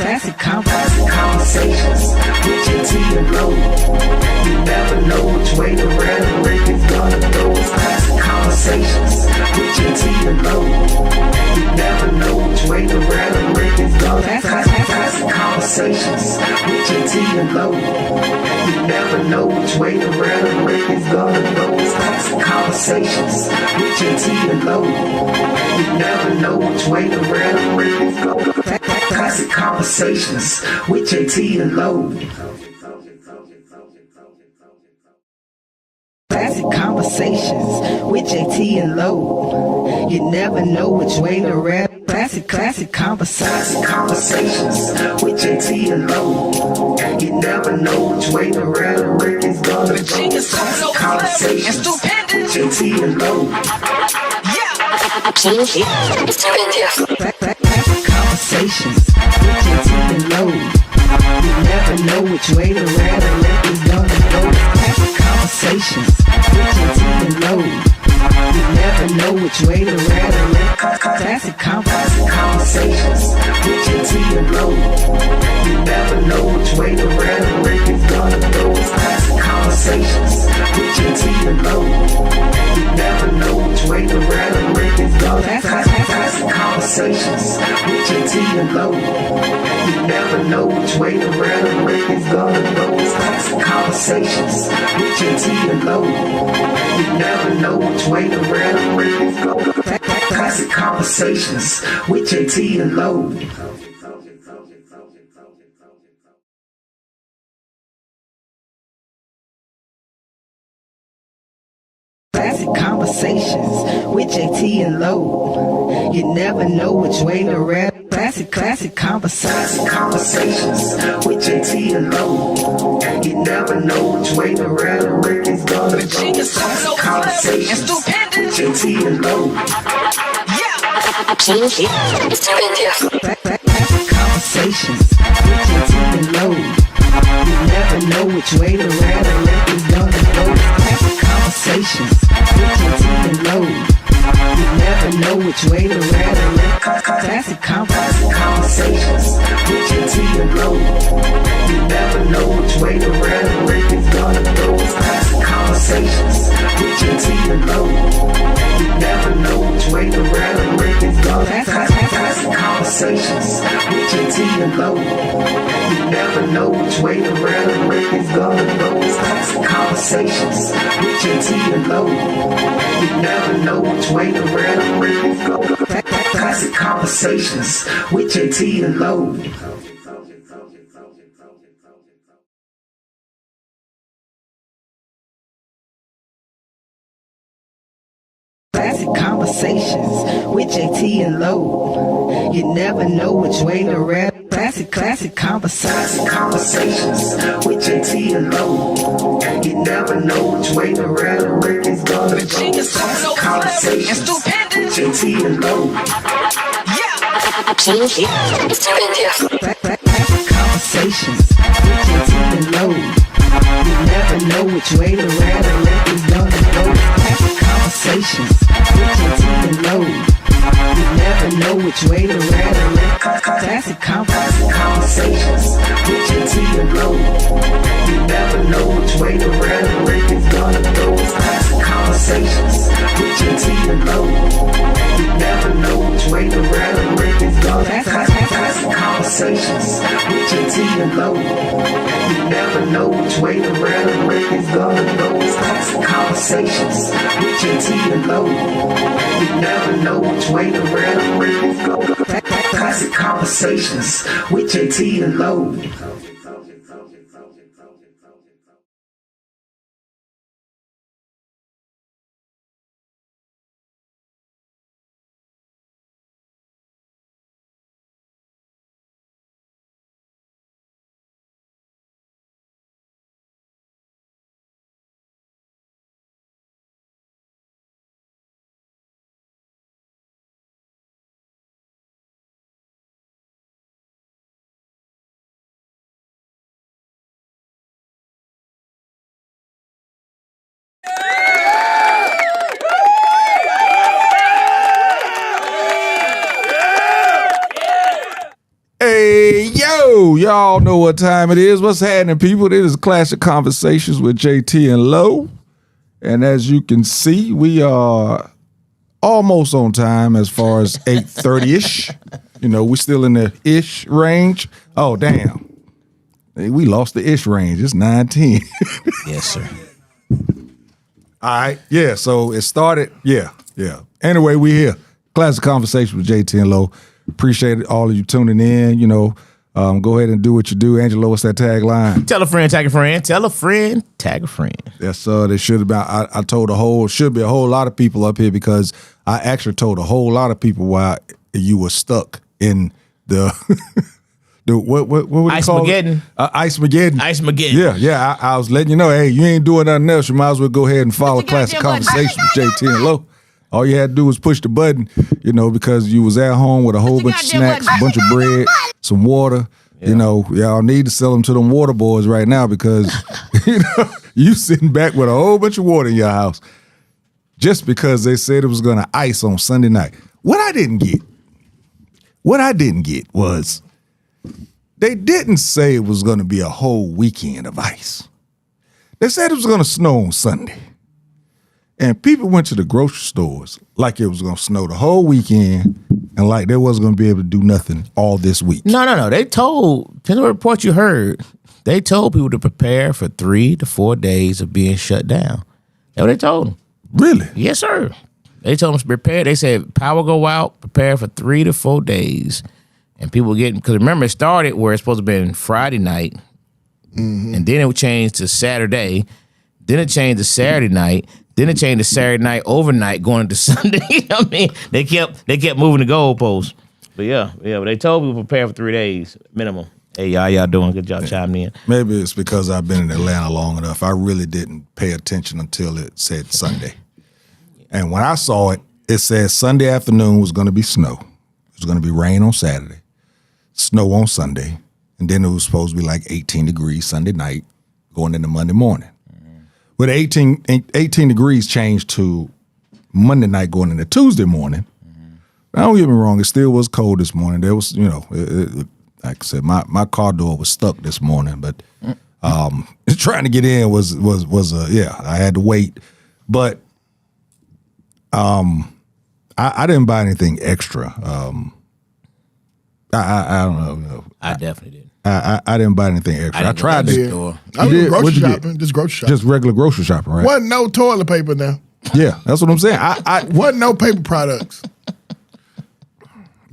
Classic conversations with JT and Low. You never know which way the rhetoric is gonna go. It's classic conversations with JT and Low. You never know which way the rhetoric is gonna go. Classic conversations with JT and Low. You never know which way the rhetoric is gonna go. It's classic conversations with JT and Low. You never know which way the rhetoric is gonna go. Classic conversations with JT and Low. Classic conversations with JT and Low. You never know which way to rap. Classic conversations with JT and Low. You never know which way the rhetoric is gonna go. Classic conversations with JT and Low. Classic conversations with JT and Low. You never know which way the rhetoric is gonna go. Classic conversations with JT and Low. You never know which way the rhetoric. Classic conversations with JT and Low. You never know which way the rhetoric is gonna go. Classic conversations with JT and Low. You never know which way the rhetoric is gonna go. Classic conversations with JT and Low. You never know which way the rhetoric is gonna go. Classic conversations with JT and Low. You never know which way the rhetoric is gonna go. Classic conversations with JT and Low. Classic conversations with JT and Low. You never know which way to rap. Classic conversations with JT and Low. You never know which way the rhetoric is gonna go. Classic conversations with JT and Low. Classic conversations with JT and Low. You never know which way the rhetoric is gonna go. Classic conversations with JT and Low. You never know which way the rhetoric. Classic conversations with JT and Low. You never know which way the rhetoric is gonna go. Classic conversations with JT and Low. You never know which way the rhetoric is gonna go. Classic conversations with JT and Low. You never know which way the rhetoric is gonna go. Classic conversations with JT and Low. You never know which way the rhetoric is gonna go. Classic conversations with JT and Low. Classic conversations with JT and Low. You never know which way to rap. Classic conversations with JT and Low. You never know which way the rhetoric is gonna go. Classic conversations with JT and Low. Classic conversations with JT and Low. You never know which way the rhetoric is gonna go. Classic conversations with JT and Low. You never know which way the rhetoric. Classic conversations with JT and Low. You never know which way the rhetoric is gonna go. Classic conversations with JT and Low. You never know which way the rhetoric is gonna go. Classic conversations with JT and Low. You never know which way the rhetoric is gonna go. Classic conversations with JT and Low. You never know which way the rhetoric is gonna go. Classic conversations with JT and Low. Hey, yo, y'all know what time it is. What's happening, people? This is Classic Conversations with JT and Low. And as you can see, we are almost on time as far as 8:30-ish. You know, we're still in the ish range. Oh, damn. Hey, we lost the ish range. It's 9:10. Yes, sir. All right. Yeah, so it started. Yeah. Anyway, we here. Classic Conversation with JT and Low. Appreciate all of you tuning in. You know, go ahead and do what you do. Angelo, what's that tagline? Tell a friend, tag a friend. Tell a friend, tag a friend. Yes, sir. There should have been. I told should be a whole lot of people up here because I actually told a whole lot of people why you were stuck in the what would you call it? Ice-mageddon. Ice-mageddon. Yeah. I was letting you know, hey, you ain't doing nothing else. You might as well go ahead and follow Classic Conversation with JT and Low. All you had to do was push the button, you know, because you was at home with a whole bunch of snacks, a bunch of bread, some water. Yeah. You know, y'all need to sell them to them water boys right now because, you know, you sitting back with a whole bunch of water in your house just because they said it was going to ice on Sunday night. What I didn't get was they didn't say it was going to be a whole weekend of ice. They said it was going to snow on Sunday. And people went to the grocery stores like it was going to snow the whole weekend and like they wasn't going to be able to do nothing all this week. No. They told, depends on the report you heard, they told people to prepare for 3 to 4 days of being shut down. That's what they told them. Really? Yes, sir. They told them to prepare. They said power go out, prepare for 3 to 4 days. And people getting, because remember, it started where it's supposed to have been Friday night, and then it would change to Saturday, then it changed to Saturday night, then it changed to Saturday night overnight going into Sunday. I mean, they kept moving the goalposts. But but they told people to prepare for 3 days minimum. Hey, y'all doing? Good job chiming in. Maybe it's because I've been in Atlanta long enough. I really didn't pay attention until it said Sunday. And when I saw it, it said Sunday afternoon was going to be snow. It was going to be rain on Saturday, snow on Sunday, and then it was supposed to be like 18 degrees Sunday night going into Monday morning. But 18 degrees changed to Monday night going into Tuesday morning. Now, don't get me wrong, it still was cold this morning. There was, like I said, my car door was stuck this morning, but trying to get in was I had to wait. But I didn't buy anything extra. I don't know. I definitely did. I didn't buy anything extra. I tried to. Yeah. I was grocery shopping, just grocery shopping. Just regular grocery shopping, right? Wasn't no toilet paper now. Yeah, that's what I'm saying. I Wasn't no paper products.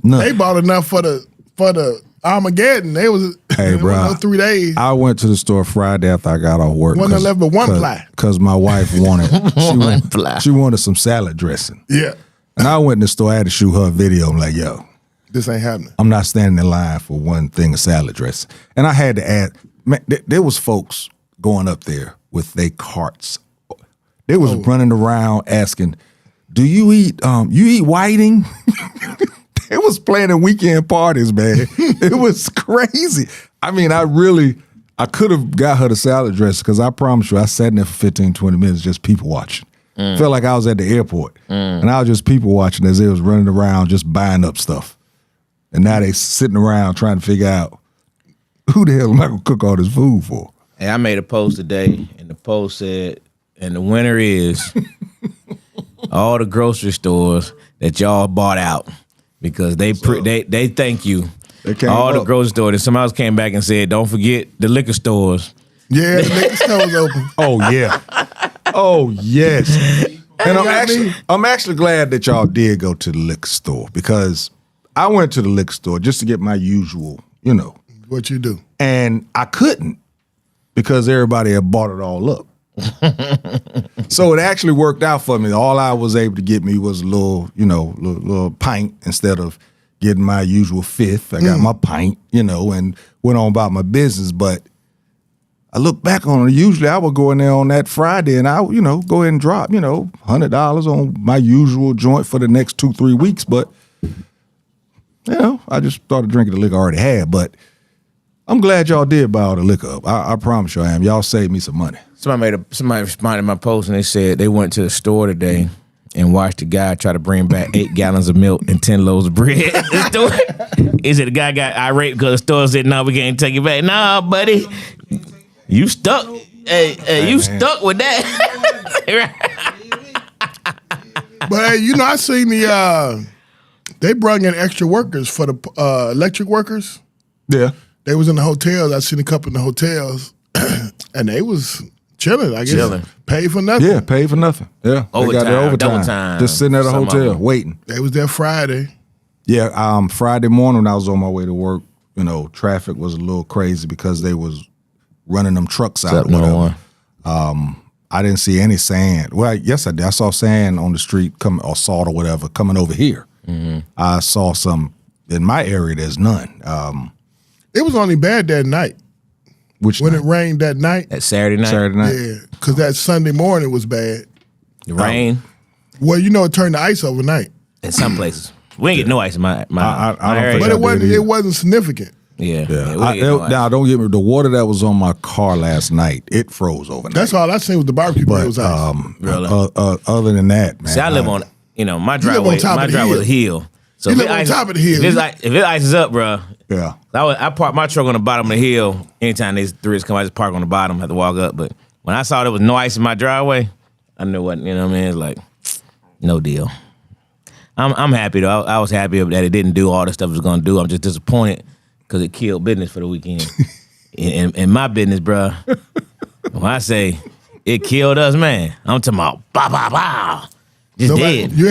none. They bought enough for the Armageddon. They was Hey, it bro. was no 3 days. I went to the store Friday after I got off work. Wasn't left but one ply. Because my wife wanted she wanted some salad dressing. Yeah, And I went in the store, I had to shoot her a video. I'm like, yo, this ain't happening. I'm not standing in line for one thing of salad dressing. And I had to add, man, there was folks going up there with their carts. They was running around asking, do you eat whiting? They was planning weekend parties, man. It was crazy. I mean, I could have got her the salad dressing because I promise you, I sat in there for 15, 20 minutes just people watching. Felt like I was at the airport. And I was just people watching as they was running around just buying up stuff. And now they sitting around trying to figure out who the hell am I going to cook all this food for? Hey, I made a post today, and the post said, and the winner is all the grocery stores that y'all bought out because they thank you. They came all the up. grocery stores. And somebody else came back and said, don't forget the liquor stores. Yeah, the liquor store was open. Oh, yeah. Oh, yes. And I'm actually glad that y'all did go to the liquor store because I went to the liquor store just to get my usual, What you do? and I couldn't because everybody had bought it all up. So it actually worked out for me. All I was able to get me was a little pint instead of getting my usual fifth. I got my pint, and went on about my business. But I look back on it. Usually I would go in there on that Friday and I, go ahead and drop, $100 on my usual joint for the next 2-3 weeks. But, I just started drinking the liquor I already had. But I'm glad y'all did buy all the liquor up. I promise you I am. Y'all saved me some money. Somebody responded to my post and they said they went to the store today and watched the guy try to bring back 8 gallons of milk and 10 loaves of bread. He said the guy got irate because the store said, no, we can't take it back. Nah, buddy, you stuck. Hey, you stuck with that. But hey, I seen they brought in extra workers for the electric workers. Yeah. They was in the hotels. I seen a couple in the hotels, and they was chilling. I guess Chilling. paid for nothing. Yeah, paid for nothing. Yeah. They got their Overtime, overtime. double time, Just sitting at a some of hotel them. waiting. They was there Friday. Yeah, Friday morning when I was on my way to work, traffic was a little crazy because they was running them trucks out or whatever. I didn't see any sand. Well, yes, I did. I saw sand on the street or salt or whatever coming over here. I saw some in my area. There's none. It was only bad that night Which when night? it rained that night. That Saturday night, Saturday night. Yeah, because that Sunday morning was bad. the rain Well, it turned to ice overnight, in some places. We ain't get no ice in my I don't area. think but I it wasn't. did either. It wasn't significant. Yeah. Yeah. we ain't get no ice. Now, don't get me. The water that was on my car last night, it froze overnight. That's all I seen was the barbecue. But it was ice. Really? Other than that, man. See, I live on my live driveway, on top my of the driveway was hill. a hill. So You if live it on ices- top of the hill. If it ices up, bro, Yeah. I park my truck on the bottom of the hill. Anytime these threes come, I just park on the bottom. I have to walk up. But when I saw there was no ice in my driveway, I knew what, you know what I mean? It's like, no deal. I'm happy, though. I was happy that it didn't do all the stuff it was going to do. I'm just disappointed because it killed business for the weekend. in my business, bro, when I say it killed us, man, I'm talking about, bah, bah, bah. Just dead. You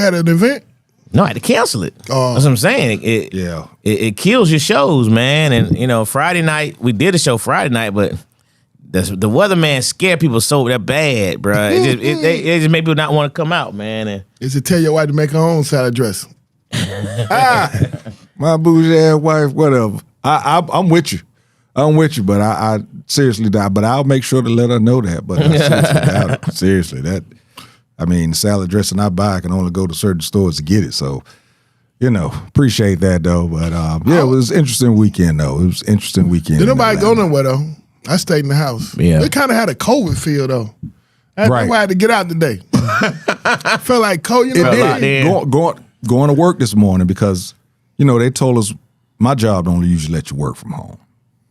had an event? No, I had to cancel it. Oh. That's what I'm saying. It kills your shows, man. And Friday night we did a show Friday night, but the weatherman scared people so that bad, bro. It just made people not want to come out, man. And Is it tell your wife to make her own salad dressing? My bougie ass wife, whatever. I'm with you. I'm with you, but I seriously doubt. But I'll make sure to let her know that. But I seriously doubt it. Seriously, that. I mean, salad dressing I buy, I can only go to certain stores to get it. So, appreciate that though. But it was an interesting weekend though. It was an interesting weekend. Did nobody go nowhere though? I stayed in the house. Yeah. It kind of had a COVID feel though. Right. I had to get out today. I felt like COVID. It locked did. in. Going to work this morning because, they told us my job don't usually let you work from home.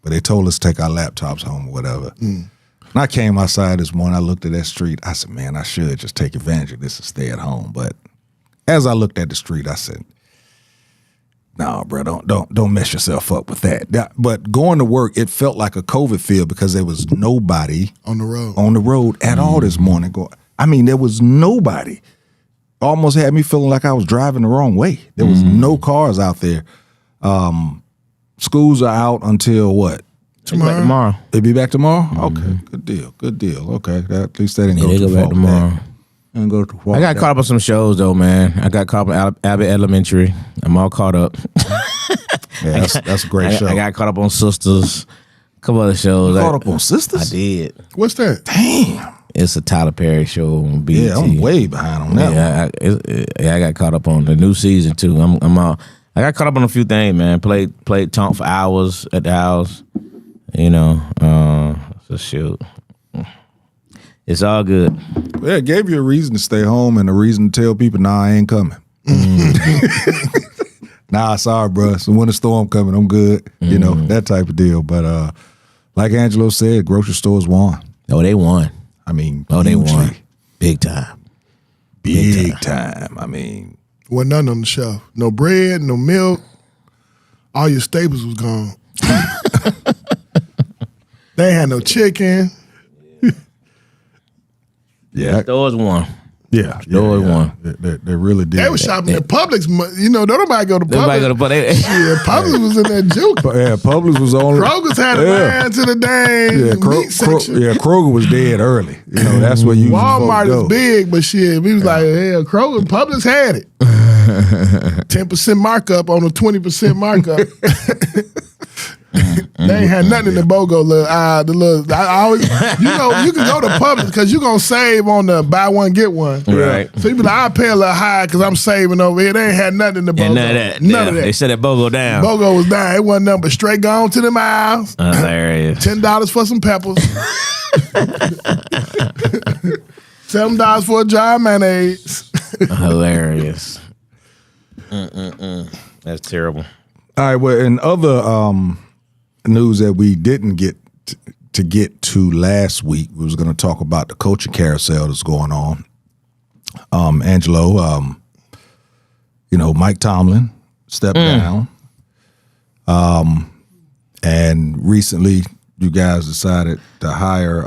But they told us to take our laptops home or whatever. And I came outside this morning, I looked at that street, I said, man, I should just take advantage of this and stay at home. But as I looked at the street, I said, no, bro, don't mess yourself up with that. But going to work, it felt like a COVID feel because there was nobody on the road at all this morning. There was nobody. Almost had me feeling like I was driving the wrong way. There was no cars out there. Schools are out until what? tomorrow. They be back tomorrow? Okay, good deal. Okay, at least that didn't Yeah, go they too go far back with tomorrow. that. And go too far I got with caught up on some shows though, man. I got caught up on Abbott Elementary. I'm all caught up. that. Yeah, that's a great show. I got caught up on Sisters. A couple other shows. Caught up on Sisters? I did. What's that? Damn. It's a Tyler Perry show on BET. Yeah, I'm way behind on that one. I got caught up on the new season too. I'm all. I got caught up on a few things, man. Played Taunt for hours at the house. So shoot. It's all good. Yeah, it gave you a reason to stay home and a reason to tell people, nah, I ain't coming. Nah, sorry, bro. So when the storm coming, I'm good. That type of deal. But like Angelo said, grocery stores won. Oh, they won. I mean, They hugely. won. Big time. Big time. I mean, Wasn't nothing on the shelf. No bread, no milk. All your staples was gone. They ain't had no chicken. yeah. Stores won. Yeah. Stores won. They really did. They was shopping at Publix. Don't nobody go to Publix. Everybody go to Yeah, Publix was in that juke. Yeah, Publix was on. Kroger's had a line to the dang meat section. Kroger was dead early. That's where you Walmart go. is big, but shit, we was like, hell, Kroger, Publix had it. 10% markup on a 20% markup. They ain't had nothing in the BOGO. I always, you can go to Publix because you gonna save on the buy one get one. Right. So you be like, I pay a little high because I'm saving over here. They ain't had nothing in the BOGO. And none of that. None of that. They said that BOGO down. BOGO was down. It wasn't nothing but straight gone to the miles. Hilarious. $10 for some peppers. $7 for a jar of mayonnaise. Hilarious. That's terrible. All right. Well, in other news that we didn't get to get to last week, we was going to talk about the coaching carousel that's going on. Angelo, Mike Tomlin stepped down. And recently you guys decided to hire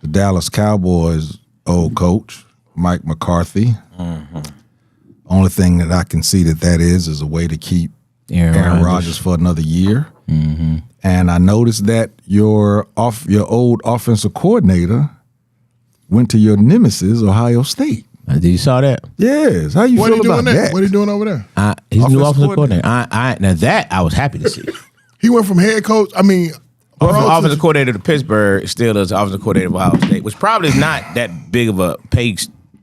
the Dallas Cowboys old coach, Mike McCarthy. Only thing that I can see that is a way to keep Aaron Rodgers for another year. Mm-hmm. And I noticed that your old offensive coordinator went to your nemesis, Ohio State. Did you saw that? Yes. How you What feel he doing about there? that? What he doing over there? He's new Offensive offensive coordinator. Now that I was happy to see. He went from head coach. I mean, Offensive coordinator to Pittsburgh, still is offensive coordinator of Ohio State, which probably is not that big of a pay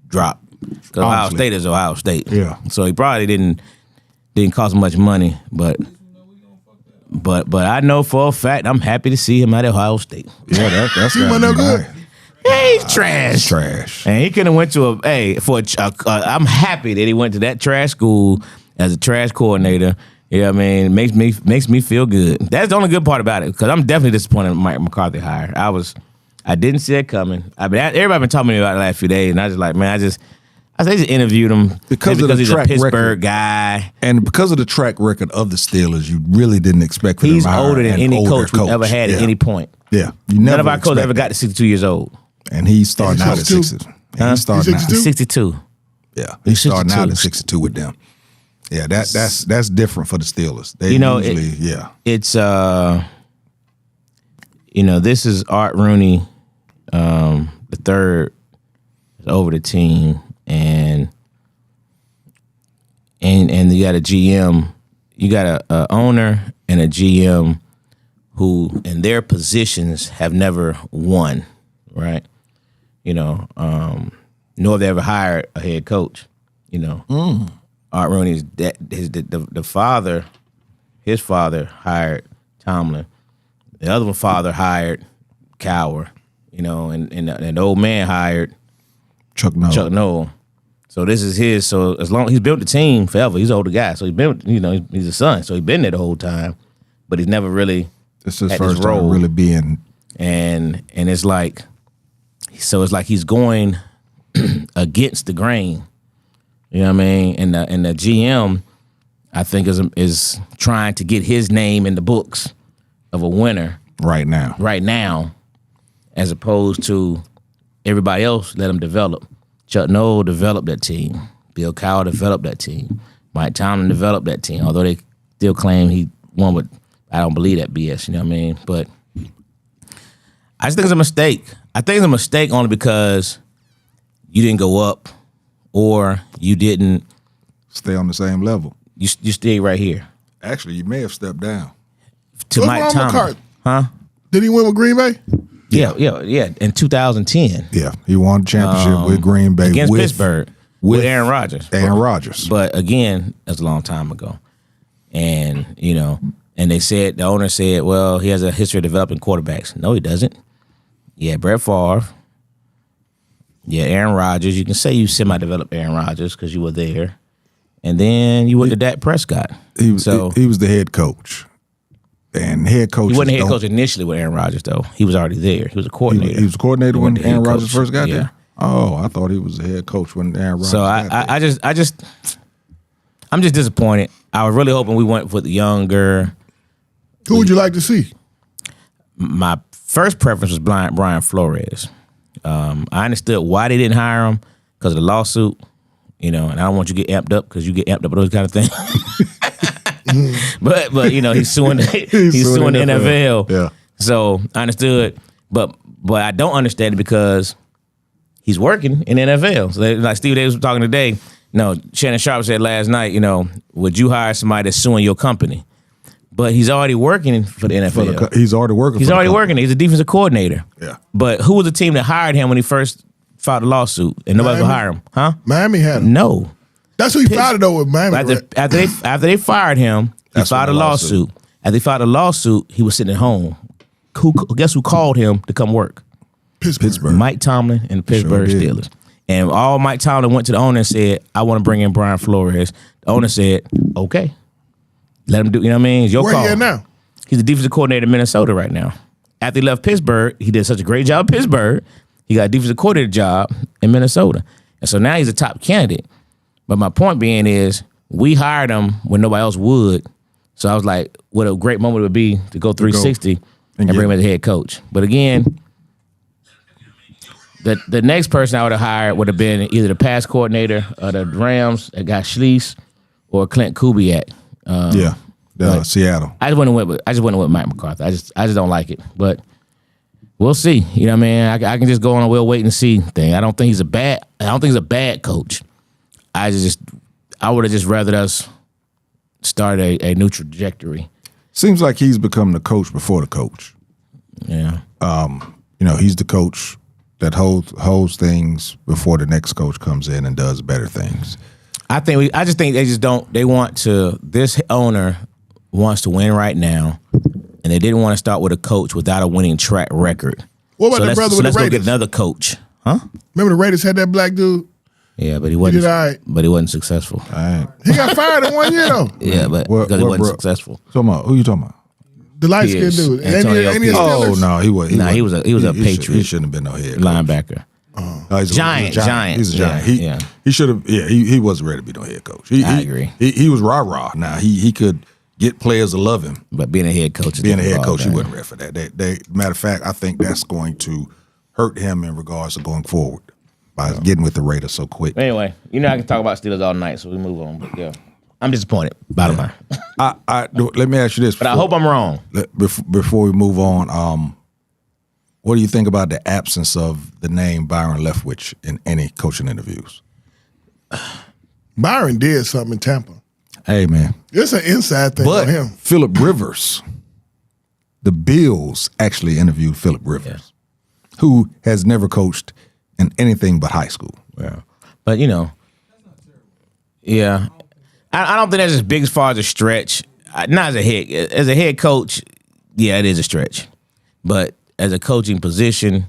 drop because Ohio Honestly. State is Ohio State. Yeah. So he probably didn't cost much money, but I know for a fact I'm happy to see him at Ohio State. Yeah, that's he wasn't no good. He's trash. Trash. And he could have went to I'm happy that he went to that trash school as a trash coordinator. You know what I mean? It makes me feel good. That's the only good part about it, because I'm definitely disappointed in Mike McCarthy hire. I didn't see it coming. Everybody been talking to me about it the last few days, and I was just like, man, they just interviewed him because he's a Pittsburgh record. Guy. And because of the track record of the Steelers, you really didn't expect for them to hire older than an any older coach we've ever had at any point. Yeah. None of our coaches ever got to 62 years old. And he's starting out at 62? 60. He's starting out. 62. Yeah. He's starting 62. out at 62 with them. Yeah, that's different for the Steelers. They usually, it's this is Art Rooney, the third over the team, and you got a GM, you got a owner and a GM who in their positions have never won, right? Nor have they ever hired a head coach. Art Rooney's the father, his father hired Tomlin. The other father hired Cowher, and the old man hired Chuck Noll. So this is his. So as long he's built the team forever, he's an older guy. So he's been, he's a son. So he's been there the whole time, but he's never really. This is his first time really being. And it's like, so it's like he's going against the grain. You know what I mean? And the GM, I think, is trying to get his name in the books of a winner right now, as opposed to everybody else let him develop. Chuck Noll developed that team. Bill Cowher developed that team. Mike Tomlin developed that team. Although they still claim he won, but I don't believe that BS. You know what I mean? But I just think it's a mistake. I think it's a mistake only because you didn't go up, or you didn't stay on the same level. You stayed right here. Actually, you may have stepped down to Mike Tomlin. Huh? Did he win with Green Bay? Yeah. In 2010. Yeah, he won the championship with Green Bay against Pittsburgh with Aaron Rodgers. But again, that's a long time ago, and and the owner said, well, he has a history of developing quarterbacks. No, he doesn't. Yeah, Brett Favre. Yeah, Aaron Rodgers. You can say you semi-developed Aaron Rodgers because you were there. And then you went to Dak Prescott. He was the head coach. And head coach. He wasn't the head coach initially with Aaron Rodgers, though. He was already there. He was a coordinator. He was a coordinator when Aaron Rodgers first got there? Oh, I thought he was the head coach when Aaron Rodgers got there. I'm just disappointed. I was really hoping we went with the younger. Who would you like to see? My first preference was Brian Flores. I understood why they didn't hire him because of the lawsuit, and I don't want you to get amped up because you get amped up with those kind of things. but he's suing he's suing the NFL. Yeah. So I understood, but I don't understand it because he's working in the NFL. So like Steve Davis was talking today. Shannon Sharp said last night, would you hire somebody that's suing your company? But he's already working for the NFL. He's already working. He's already working. He's a defensive coordinator. Yeah. But who was the team that hired him when he first filed a lawsuit and nobody would hire him? Huh? Miami had him. No. That's who he fired though with Miami. After they fired him, he filed a lawsuit. After they filed a lawsuit, he was sitting at home. Guess who called him to come work? Pittsburgh. Mike Tomlin and the Pittsburgh Steelers. And all Mike Tomlin went to the owner and said, I want to bring in Brian Flores. The owner said, okay. Let him do, you know what I mean? It's your call. Where he at now? He's the defensive coordinator in Minnesota right now. After he left Pittsburgh, he did such a great job at Pittsburgh, he got a defensive coordinator job in Minnesota. And so now he's a top candidate. But my point being is, we hired him when nobody else would. So I was like, what a great moment it would be to go 360 and bring him as a head coach. But again, the next person I would have hired would have been either the pass coordinator of the Rams that got Schlese or Clint Kubiak. Seattle. I just went with Mike McCarthy. I just don't like it, but we'll see. You know what I mean? I can just go on a we'll wait and see thing. I don't think he's a bad coach. I would have just rather us start a new trajectory. Seems like he's become the coach before the coach. Yeah. He's the coach that holds things before the next coach comes in and does better things. I just think this owner wants to win right now, and they didn't want to start with a coach without a winning track record. What about So that let's, brother so with let's the go get Raiders? another coach, huh? Remember the Raiders had that black dude? Yeah, but he wasn't. did all right. But he wasn't successful. He got fired in 1 year though. Yeah, but What- because he what wasn't bro- successful. Talking about, who you talking about? The light skinned Pierce. dude. Antonio Ain't he a Pierce. Oh Steelers? no, he was. Nah, he was a Patriot. He shouldn't have been no head coach. Linebacker. No, he's Giant. He's a giant. Yeah. He should have. Yeah, he wasn't ready to be no head coach. I agree. He was rah. Now he could get players to love him. But being a head coach, is Being a head different coach, he ballgame. wasn't ready for that. Matter of fact, I think that's going to hurt him in regards to going forward by getting with the Raiders so quick. Anyway, I can talk about Steelers all night, so we move on. But yeah, I'm disappointed. Bottom line. Let me ask you this. But I hope I'm wrong. Before we move on, what do you think about the absence of the name Byron Leftwich in any coaching interviews? Byron did something in Tampa. Hey, man. It's an inside thing But on him. Phillip Rivers, the Bills actually interviewed Phillip Rivers, who has never coached in anything but high school. Yeah. But yeah. I don't think that's as big as far as a stretch. Not as a head coach, yeah, it is a stretch. But as a coaching position,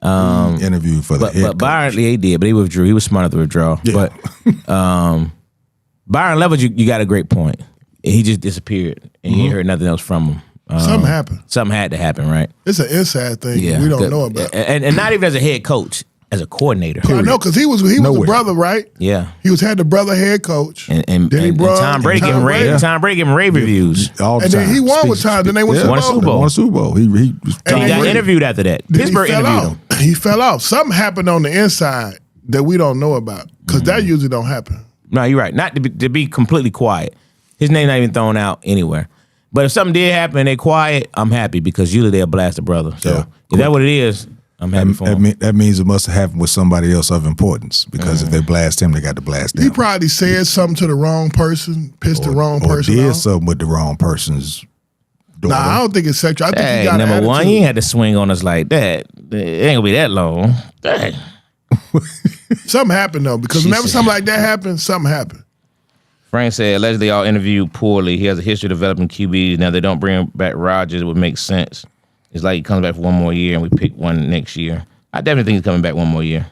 Interviewed for the head but coach. Byron, yeah, he did, but he withdrew. He was smart enough to withdraw. Yeah. But Byron Levis, you got a great point. He just disappeared, and you ain't heard nothing else from him. Something happened. Something had to happen, right? It's an inside thing Yeah, we don't good. know about. and not even as a head coach, as a coordinator. I know because he was the Nowhere. brother, right? Yeah. He had the brother head coach. And then he and brought Tom Brady gave him rave. Tom Brady gave him rave reviews. All the And then time. he won with Tom. Then they went to the Won a Super They Bowl. won a Super Bowl. He And he And got then- interviewed after that. Then Pittsburgh he fell interviewed off. him. He fell off. Something happened on the inside that we don't know about because that usually don't happen. No, you're right. Not to be completely quiet. His name not even thrown out anywhere. But if something did happen and they quiet, I'm happy because usually they'll blast a brother. So Yeah. if that's what it is, I'm happy for him. that means it must have happened with somebody else of importance because if they blast him, they got to blast them. He probably said something to the wrong person, pissed the wrong or person did off. something with the wrong person's daughter. Nah, I don't think it's sexual. I think Hey, he got number an one, attitude. you ain't had to swing on us like that. It ain't gonna be that long. Dang. Something happened though because whenever something like that happens, something happened. Frank said allegedly all interviewed poorly. He has a history of developing QBs. Now they don't bring back Rodgers. It would make sense. It's like he comes back for one more year and we pick one next year. I definitely think he's coming back one more year.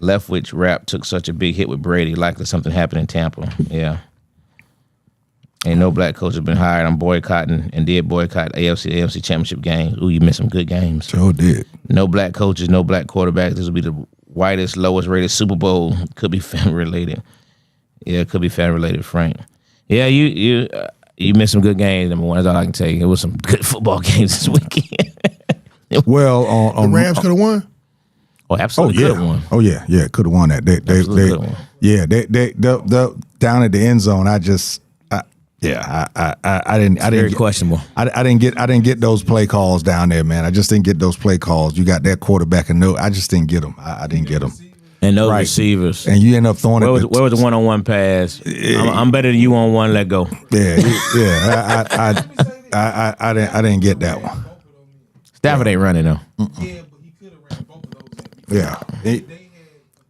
Leftwich rap took such a big hit with Brady. Likely something happened in Tampa. Yeah. Ain't no black coach has been hired. I'm boycotting and did boycott AFC championship games. Ooh, you missed some good games. Sure did. No black coaches, no black quarterbacks. This will be the whitest, lowest rated Super Bowl. Could be family related. Yeah, it could be family related, Frank. Yeah, you missed some good games. Number one, that's all I can tell you. It was some good football games this weekend. Well, The on Rams could have won. Oh, absolutely could have won. Oh yeah, could have won that. Absolutely coulda won. They down at the end zone. I didn't Very get, questionable. I didn't get those play calls down there, man. I just didn't get those play calls. You got that quarterback and I just didn't get them. I didn't get them. And those Right. receivers. And you end up throwing Where it. was the one-on-one pass? I'm better than you on one. Let go. Yeah. I didn't get that one. Stafford ain't running though. Yeah, but he could have ran both of those. Yeah. They had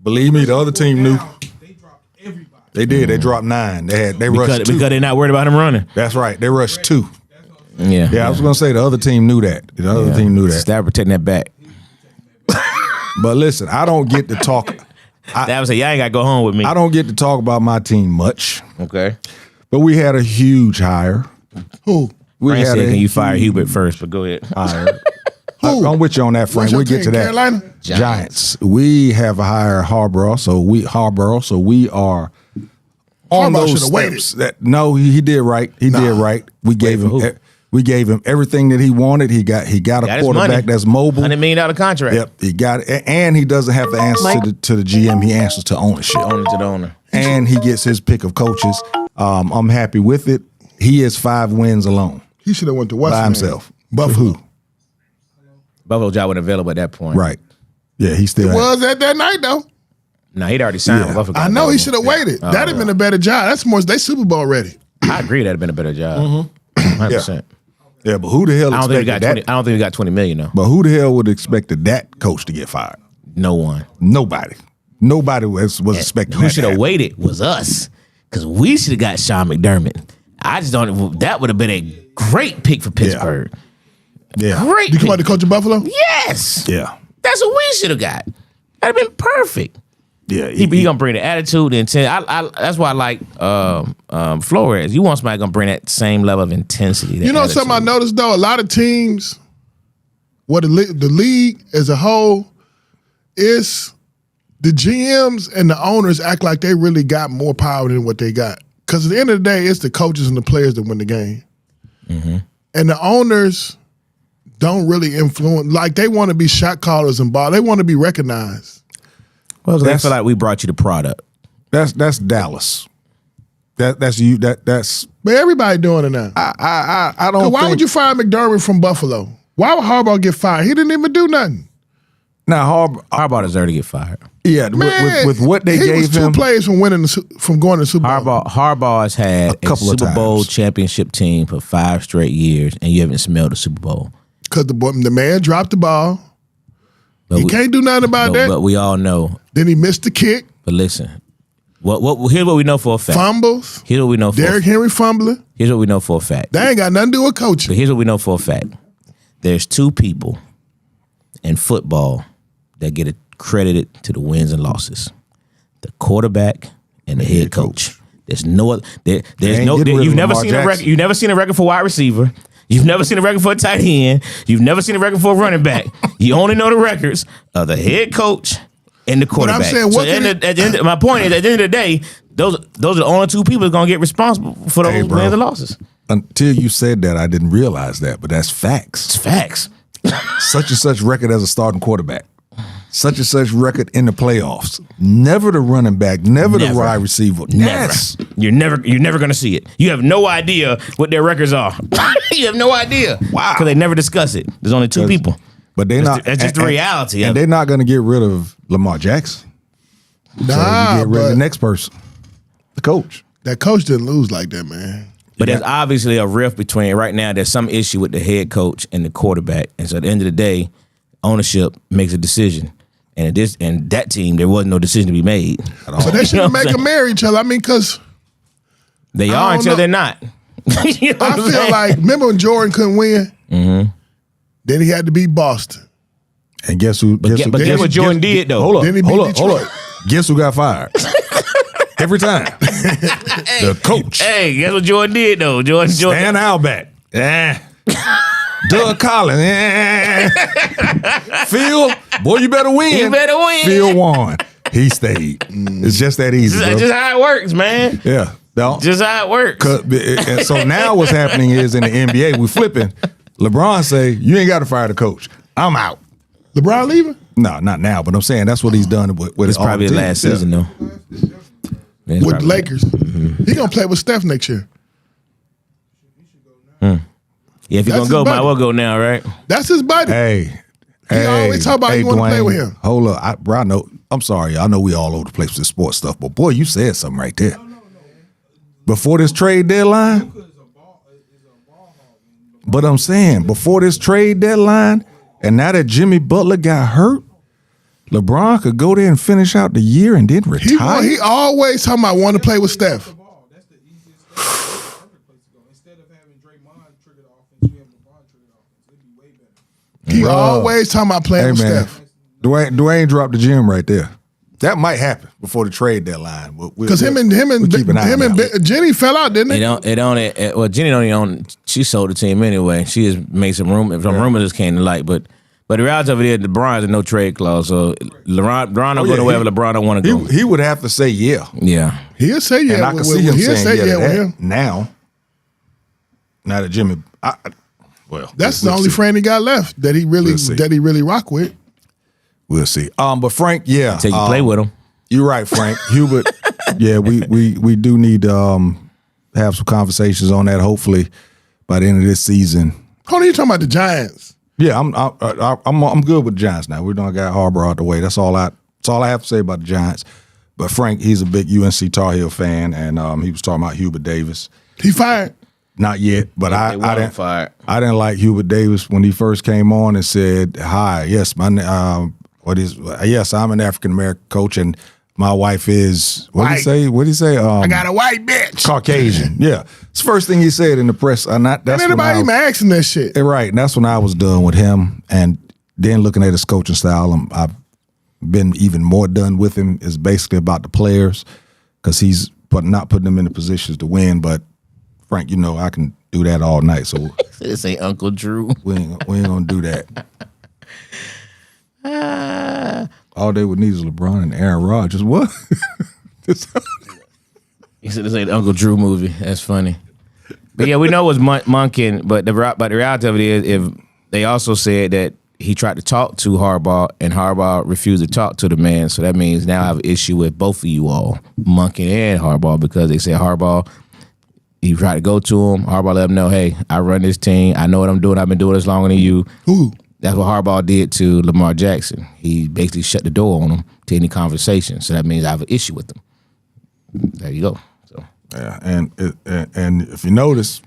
Believe me, the other team knew. They dropped everybody. They did. They dropped 9. They rushed 2. Because they're not worried about him running. That's right. They rushed 2. Yeah. Yeah, I was gonna say the other team knew that. The other team knew that. Stafford taking that back. But listen, I don't get to talk. That was y'all ain't got to go home with me. I don't get to talk about my team much. Okay. But we had a huge hire. Who? We Frank had said, a can you fire huge Hubert first? But go ahead. hire. I'm with you on that, Frank. What's your We'll get to team, that. Carolina? Giants. We have a hire Harborough, so we are on Harbaugh those shoulda waited. steps. No, he did right. He did right. We gave for who? him. We gave him everything that he wanted. He got a Got his quarterback money. that's mobile. $100 million contract. Yep, he got it, and he doesn't have to answer to the GM. He answers to ownership, Owner to the owner. and he gets his pick of coaches. I'm happy with it. He is 5 wins alone He should have went to West by himself. Buffalo. Who? Buffalo job wasn't available at that point. Right? Yeah, he still. Was at that night though. No, he'd already signed Yeah. with Buffalo. I know he should have waited. That'd have been a better job. That's more. They Super Bowl ready. I agree that'd have been a better job. 100%. Yeah, but who the hell I don't think we expected got that? 20. I don't think we got $20 million though. But who the hell would have expected that coach to get fired? No one. Nobody was expecting Who that. should to have happen. waited was us, because we should have got Sean McDermott. I just don't. That would have been a great pick for Pittsburgh. Yeah. Great. You come out to coach of Buffalo? Yes. Yeah. That's what we should have got. That'd have been perfect. Yeah. He gonna bring the attitude and that's why I like Flores. You want somebody gonna bring that same level of intensity. You know something I noticed though? A lot of teams, the league as a whole, is the GMs and the owners act like they really got more power than what they got. Because at the end of the day, it's the coaches and the players that win the game. Mm-hmm. And the owners don't really influence. Like they want to be shot callers and ball. They want to be recognized. Well, they feel like we brought you the product. That's Dallas. That's you. That's. But everybody doing it now. I don't. Why would you fire McDermott from Buffalo? Why would Harbaugh get fired? He didn't even do nothing. Now Harbaugh deserved to get fired. Yeah, Man, with what they he gave was two him. plays from from going to the Super Bowl. Harbaugh has had a couple of Super Bowl times. championship team for 5 straight years, and you haven't smelled a Super Bowl. Because the man dropped the ball. But He can't do nothing about that. But we all know. Then he missed the kick. But listen, here's what we know for a fact. Fumbles. Here's what we know for Derrick Henry fumbling. Here's what we know for a fact. That ain't got nothing to do with But coaching. here's what we know for a fact. There's 2 people in football that get credited to the wins and losses: the quarterback and the head coach. There's no other. There's ain't no. getting rid of You've never Lamar seen a Jackson. record. You've never seen a record for wide receiver. You've never seen a record for a tight end. You've never seen a record for a running back. You only know the records of the head coach and the quarterback. saying, So what my point is, at the end of the day, those are the only 2 people that's gonna get responsible for those Hey, bro. wins and losses. Until you said that, I didn't realize that, but that's facts. It's facts. Such and such record as a starting quarterback. Such and such record in the playoffs. Never the running back. Never the wide receiver. Never. Yes. You're never gonna see it. You have no idea what their records are. You have no idea. Wow. Because they never discuss it. There's only 2 people. But they're not. That's just the reality And of they're it. not going to get rid of Lamar Jackson. So you Nah, get rid of but the next person, the coach. that coach didn't lose like that, man. But there's obviously a rift between right now. There's some issue with the head coach and the quarterback, and so at the end of the day, ownership makes a decision. And that team, there wasn't no decision to be made. So they should make them marry each other. I mean, because They I are don't until know. they're not. You know I what I'm feel saying? like, remember when Jordan couldn't win? Mm-hmm. Then he had to beat Boston. And guess who? But guess what Jordan did though? Hold up. Then he beat Hold Detroit. up. Guess who got fired? Every time. The coach. Hey, guess what Jordan did though? Jordan. Dan Albert. Doug Collins. Phil, boy, you better win. You better win. Phil won. He stayed. It's just that easy, That's bro. just how it works, man. Yeah. No. Just how it works. And so now what's happening is in the NBA, we're flipping. LeBron say, you ain't got to fire the coach. I'm out. LeBron leaving? No, not now, but I'm saying that's what he's done with It's all probably the the teams. last season though. Yeah, it's With probably- the Lakers. He going to play with Steph next year. Yeah, if you're That's gonna go, his might buddy. well go now, right? That's his buddy. Hey. He always talk about he wanna play Dwayne, with him. Hold up. Bro, I know. I'm sorry. I know we all over the place with this sports stuff, but boy, you said something right there. Before this trade deadline, but I'm saying before this trade deadline, and now that Jimmy Butler got hurt, LeBron could go there and finish out the year and then retire. He always talking about wanting to play with Steph. That's the easiest thing. Perfect place to go. Instead of having Draymond trigger the offense, you have LeBron trigger the offense. It'd be way better. He Bro. always talking about playing Hey with man, Steph. Dwayne dropped the gym right there. That might happen before the trade deadline. Because him and we'll keep an eye on that. Jenny fell out, didn't they? Well, Jenny don't even own. She sold the team anyway. She has made some rumors. Some rumors just came to light, but the reality of it is LeBron's a no trade clause. So LeBron don't go nowhere. LeBron don't want to go. He would have to say yeah. Yeah. He'll say yeah. And I can see him he'll saying say yeah, to with that. him. Now that Jimmy, That's we'll the only see. friend he got left that he really We'll see. rock with. We'll see. But Frank, yeah, Until you play with him. You're right, Frank. Hubert, yeah, we do need to have some conversations on that. Hopefully, by the end of this season. Hold on, you talking about the Giants? Yeah, I'm good with the Giants now. We don't got Harbaugh out the way. That's all I have to say about the Giants. But Frank, he's a big UNC Tar Heel fan, and he was talking about Hubert Davis. He fired. Not yet, but I want him didn't. fired. I didn't like Hubert Davis when he first came on and said, "Hi, yes, yes, I'm an African American coach, and my wife is what did he White. say? What did he say? I got a white bitch. Caucasian. Yeah, it's the first thing he said in the press. That's And when anybody even asking that shit. right, and that's when I was done with him. And then looking at his coaching style, I've been even more done with him. It's basically about the players because he's not putting them in the positions to win. But Frank, I can do that all night. So This ain't Uncle Drew. we ain't gonna do that. All they would need is LeBron and Aaron Rodgers. What? He said this ain't the Uncle Drew movie. That's funny. But yeah, we know it was Monken, but the reality of it is, if they also said that he tried to talk to Harbaugh and Harbaugh refused to talk to the man. So that means now I have an issue with both of you all, Monken and Harbaugh, because they said Harbaugh, he tried to go to him. Harbaugh let him know, hey, I run this team. I know what I'm doing. I've been doing this longer than you. Who? That's what Harbaugh did to Lamar Jackson. He basically shut the door on him to any conversation. So that means I have an issue with him. There you go. So Yeah, and if you notice,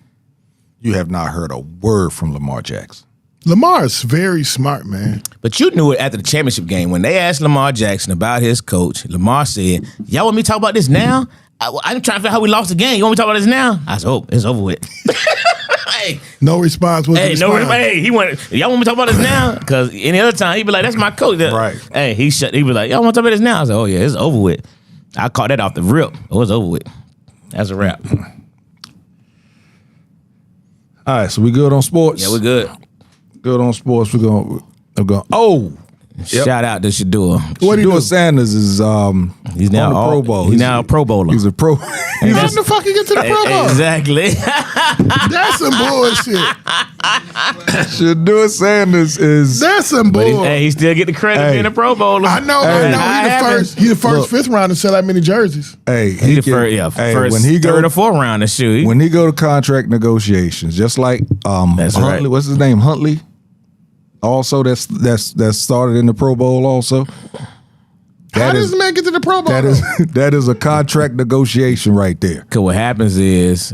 you have not heard a word from Lamar Jackson. Lamar's very smart, man. But you knew it after the championship game. When they asked Lamar Jackson about his coach, Lamar said, y'all want me to talk about this now? I'm trying to figure out how we lost the game. You want me to talk about this now? I said, oh, it's over with. Hey, No response was hey, no, hey, he went, y'all want me to talk about this now? Because any other time, he'd be like, that's my coach. Right. Hey, he be like, y'all want to talk about this now? I said, oh, yeah, it's over with. I caught that off the rip. Oh, it's over with. That's a wrap. All right, so we good on sports? Yeah, we're good. Good on sports. We're going. Oh, yep. Shout out to Shador. What he do? Shador Sanders is He's now on the Pro Bowl. He's now a Pro Bowler. He's a pro. How the fuck you get to the Pro Bowl? Exactly. That's some bullshit. Shador Sanders is. That's some But bull. he still get the credit Hey. being a Pro Bowler. I know. Hey. He the first fifth round to sell that many jerseys. Hey, He the can- first, hey, first when he third go or fourth round to shoot. when he go to contract negotiations, just like That's Huntley. right. What's his name? Huntley. Also, that's started in the Pro Bowl. Also, How does the man get to the Pro Bowl? that is a contract negotiation right there. Because what happens is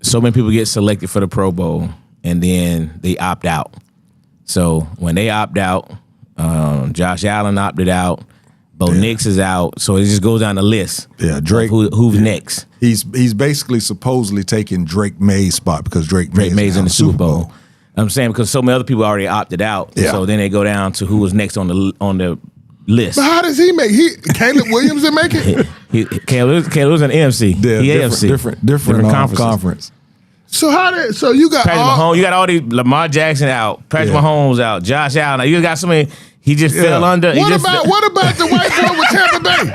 so many people get selected for the Pro Bowl and then they opt out. So when they opt out, Josh Allen opted out, Bo Nix is out. So it just goes down the list. Yeah, of Drake. who's next? He's basically supposedly taking Drake May's spot because Drake May's now in the Super Bowl. I'm saying because so many other people already opted out. Yeah. So then they go down to who was next on the list. But how does he make? Caleb Williams didn't make it. Caleb was an NFC. Yeah, He AFC. different conferences. conference. So you got Patrick all. Mahomes, you got all these Lamar Jackson out, Patrick Yeah. Mahomes out, Josh Allen. You got so many. He just fell under. What about the white boy with Tampa Bay?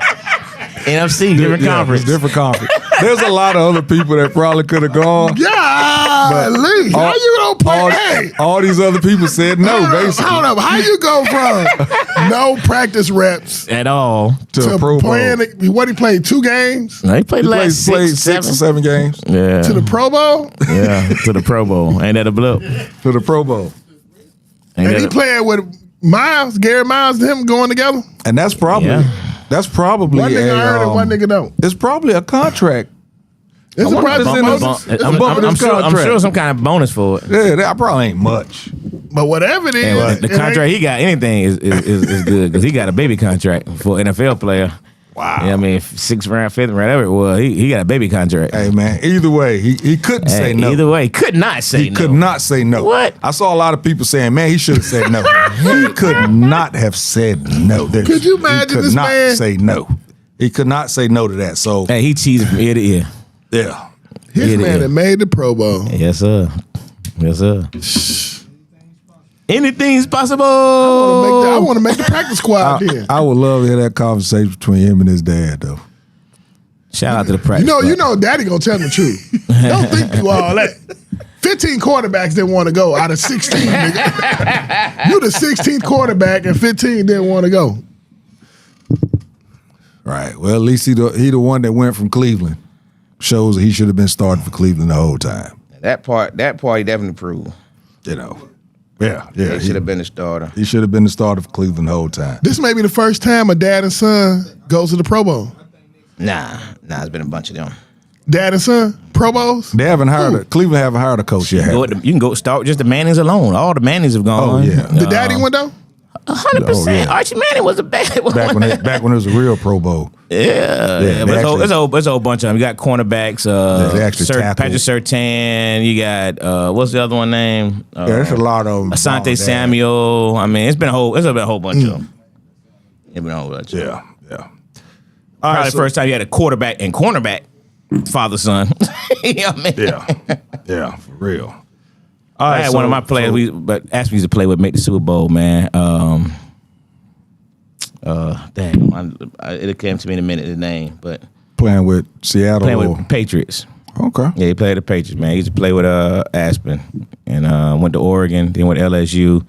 NFC, different conference. It's different conference. There's a lot of other people that probably could have gone. Golly, how you don't play? All these other people said no, basically. Hold up. How you go from no practice reps At all. to a Pro Bowl. playing? What he played 2 games No, he played He last played six, 6 or seven. 7 games Yeah, to the Pro Bowl, yeah, to the Pro Bowl. Ain't that a blip? to the Pro Bowl. Ain't and that he a- playing with Gary Miles, and him going together. And that's probably Yeah. One nigga earned and one nigga don't. it's probably a contract. It's a wonder if prize it's in bonus. his- It's a I'm bump in his sure contract. some kind of bonus for it. Yeah, that probably ain't much. But whatever it is, And the it contract ain't- he got, anything is good because he got a baby contract for an NFL player. Wow. Yeah, I mean, 6th round, 5th round, whatever it was, he got a baby contract. Hey man, either way, he couldn't say Hey, no. Either way, could not say He no. could not say no. What? I saw a lot of people saying, man, he should have said no. He could not have said no. Could you imagine he could this not man? say no. He could not say no to that. So Hey, he cheated from ear to ear. yeah. His Yeah, man yeah. that made the Pro Bowl. Yes, sir. Yes, sir. Anything's possible. I want to make the practice squad then. I would love to hear that conversation between him and his dad though. Shout out to the practice. You know, Daddy gonna tell the truth. Don't think you all that. 15 quarterbacks didn't want to go out of 16. Nigga. You the 16th quarterback and 15 didn't want to go. Right. Well, at least he the one that went from Cleveland. Shows that he should have been starting for Cleveland the whole time. That part he definitely proved. You know. Yeah. Yeah. He should have been the starter. He should have been the starter for Cleveland the whole time. This may be the first time a dad and son goes to the Pro Bowl. Nah, it's been a bunch of them. Dad and son Pro Bowls. They haven't hired Cleveland haven't hired a coach yet. You can go start with just the Mannings alone. All the Mannings have gone. Oh, yeah. The daddy went though. 100%. Oh, yeah. Archie Manning was a bad one. Back when it was a real Pro Bowl. Yeah, but actually- it's a whole bunch of them. You got cornerbacks, they actually tackle. Patrick Surtain. You got what's the other one name? Yeah, there's a lot of them. Asante Samuel. I mean, it's been a whole bunch of them. It's been a whole bunch. Yeah. Probably the first time you had a quarterback and cornerback, father son. You know what I mean? Yeah, for real. I had one of my players, but asked me to play with, make the Super Bowl, man. It came to me in a minute, the name, but playing with Seattle. playing with Patriots. Okay. Yeah, he played the Patriots, man. He used to play with Aspen, and went to Oregon, then went to LSU,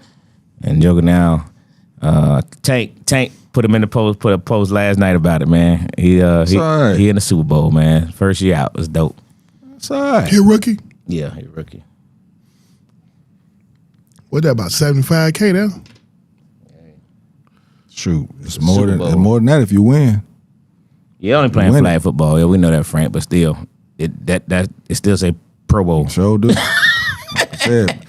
and Joker now. Tank put him in the post. Put a post last night about it, man. He in the Super Bowl, man. First year out, it was dope. That's all right. He a rookie? Yeah, he a rookie. What that about 75K now? Shoot, it's more Super Bowl. than that if you win. Yeah, only playing Winning. flag football. Yeah, we know that, Frank, but still, it still say Pro Bowl. Sure do. Like I said,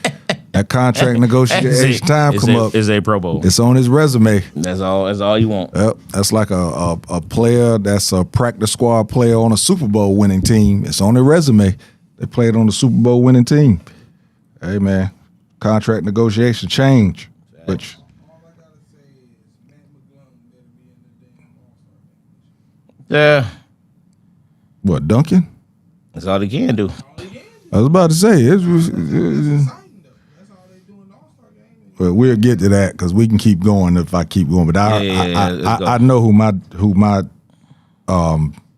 that contract negotiation time come up. It's a Pro Bowl. It's on his resume. That's all you want. Yep, that's like a player that's a practice squad player on a Super Bowl winning team. It's on their resume. They played on the Super Bowl winning team. Hey man, contract negotiation change, which All I gotta say is Matt McGlone better be in the damn All-Star game. Yeah, what Duncan? that's all he can do. I was about to say Exciting though. That's all they do in the All-Star game. well, we'll get to that because we can keep going if I keep going. But let's go. I know who my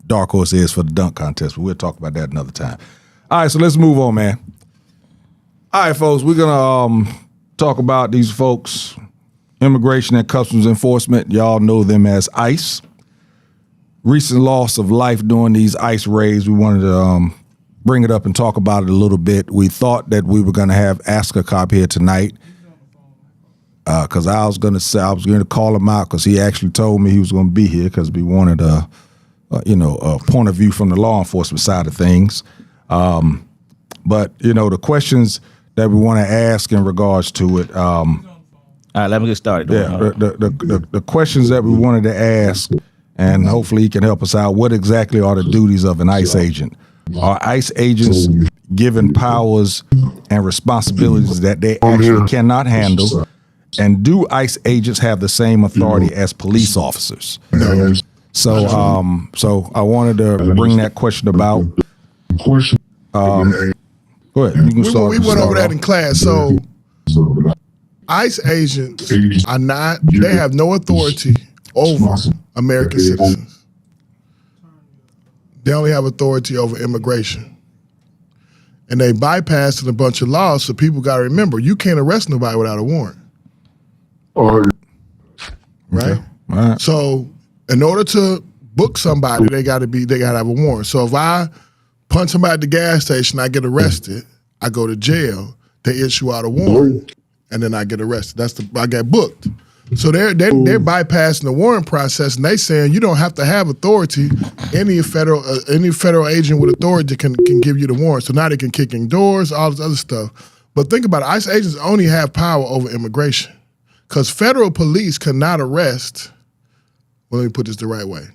dark horse is for the dunk contest. But we'll talk about that another time. All right, so let's move on, man. All right, folks, we're gonna talk about these folks, Immigration and Customs Enforcement. Y'all know them as ICE. Recent loss of life during these ICE raids. We wanted to bring it up and talk about it a little bit. We thought that we were going to have Ask a Cop here tonight because I was going to call him out because he actually told me he was going to be here because we wanted a point of view from the law enforcement side of things. But the questions that we want to ask in regards to it. All right, let me get started. Yeah, the questions that we wanted to ask, and hopefully he can help us out. What exactly are the duties of an ICE agent? Are ICE agents given powers and responsibilities that they actually cannot handle? And do ICE agents have the same authority as police officers? So I wanted to bring that question about. Go ahead. You can start. We went over that in class. So ICE agents are not, they have no authority over American citizens. They only have authority over immigration. And they bypassed a bunch of laws, so people got to remember, you can't arrest nobody without a warrant. Right? All right. So in order to book somebody, they got to have a warrant. So if I punch somebody at the gas station, I get arrested, I go to jail, they issue out a warrant, and then I get arrested. I get booked. So they're bypassing the warrant process, and they saying you don't have to have authority. Any federal agent with authority can give you the warrant. So now they can kick in doors, all this other stuff. But think about it, ICE agents only have power over immigration because federal police cannot arrest. Well, let me put this the right way.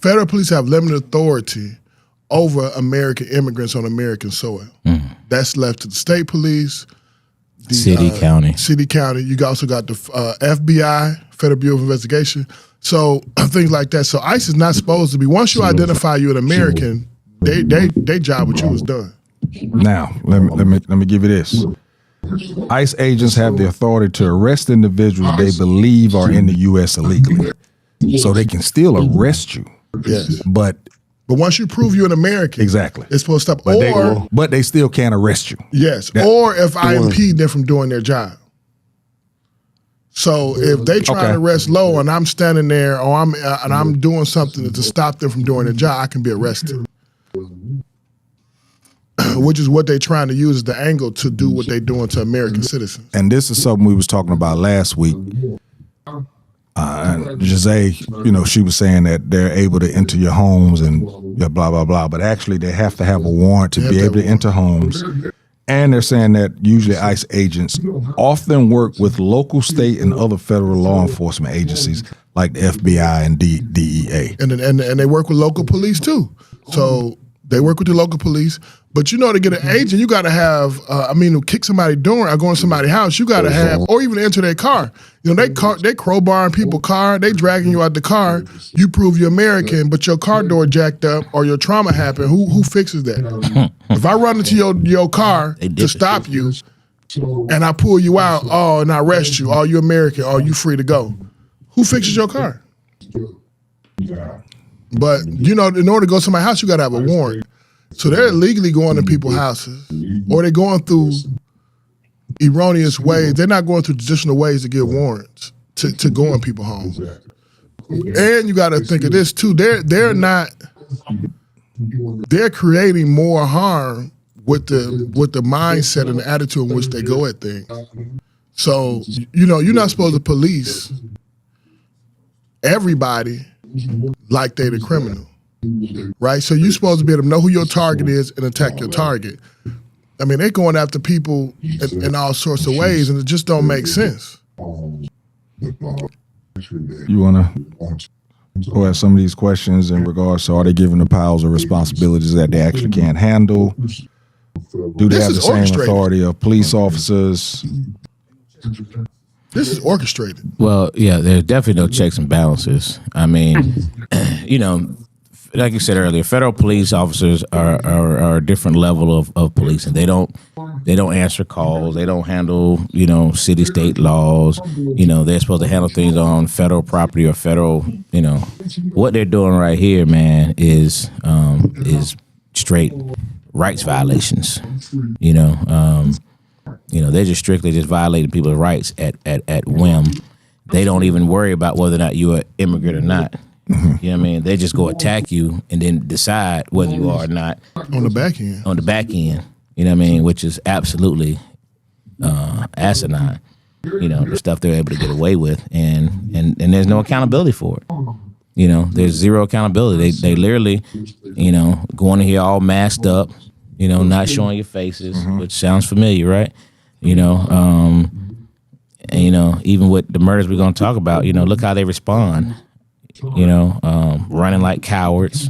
Federal police have limited authority over American immigrants on American soil. That's left to the state police, the city, county. You also got the FBI, Federal Bureau of Investigation. So things like that. So ICE is not supposed to be. Once you identify you an American, they job with you is done. Now, let me give you this. ICE agents have the authority to arrest individuals they believe are in the U.S. illegally. So they can still arrest you. Yes. But once you prove you're an American, exactly, it's supposed to stop. But they still can't arrest you. Yes. Or if I impede them from doing their job. So if they try to arrest Lowe and I'm standing there or I'm doing something to stop them from doing their job, I can be arrested. Which is what they're trying to use as the angle to do what they're doing to American citizens. And this is something we was talking about last week. And Jose, she was saying that they're able to enter your homes and blah, blah, blah. But actually, they have to have a warrant to be able to enter homes. And they're saying that usually ICE agents often work with local, state, and other federal law enforcement agencies like the FBI and DEA. And they work with local police too. So they work with the local police. But you know, to get an agent, you got to have, to kick somebody's door or go in somebody's house, you got to have, or even enter their car. You know, they crowbarring people's car, they dragging you out the car. You prove you're American, but your car door jacked up or your trauma happened. Who fixes that? If I run into your car to stop you and I pull you out, and I arrest you, you American, you free to go. Who fixes your car? But, you know, in order to go to my house, you got to have a warrant. So they're illegally going to people's houses, or they're going through erroneous ways. They're not going through traditional ways to get warrants to go in people's homes. And you got to think of this too. They're creating more harm with the mindset and the attitude in which they go at things. So, you know, you're not supposed to police everybody like they the criminal. Right? So you're supposed to be able to know who your target is and attack your target. I mean, they're going after people in all sorts of ways, and it just don't make sense. You want to go at some of these questions in regards to, are they given the powers or responsibilities that they actually can't handle? Do they have the same authority of police officers? This is orchestrated. Well, yeah, there's definitely no checks and balances. I mean, you know, like you said earlier, federal police officers are a different level of policing. They don't answer calls. They don't handle, you know, city state laws. You know, they're supposed to handle things on federal property or federal. You know, what they're doing right here, man, is straight rights violations. You know, they're just strictly just violating people's rights at whim. They don't even worry about whether or not you're an immigrant or not. Mm-hmm. You know what I mean? They just go attack you and then decide whether you are or not. On the back end. On the back end. You know what I mean? Which is absolutely asinine. You know, the stuff they're able to get away with. And there's no accountability for it. You know, there's zero accountability. They literally, you know, going in here all masked up, you know, not showing your faces, which sounds familiar, right? You know, and, you know, even with the murders we're going to talk about, you know, look how they respond. You know, running like cowards.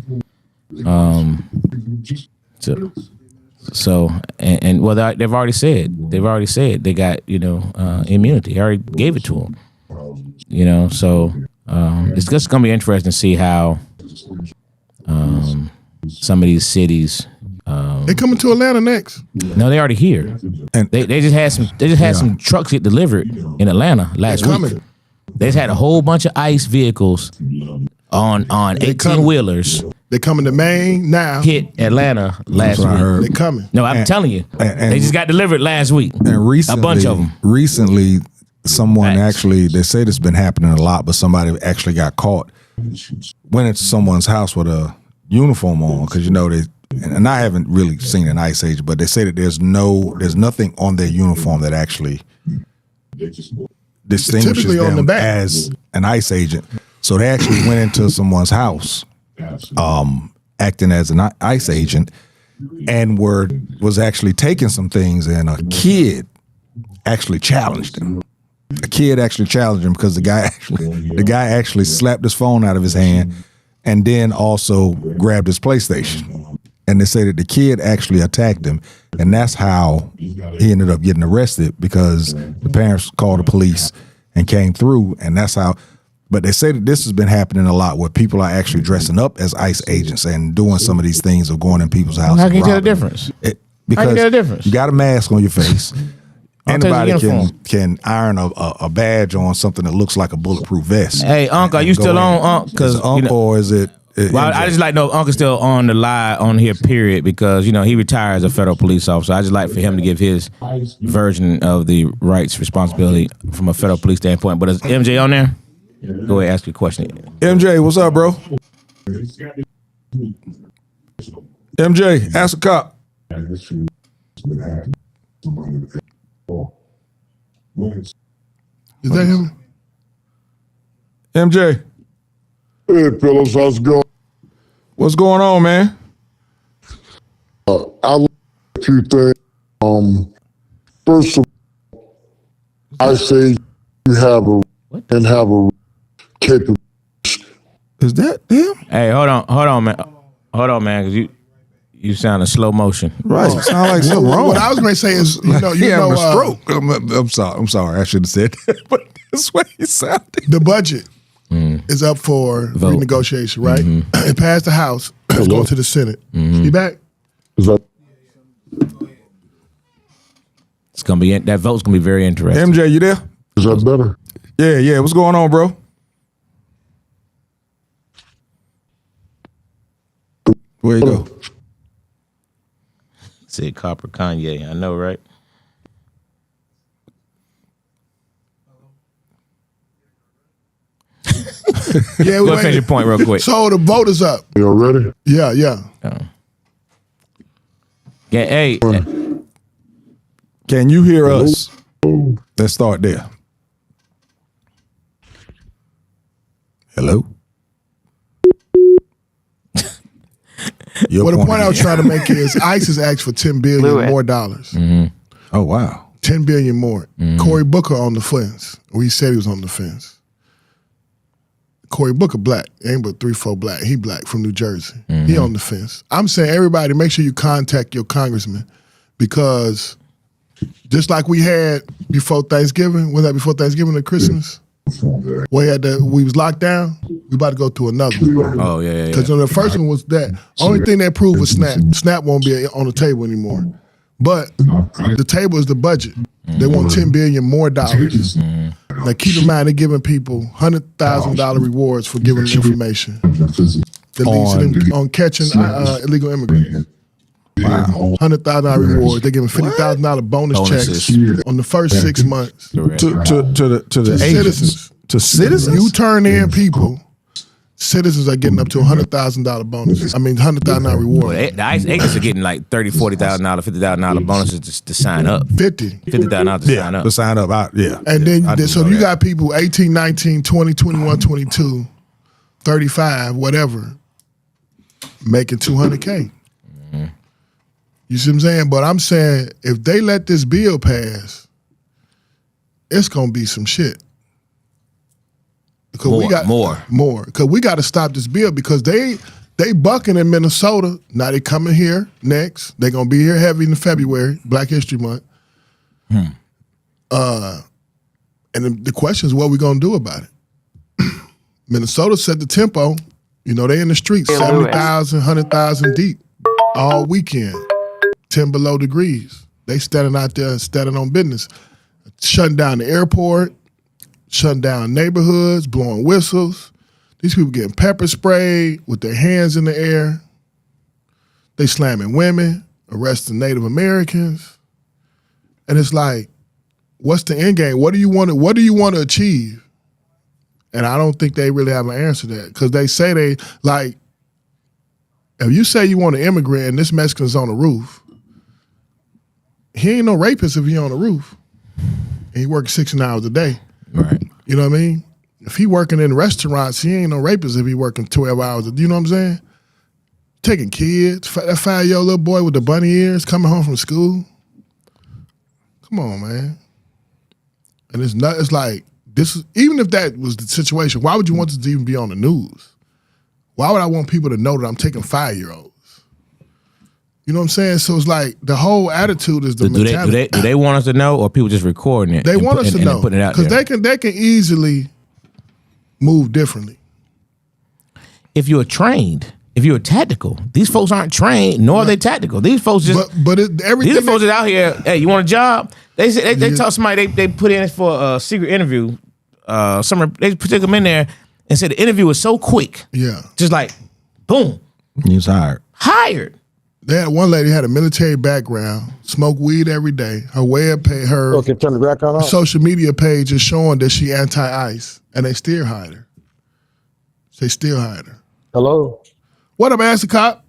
So they've already said they got, you know, immunity. I already gave it to them. You know, so it's just gonna be interesting to see how some of these cities. They coming to Atlanta next. No, they already here. And they just had some trucks get delivered in Atlanta last week. They just had a whole bunch of ICE vehicles on 18-wheelers. They coming to Maine now. Hit Atlanta last week. They coming. No, I'm telling you. They just got delivered last week. And recently, a bunch of them. Recently, someone actually, they say this has been happening a lot, but somebody actually got caught. Went into someone's house with a uniform on, because, you know, and I haven't really seen an ICE agent, but they say that there's nothing on their uniform that actually distinguishes them as an ICE agent. So they actually went into someone's house, acting as an ICE agent, and was actually taking some things, and a kid actually challenged him. A kid actually challenged him because the guy actually slapped his phone out of his hand, and then also grabbed his PlayStation. And they say that the kid actually attacked him, and that's how he ended up getting arrested, because the parents called the police and came through, and that's how. But they say that this has been happening a lot, where people are actually dressing up as ICE agents and doing some of these things of going in people's houses. How can you tell the difference? Because you got a mask on your face. Anybody can iron a badge on something that looks like a bulletproof vest. Hey, Uncle, are you still on? Because Uncle, or is it? Well, I just like to know if Uncle's still on the line on here, period, because, you know, he retired as a federal police officer. I just like for him to give his version of the rights responsibility from a federal police standpoint. But is MJ on there? Go ahead, ask your question. MJ, what's up, bro? MJ, ask a cop. Is that him? MJ. Hey, fellas, how's it going? What's going on, man? I like a few things. First of all, I say you have a capable. Is that him? Hey, hold on, man, because you sound in slow motion. Right. Sound like something wrong. What I was going to say is, he having a stroke. I'm sorry. I'm sorry. I shouldn't have said that. But that's what he sounded. the budget is up for Vote. renegotiation, right? It passed the House. It's going to the Senate. You back? Is that It's gonna be that vote's gonna be very interesting. MJ, you there? better? Yeah. What's going on, bro? Where you go? Said Copper Kanye. I know, right? Yeah, we Go finish your point real quick. So the vote is up. You ready? Yeah. Yeah, hey, Can you hear us? Let's start there. Hello? Well, the point I was trying to make is ICE has asked for $10 billion more dollars. Oh, wow. $10 billion more. Cory Booker on the fence. Or he said he was on the fence. Cory Booker black. Ain't but 3-4 black. He black from New Jersey. He on the fence. I'm saying everybody make sure you contact your congressman because just like we had before Thanksgiving, was that before Thanksgiving or Christmas? We was locked down. We about to go to another. oh yeah. Because the first one was that. Only thing they approved was SNAP. SNAP won't be on the table anymore. But the table is the budget. They want $10 billion more dollars. Now keep in mind they're giving people $100,000 rewards for giving them information that leads to them on catching illegal immigrants. Wow. $100,000 rewards. They're giving $50,000 bonus Bonuses. checks on the first 6 months. Correct. To the agents. Citizens. To citizens? You turn in people. Citizens are getting up to $100,000 bonus. I mean, $100,000 reward. Well, the ICE agents are getting like $30,000, $40,000, $50,000 bonuses to sign up. 50. $50,000 to sign up. To sign up. Yeah. And then, I do so know you that. got people 18, 19, 20, 21, 22, 35, whatever, making $200K. You see what I'm saying? But I'm saying if they let this bill pass, it's going to be some shit. Because more. Because we got to stop this bill because they bucking in Minnesota. Now they coming here next. They going to be here heavy in February, Black History Month. And the question is what we going to do about it. Minnesota set the tempo. You know, they in the streets, 70,000, 100,000 deep all weekend, 10 below degrees. They standing out there, standing on business, shutting down the airport, shutting down neighborhoods, blowing whistles. These people getting pepper sprayed with their hands in the air. They slamming women, arresting Native Americans. And it's like, what's the end game? What do you want to achieve? And I don't think they really have an answer to that. Because they say they, like, if you say you want an immigrant and this Mexican's on the roof, he ain't no rapist if he on the roof. And he works 16 hours a day. Right. You know what I mean? If he working in restaurants, he ain't no rapist if he working 12 hours. You know what I'm saying? Taking kids, that 5-year-old little boy with the bunny ears coming home from school. Come on, man. And it's like, this is, even if that was the situation, why would you want this to even be on the news? Why would I want people to know that I'm taking 5-year-olds? You know what I'm saying? So it's like the whole attitude is the mentality. Do they want us to know, or people just recording it? They want us to know putting it out because there? they can easily move differently. If you're trained, if you're tactical, these folks aren't trained, nor are they tactical. These folks just Everything these folks that out here. Hey, you want a job? They say they tell somebody they put in for a secret interview. They took them in there and said the interview was so quick. Yeah, just like boom, He's hired. They had one lady had a military background, smoked weed every day. Her Okay, turn the back on. social media page is showing that she anti-ICE, and they still hired her. They still hired her. Hello. What up, Ass Cop?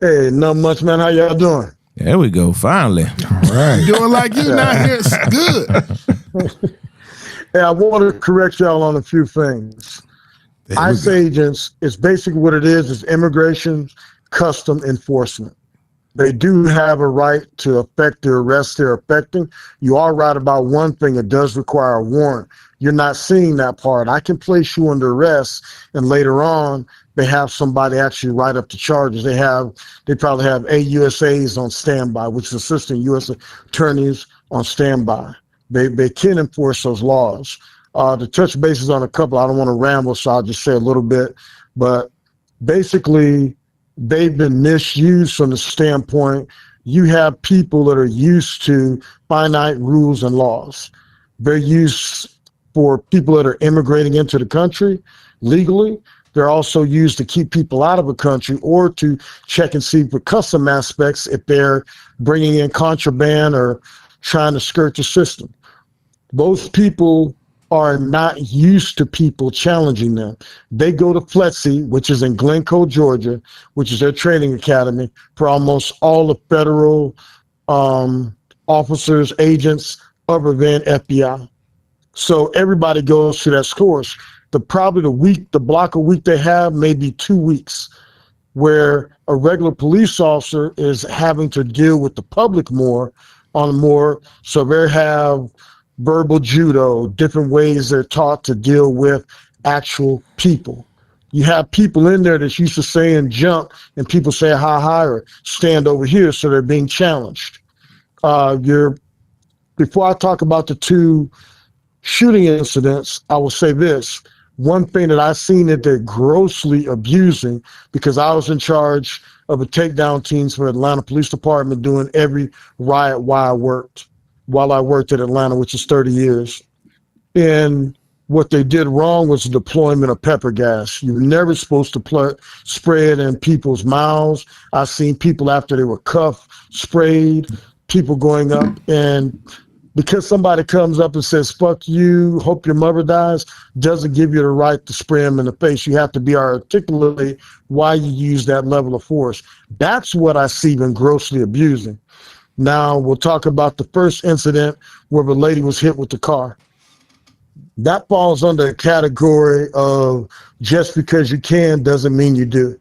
Hey, not much, man. How y'all doing? there we go. Finally, Right. Doing like you not here. It's good. Hey, I want to correct y'all on a few things. ICE agents is basically what it is immigration custom enforcement. They do have a right to effect the arrest they're effecting. You are right about one thing. It does require a warrant. You're not seeing that part. I can place you under arrest, and later on, they have somebody actually write up the charges. They probably have AUSAs on standby, which is assistant U.S. attorneys on standby. They can enforce those laws. To touch bases on a couple, I don't want to ramble, so I'll just say a little bit. But basically, they've been misused from the standpoint you have people that are used to finite rules and laws. They're used for people that are immigrating into the country legally. They're also used to keep people out of a country or to check and see for custom aspects if they're bringing in contraband or trying to skirt the system. Those people are not used to people challenging them. They go to FLETC, which is in Glencoe, Georgia, which is their training academy for almost all the federal officers, agents, other than FBI. So everybody goes to that course. The block a week they have may be 2 weeks, where a regular police officer is having to deal with the public more. So they have verbal judo, different ways they're taught to deal with actual people. You have people in there that's used to saying jump, and people say hi or stand over here, so they're being challenged. Before I talk about the two shooting incidents, I will say this. One thing that I've seen that they're grossly abusing, because I was in charge of a takedown teams for Atlanta Police Department doing every riot while I worked at Atlanta, which is 30 years. And what they did wrong was the deployment of pepper gas. You're never supposed to spray it in people's mouths. I've seen people after they were cuffed, sprayed, people going up, and because somebody comes up and says, fuck you, hope your mother dies, doesn't give you the right to spray them in the face. You have to be articulate why you use that level of force. That's what I see them grossly abusing. Now, we'll talk about the first incident where the lady was hit with the car. That falls under a category of just because you can doesn't mean you do.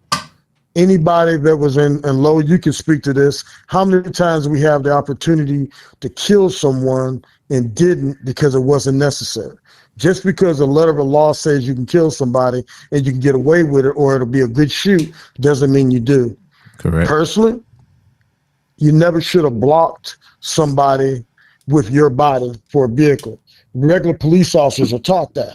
Anybody that was in Low, you can speak to this. How many times we have the opportunity to kill someone and didn't because it wasn't necessary? Just because a letter of the law says you can kill somebody and you can get away with it or it'll be a good shoot doesn't mean you do. Correct. Personally, you never should have blocked somebody with your body for a vehicle. Regular police officers are taught that.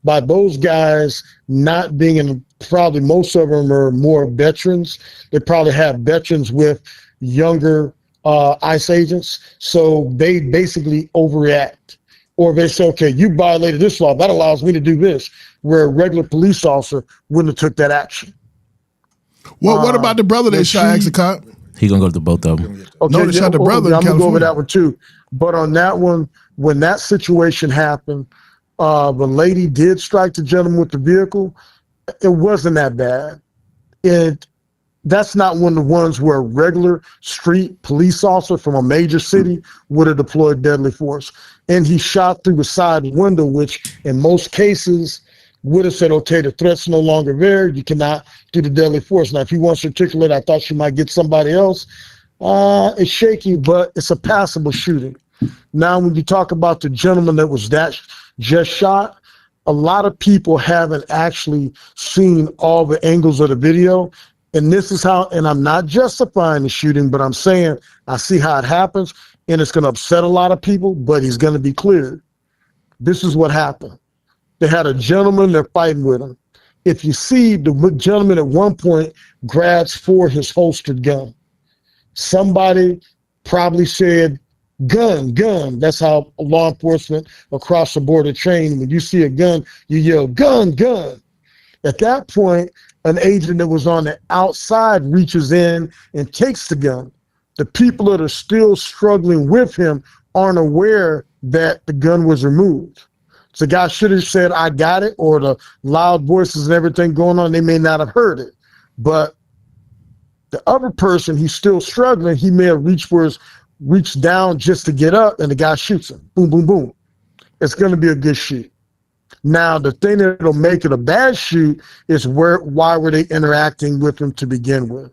By those guys not being in, probably most of them are more veterans. They probably have veterans with younger ICE agents. So they basically overreact. Or they say, okay, you violated this law. That allows me to do this. Where a regular police officer wouldn't have took that action. Well, what about the brother that shot Exicott? He gonna go to both of them. Okay, No, they shot the brother in I'm going to go over California. that one too. But on that one, when that situation happened, the lady did strike the gentleman with the vehicle. It wasn't that bad. That's not one of the ones where a regular street police officer from a major city would have deployed deadly force. And he shot through the side window, which in most cases would have said, okay, the threat's no longer there. You cannot do the deadly force. Now, if he wants to articulate, I thought she might get somebody else. It's shaky, but it's a passable shooting. Now, when you talk about the gentleman that was just shot, a lot of people haven't actually seen all the angles of the video. And this is how, and I'm not justifying the shooting, but I'm saying I see how it happens, and it's going to upset a lot of people, but he's going to be cleared. This is what happened. They had a gentleman, they're fighting with him. If you see, the gentleman at one point grabs for his holstered gun. Somebody probably said, gun, gun. That's how law enforcement across the board are trained. When you see a gun, you yell, gun, gun. At that point, an agent that was on the outside reaches in and takes the gun. The people that are still struggling with him aren't aware that the gun was removed. So the guy should have said, I got it, or the loud voices and everything going on, they may not have heard it. But the other person, he's still struggling. He may have reached down just to get up, and the guy shoots him. Boom, boom, boom. It's going to be a good shoot. Now, the thing that'll make it a bad shoot is why were they interacting with him to begin with?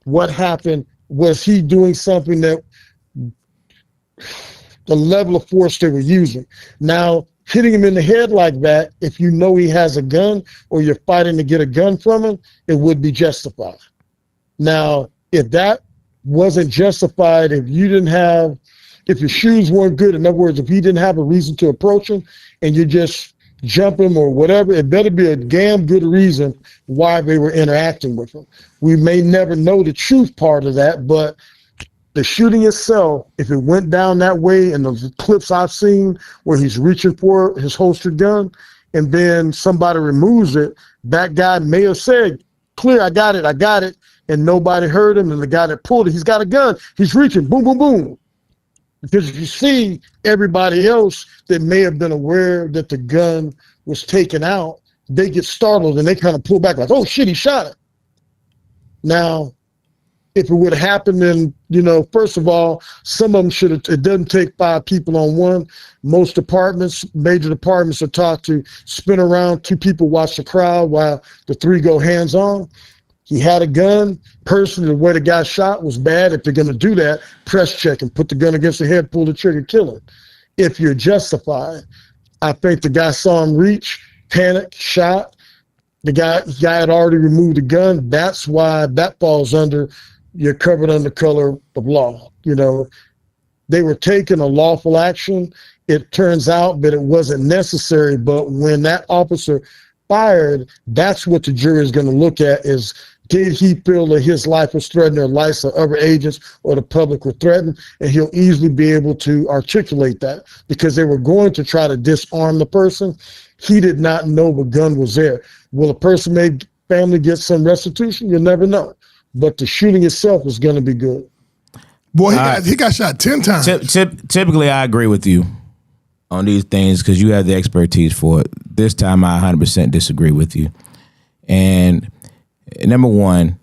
What happened was he doing something that the level of force they were using? Now, hitting him in the head like that, if you know he has a gun or you're fighting to get a gun from him, it would be justified. Now, if that wasn't justified, if your shoes weren't good, in other words, if he didn't have a reason to approach him and you just jump him or whatever, it better be a damn good reason why they were interacting with him. We may never know the truth part of that, but the shooting itself, if it went down that way, and the clips I've seen where he's reaching for his holstered gun and then somebody removes it, that guy may have said, clear, I got it, and nobody heard him, and the guy that pulled it, he's got a gun, he's reaching, boom, boom, boom. Because if you see everybody else that may have been aware that the gun was taken out, they get startled and they kind of pull back like, oh shit, he shot it. Now, if it would have happened, then, first of all, some of them it doesn't take 5 people on one. Most major departments are taught to spin around, 2 people watch the crowd while the 3 go hands on. He had a gun. Personally, the way the guy shot was bad. If they're going to do that, press check and put the gun against the head, pull the trigger, kill him. If you're justified, I think the guy saw him reach, panic, shot. The guy had already removed the gun. That's why that falls under you're covered under color of law. They were taking a lawful action. It turns out that it wasn't necessary, but when that officer fired, that's what the jury is going to look at is, did he feel that his life was threatened or lives of other agents or the public were threatened? And he'll easily be able to articulate that because they were going to try to disarm the person. He did not know the gun was there. Will a person family get some restitution? You'll never know. But the shooting itself is going to be good. Boy, he got shot 10 times. Typically, I agree with you on these things because you have the expertise for it. This time, I 100% disagree with you. And number one,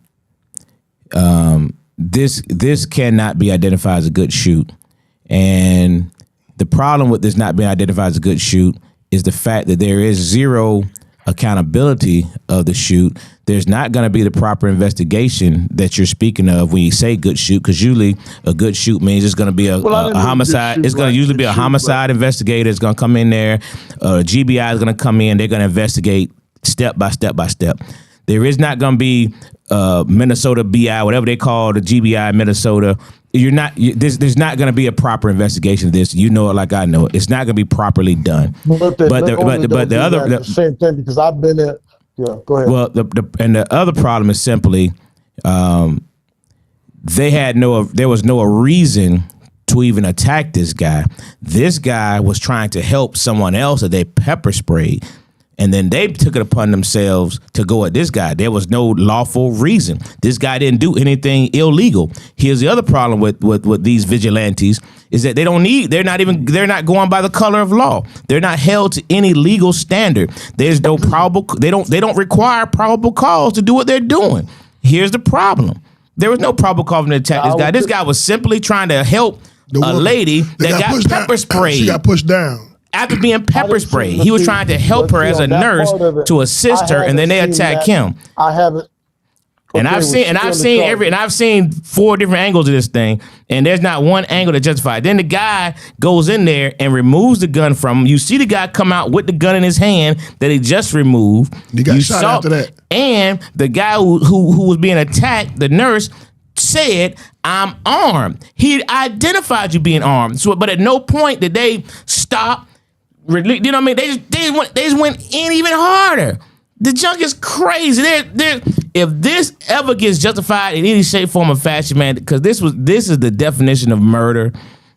this cannot be identified as a good shoot. And the problem with this not being identified as a good shoot is the fact that there is zero accountability of the shoot. There's not going to be the proper investigation that you're speaking of when you say good shoot, because usually a good shoot means it's going to be a homicide. It's going to usually be a homicide investigator. It's going to come in there. GBI is going to come in. They're going to investigate step by step by step. There is not going to be Minnesota BI, whatever they call the GBI Minnesota. There's not going to be a proper investigation of this. You know it like I know it. It's not going to be properly done. But the same thing, because I've been at. Yeah, go ahead. Well, the other problem is simply there was no reason to even attack this guy. This guy was trying to help someone else that they pepper sprayed. And then they took it upon themselves to go at this guy. There was no lawful reason. This guy didn't do anything illegal. Here's the other problem with these vigilantes is that they're not going by the color of law. They're not held to any legal standard. There's no they don't require probable cause to do what they're doing. Here's the problem. There was no probable cause to attack this guy. This guy was simply trying to help a lady that got pepper sprayed. She got pushed down. After being pepper sprayed, he was trying to help her as a nurse to assist her, and then they attack him. I haven't. And I've seen 4 different angles of this thing, and there's not one angle that justifies. Then the guy goes in there and removes the gun from him. You see the guy come out with the gun in his hand that he just removed. He got shot after that. And the guy who was being attacked, the nurse, said, "I'm armed." He identified you being armed. So, but at no point did they stop. You know what I mean? They just went in even harder. The junk is crazy. If this ever gets justified in any shape, form, or fashion, man, because this is the definition of murder.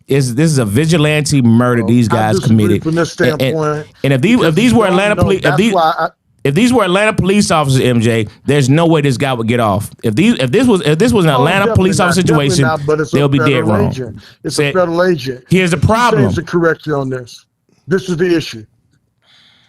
This is a vigilante murder these guys committed. From this standpoint, and if these were Atlanta police, if these were Atlanta police officers, MJ, there's no way this guy would get off. If this was an Atlanta police officer situation, they'll be dead wrong. It's a federal agent. Here's the problem. To correct you on this. This is the issue.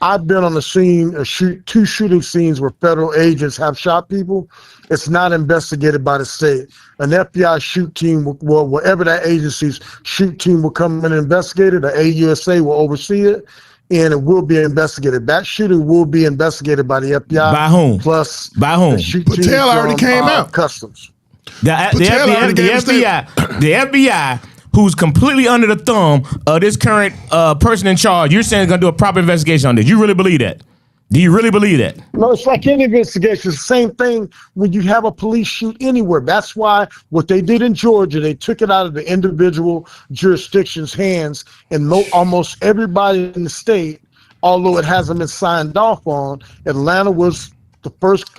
I've been on the scene of 2 shooting scenes where federal agents have shot people. It's not investigated by the state. An FBI shoot team, whatever that agency's shoot team will come in and investigate it. The AUSA will oversee it, and it will be investigated. That shooting will be investigated by the FBI. By whom? Plus, by whom? Patel already came out. Customs. The FBI, who's completely under the thumb of this current person in charge, you're saying is going to do a proper investigation on this. You really believe that? Do you really believe that? No, it's like any investigation. It's the same thing when you have a police shoot anywhere. That's why what they did in Georgia, they took it out of the individual jurisdiction's hands, and almost everybody in the state, although it hasn't been signed off on, Atlanta was the first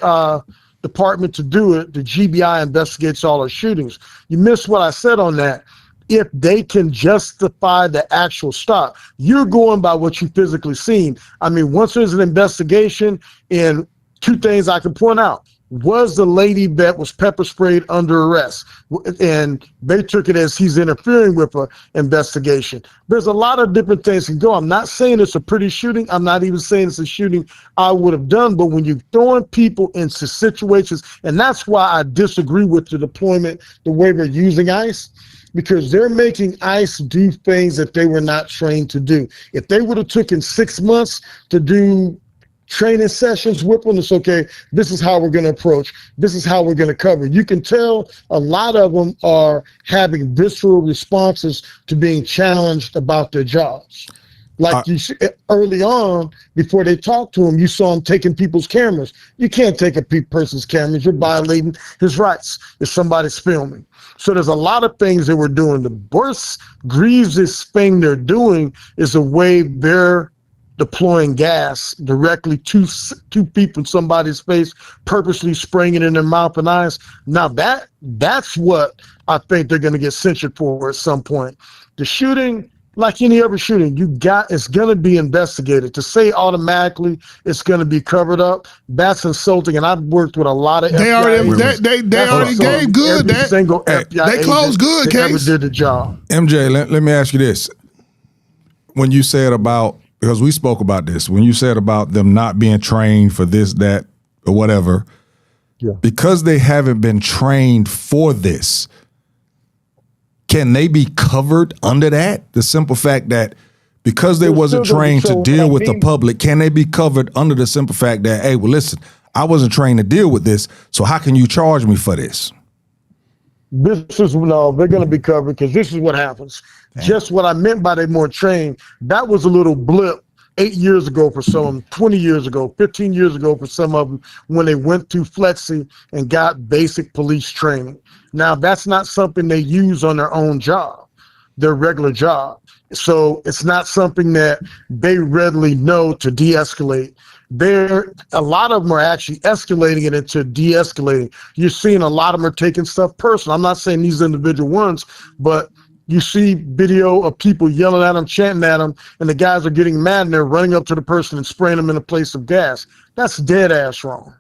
department to do it. The GBI investigates all our shootings. You missed what I said on that. If they can justify the actual stop, you're going by what you physically seen. I mean, once there's an investigation, and two things I can point out. Was the lady that was pepper sprayed under arrest? And they took it as he's interfering with an investigation. There's a lot of different things can go. I'm not saying it's a pretty shooting. I'm not even saying it's a shooting I would have done. But when you're throwing people into situations, and that's why I disagree with the deployment, the way they're using ICE, because they're making ICE do things that they were not trained to do. If they would have taken 6 months to do training sessions with them, it's okay, this is how we're going to approach, this is how we're going to cover. You can tell a lot of them are having visceral responses to being challenged about their jobs. Like you early on, before they talked to him, you saw him taking people's cameras. You can't take a person's cameras. You're violating his rights if somebody's filming. So there's a lot of things that we're doing. The worst grievous thing they're doing is the way they're deploying gas directly to people in somebody's face, purposely spraying it in their mouth and eyes. Now that's what I think they're going to get censured for at some point. The shooting, like any other shooting, it's going to be investigated. To say automatically it's going to be covered up, that's insulting. And I've worked with a lot of they FBI already agents. they already gave good. Every single FBI they closed good. That ever Case did the job. MJ, let me ask you this: when you said about, because we spoke about this, when you said about them not being trained for this, that, or whatever, because they haven't been trained for this, can they be covered under that? The simple fact that because they wasn't trained to deal with the public, can they be covered under the simple fact that, hey, well, listen, I wasn't trained to deal with this, so how can you charge me for this? They're going to be covered because this is what happens. Damn. Just what I meant by they more trained, that was a little blip 8 years ago for some of them, 20 years ago, 15 years ago for some of them, when they went through Flexi and got basic police training. Now, that's not something they use on their own job, their regular job. So it's not something that they readily know to de-escalate. A lot of them are actually escalating it into de-escalating. You're seeing a lot of them are taking stuff personal. I'm not saying these individual ones, but you see video of people yelling at them, chanting at them, and the guys are getting mad and they're running up to the person and spraying them in a place of gas. That's dead ass wrong.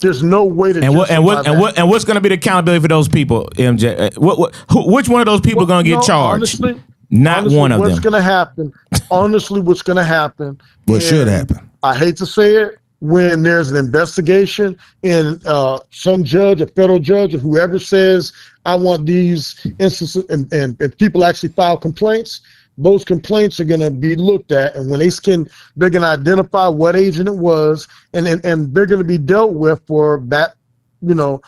There's no way to. And what's going to be the accountability for those people, MJ? Which one of those people are going to get charged? Honestly, one of them. What's going to happen? Honestly, what's going to happen? What should happen? I hate to say it. When there's an investigation and some judge, a federal judge, or whoever says, I want these instances, and people actually file complaints, those complaints are going to be looked at. And when they're going to identify what agent it was, and they're going to be dealt with for that, the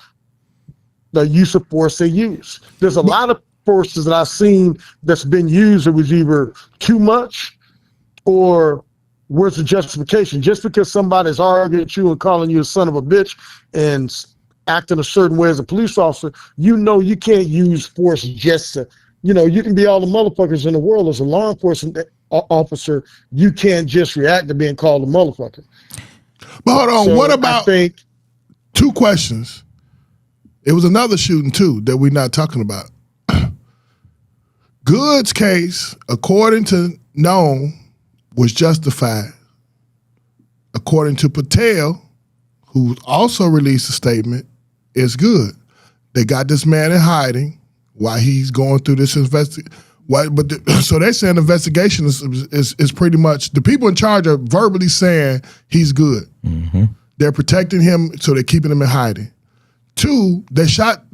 use of force they use. There's a lot of forces that I've seen that's been used that was either too much or where's the justification? Just because somebody's arguing at you and calling you a son of a bitch and acting a certain way as a police officer, you can't use force just to, you can be all the motherfuckers in the world as a law enforcement officer. You can't just react to being called a motherfucker. But hold on, So what about, I think, two questions. It was another shooting too that we're not talking about. Good's case, according to Known, was justified. According to Patel, who also released a statement, it's good. They got this man in hiding while he's going through this investigation. So they're saying the investigation is pretty much, the people in charge are verbally saying he's good. Mm-hmm. They're protecting him, so they're keeping him in hiding. Two, they shot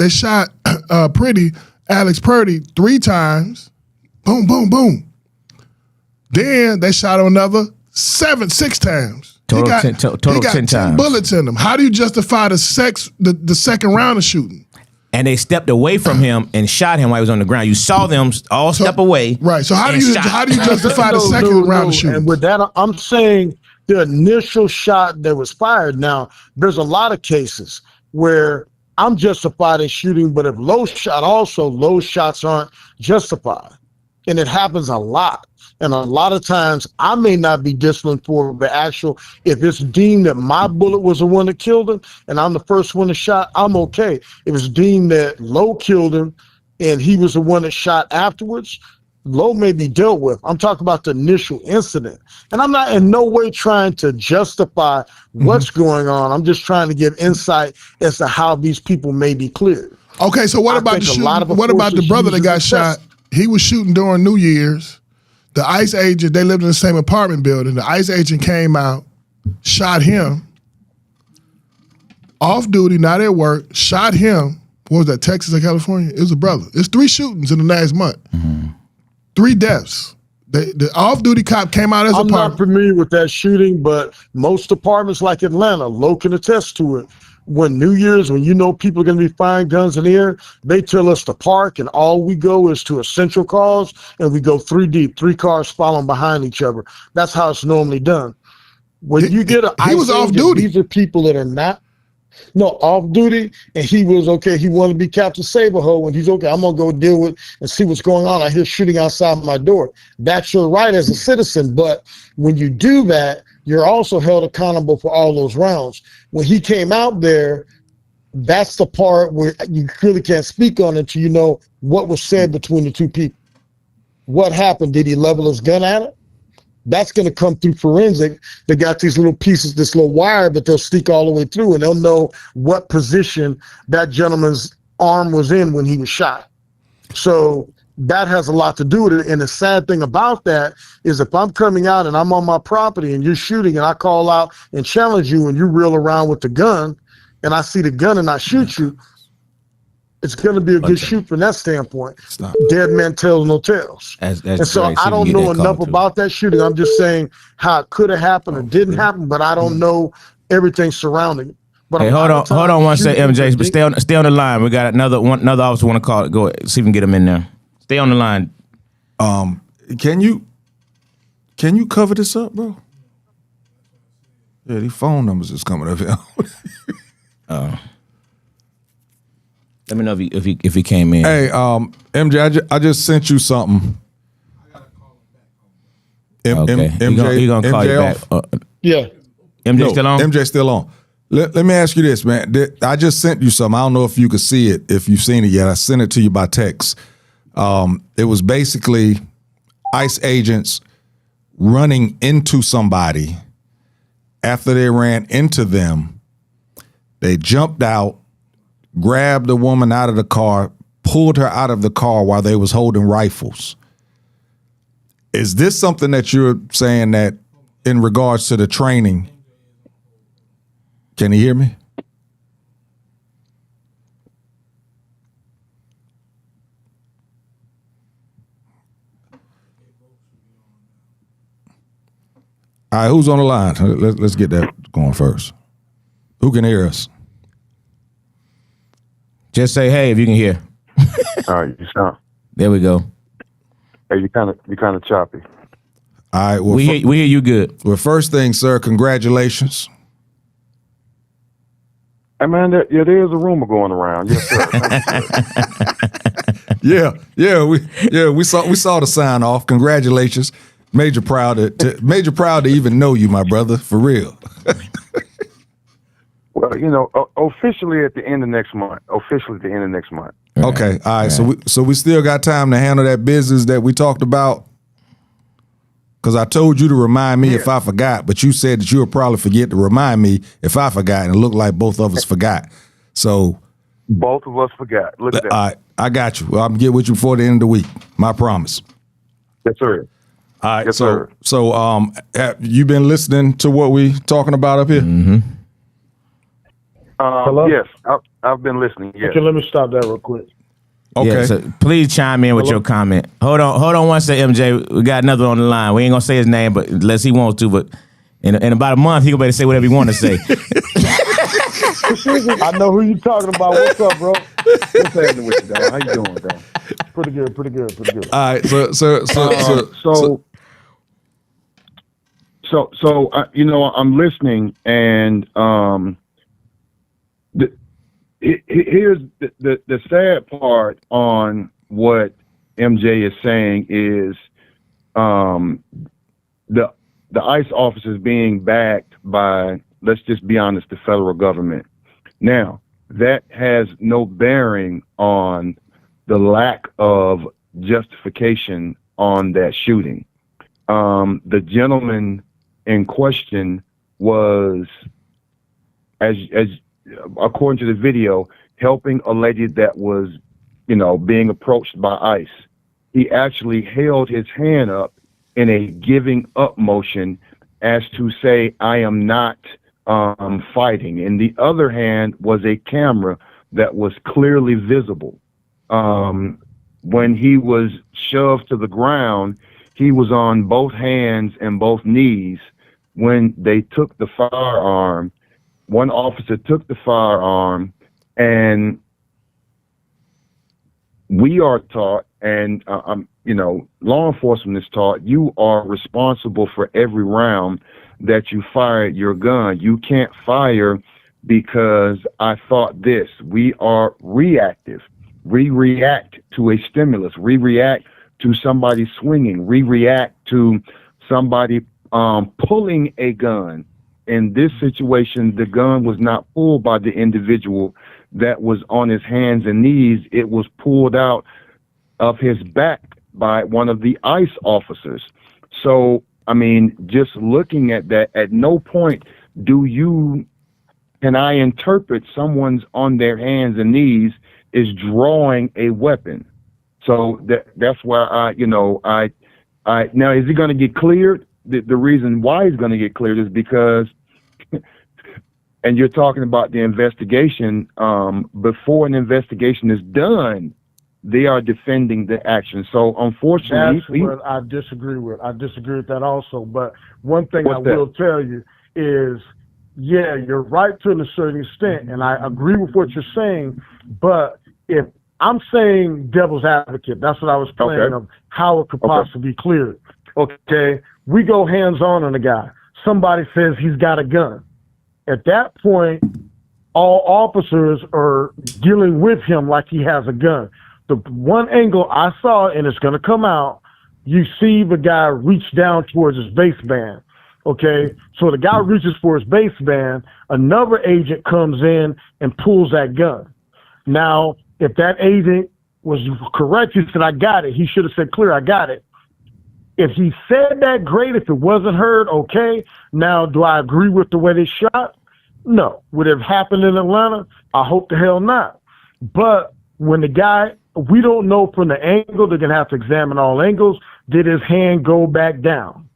Alex Purdy 3 times. Boom, boom, boom. Then they shot him another 6 times. Total he 10 got 10 times. bullets in him. How do you justify the second round of shooting? and they stepped away from him and shot him while he was on the ground. You saw them all step away. Right. So how do and you shot. justify the second round of shooting? And with that, I'm saying the initial shot that was fired. Now, there's a lot of cases where I'm justified in shooting, but if low shots aren't justified. And it happens a lot. And a lot of times I may not be disciplined for the actual, if it's deemed that my bullet was the one that killed him and I'm the first one to shot, I'm okay. If it's deemed that Low killed him and he was the one that shot afterwards, Low may be dealt with. I'm talking about the initial incident. And I'm not in no way trying to justify what's going on. I'm just trying to give insight as to how these people may be cleared. Okay, so what about the shooting? What about the brother that got shot? He was shooting during New Year's. The ICE agent, they lived in the same apartment building. The ICE agent came out, shot him, off duty, not at work, shot him. What was that, Texas or California? It was a brother. It's 3 shootings in the last month. 3 deaths. The off-duty cop came out as I'm apartment. not familiar with that shooting, but most apartments like Atlanta, Low can attest to it. When New Year's, when you know people are going to be firing guns in the air, they tell us to park, and all we go is to essential calls, and we go 3 deep, 3 cars following behind each other. That's how it's normally done. When you get a He was ICE off agent, duty. these are people that are not off duty, and he was okay. He wanted to be Captain Saberho, and he's okay. I'm gonna go deal with and see what's going on. I hear shooting outside my door. That's your right as a citizen, but when you do that, you're also held accountable for all those rounds. When he came out there, that's the part where you really can't speak on until you know what was said between the 2 people. What happened? Did he level his gun at it? That's going to come through forensic. They got these little pieces, this little wire, but they'll stick all the way through, and they'll know what position that gentleman's arm was in when he was shot. So that has a lot to do with it. And the sad thing about that is if I'm coming out and I'm on my property and you're shooting and I call out and challenge you and you reel around with the gun and I see the gun and I shoot you, it's going to be a good shoot from that standpoint. Stop. Dead man tells no tales. And so I don't know enough about that shooting. I'm just saying how it could have happened or didn't happen, but I don't know everything surrounding it. But Hey, hold on one second, MJ. But stay on the line. We got another officer want to call. Go ahead, see if we can get him in there. Stay on the line. Can you cover this up, bro? Yeah, these phone numbers is coming up here. Let me know if he came in. Hey, MJ, I just sent you something. Okay, he gonna call you back. Yeah. MJ still on? MJ still on. Let me ask you this, man. I just sent you something. I don't know if you could see it, if you've seen it yet. I sent it to you by text. It was basically ICE agents running into somebody. After they ran into them, they jumped out, grabbed the woman out of the car, pulled her out of the car while they was holding rifles. Is this something that you're saying that in regards to the training? Can you hear me? All right, who's on the line? Let's get that going first. Who can hear us? Just say hey if you can hear. All right, you sound. There we go. Hey, you kind of choppy. All right, well, We hear you good. well, first thing, sir, congratulations. Hey man, there is a rumor going around. Yes, sir. We saw the sign off. Congratulations. Major proud to even know you, my brother, for real. Well, officially at the end of next month. Okay, all right. So we still got time to handle that business that we talked about. Because I told you to remind me if I forgot, but you said that you would probably forget to remind me if I forgot, and it looked like both of us forgot. So both of us forgot. Look at that. All right, I got you. Well, I'm gonna get with you before the end of the week. My promise. Yes, sir. All right. Yes, sir. So have you been listening to what we talking about up here? Mm-hmm. Hello? Yes, I've been listening. Yes. Okay, let me stop that real quick. Okay. Yeah, so please chime in with your comment. Hold on one second, MJ. We got another on the line. We ain't gonna say his name, but unless he wants to. But in about a month, he gonna be able to say whatever he want to say. I know who you talking about. What's up, bro? What's happening with you, dog? How you doing, dog? Pretty good, pretty good, pretty good. All right, So, I'm listening, and here's the sad part on what MJ is saying is the ICE officers being backed by, let's just be honest, the federal government. Now, that has no bearing on the lack of justification on that shooting. The gentleman in question was, as according to the video, helping a lady that was, being approached by ICE. He actually held his hand up in a giving up motion as to say, I am not fighting. In the other hand was a camera that was clearly visible. When he was shoved to the ground, he was on both hands and both knees. When they took the firearm, one officer took the firearm, and we are taught, and law enforcement is taught, you are responsible for every round that you fire at your gun. You can't fire because I thought this. We are reactive. We react to a stimulus. We react to somebody swinging. We react to somebody pulling a gun. In this situation, the gun was not pulled by the individual that was on his hands and knees. It was pulled out of his back by one of the ICE officers. So, just looking at that, at no point can I interpret someone's on their hands and knees is drawing a weapon. So that's why now, is he going to get cleared? The reason why he's going to get cleared is because, and you're talking about the investigation, before an investigation is done, they are defending the action. So unfortunately, that's what I disagree with. I disagree with that also. But one thing I will tell you is, yeah, you're right to a certain extent, and I agree with what you're saying. But if I'm saying devil's advocate, that's what I was playing of how it could possibly be cleared. Okay, we go hands-on a guy. Somebody says he's got a gun. At that point, all officers are dealing with him like he has a gun. The one angle I saw, and it's going to come out, you see the guy reach down towards his waistband. Okay, so the guy reaches for his waistband, another agent comes in and pulls that gun. Now, if that agent was correct, he said, I got it. He should have said, clear, I got it. If he said that, great. If it wasn't heard, okay. Now, do I agree with the way they shot? No. Would it have happened in Atlanta? I hope the hell not. But when the guy, we don't know from the angle, they're going to have to examine all angles. Did his hand go back down?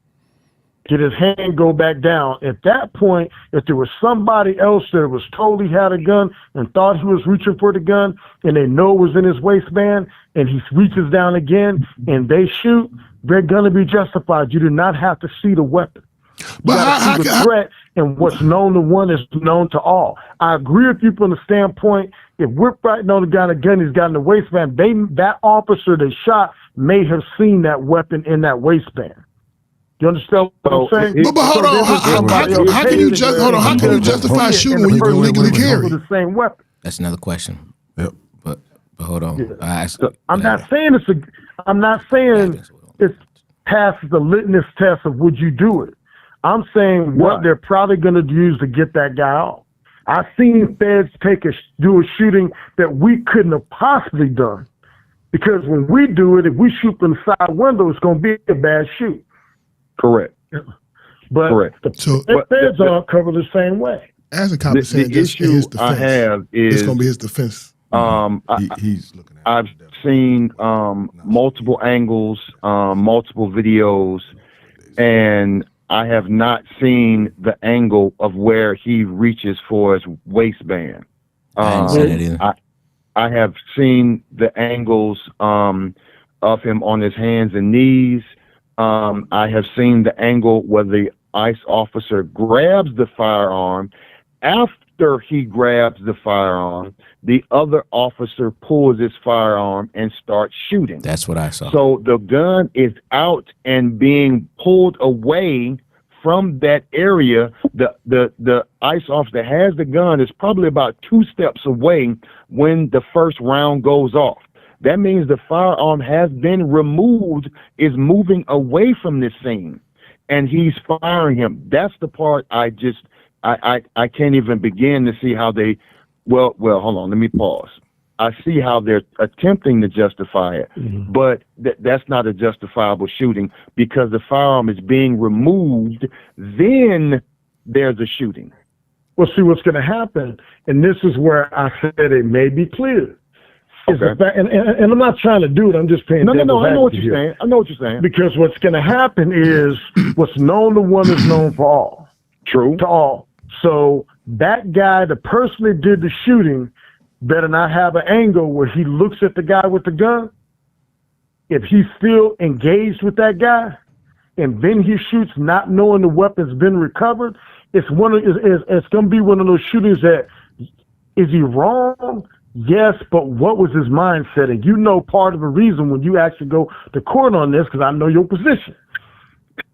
Did his hand go back down? At that point, if there was somebody else that was told he had a gun and thought he was reaching for the gun and they know it was in his waistband and he reaches down again and they shoot, they're going to be justified. You do not have to see the weapon. You got to see the threat, and what's known to one is known to all. I agree with you from the standpoint, if we're fighting on the guy with a gun, he's got in the waistband, that officer that shot may have seen that weapon in that waistband. You understand what I'm saying? But hold on, how can you justify shooting when you can legally carry the same weapon? That's another question. Yep. But hold on. Yeah. I'm not saying it's passes the litmus test of would you do it. I'm saying what they're probably going to use to get that guy out. I've seen feds do a shooting that we couldn't have possibly done, because when we do it, if we shoot from the side window, it's going to be a bad shoot. Correct. But the feds are covered the same way. As a cop saying, the issue I have is it's going to be his defense. He's looking at I've seen multiple angles, multiple videos, and I have not seen the angle of where he reaches for his waistband. I didn't see that either. I have seen the angles of him on his hands and knees. I have seen the angle where the ICE officer grabs the firearm after he grabs the firearm, the other officer pulls his firearm and starts shooting. That's what I saw. So the gun is out and being pulled away from that area. The ICE officer that has the gun is probably about 2 steps away when the first round goes off. That means the firearm has been removed, is moving away from this scene, and he's firing him. That's the part I can't even begin to see how they, well, hold on, let me pause. I see how they're attempting to justify it, but that's not a justifiable shooting because the firearm is being removed, then there's a shooting. Well, see what's going to happen, and this is where I said it may be clear. Is the fact, and I'm not trying to do it. I'm just paying. No. I know what you're saying. I know what you're saying. Because what's going to happen is what's known to one is known for all. True. To all. So that guy, the person that did the shooting, better not have an angle where he looks at the guy with the gun. If he's still engaged with that guy, and then he shoots, not knowing the weapon's been recovered, it's going to be one of those shootings that is he wrong? Yes, but what was his mindset? And you know part of the reason when you actually go to court on this, because I know your position,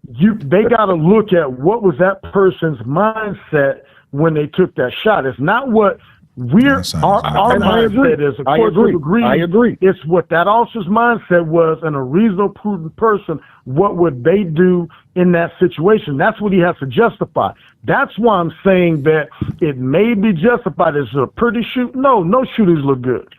they got to look at what was that person's mindset when they took that shot. It's not what our mindset is. Of course, we agree. I agree. It's what that officer's mindset was, and a reasonable, prudent person, what would they do in that situation? That's what he has to justify. That's why I'm saying that it may be justified. Is it a pretty shoot? No shootings look good.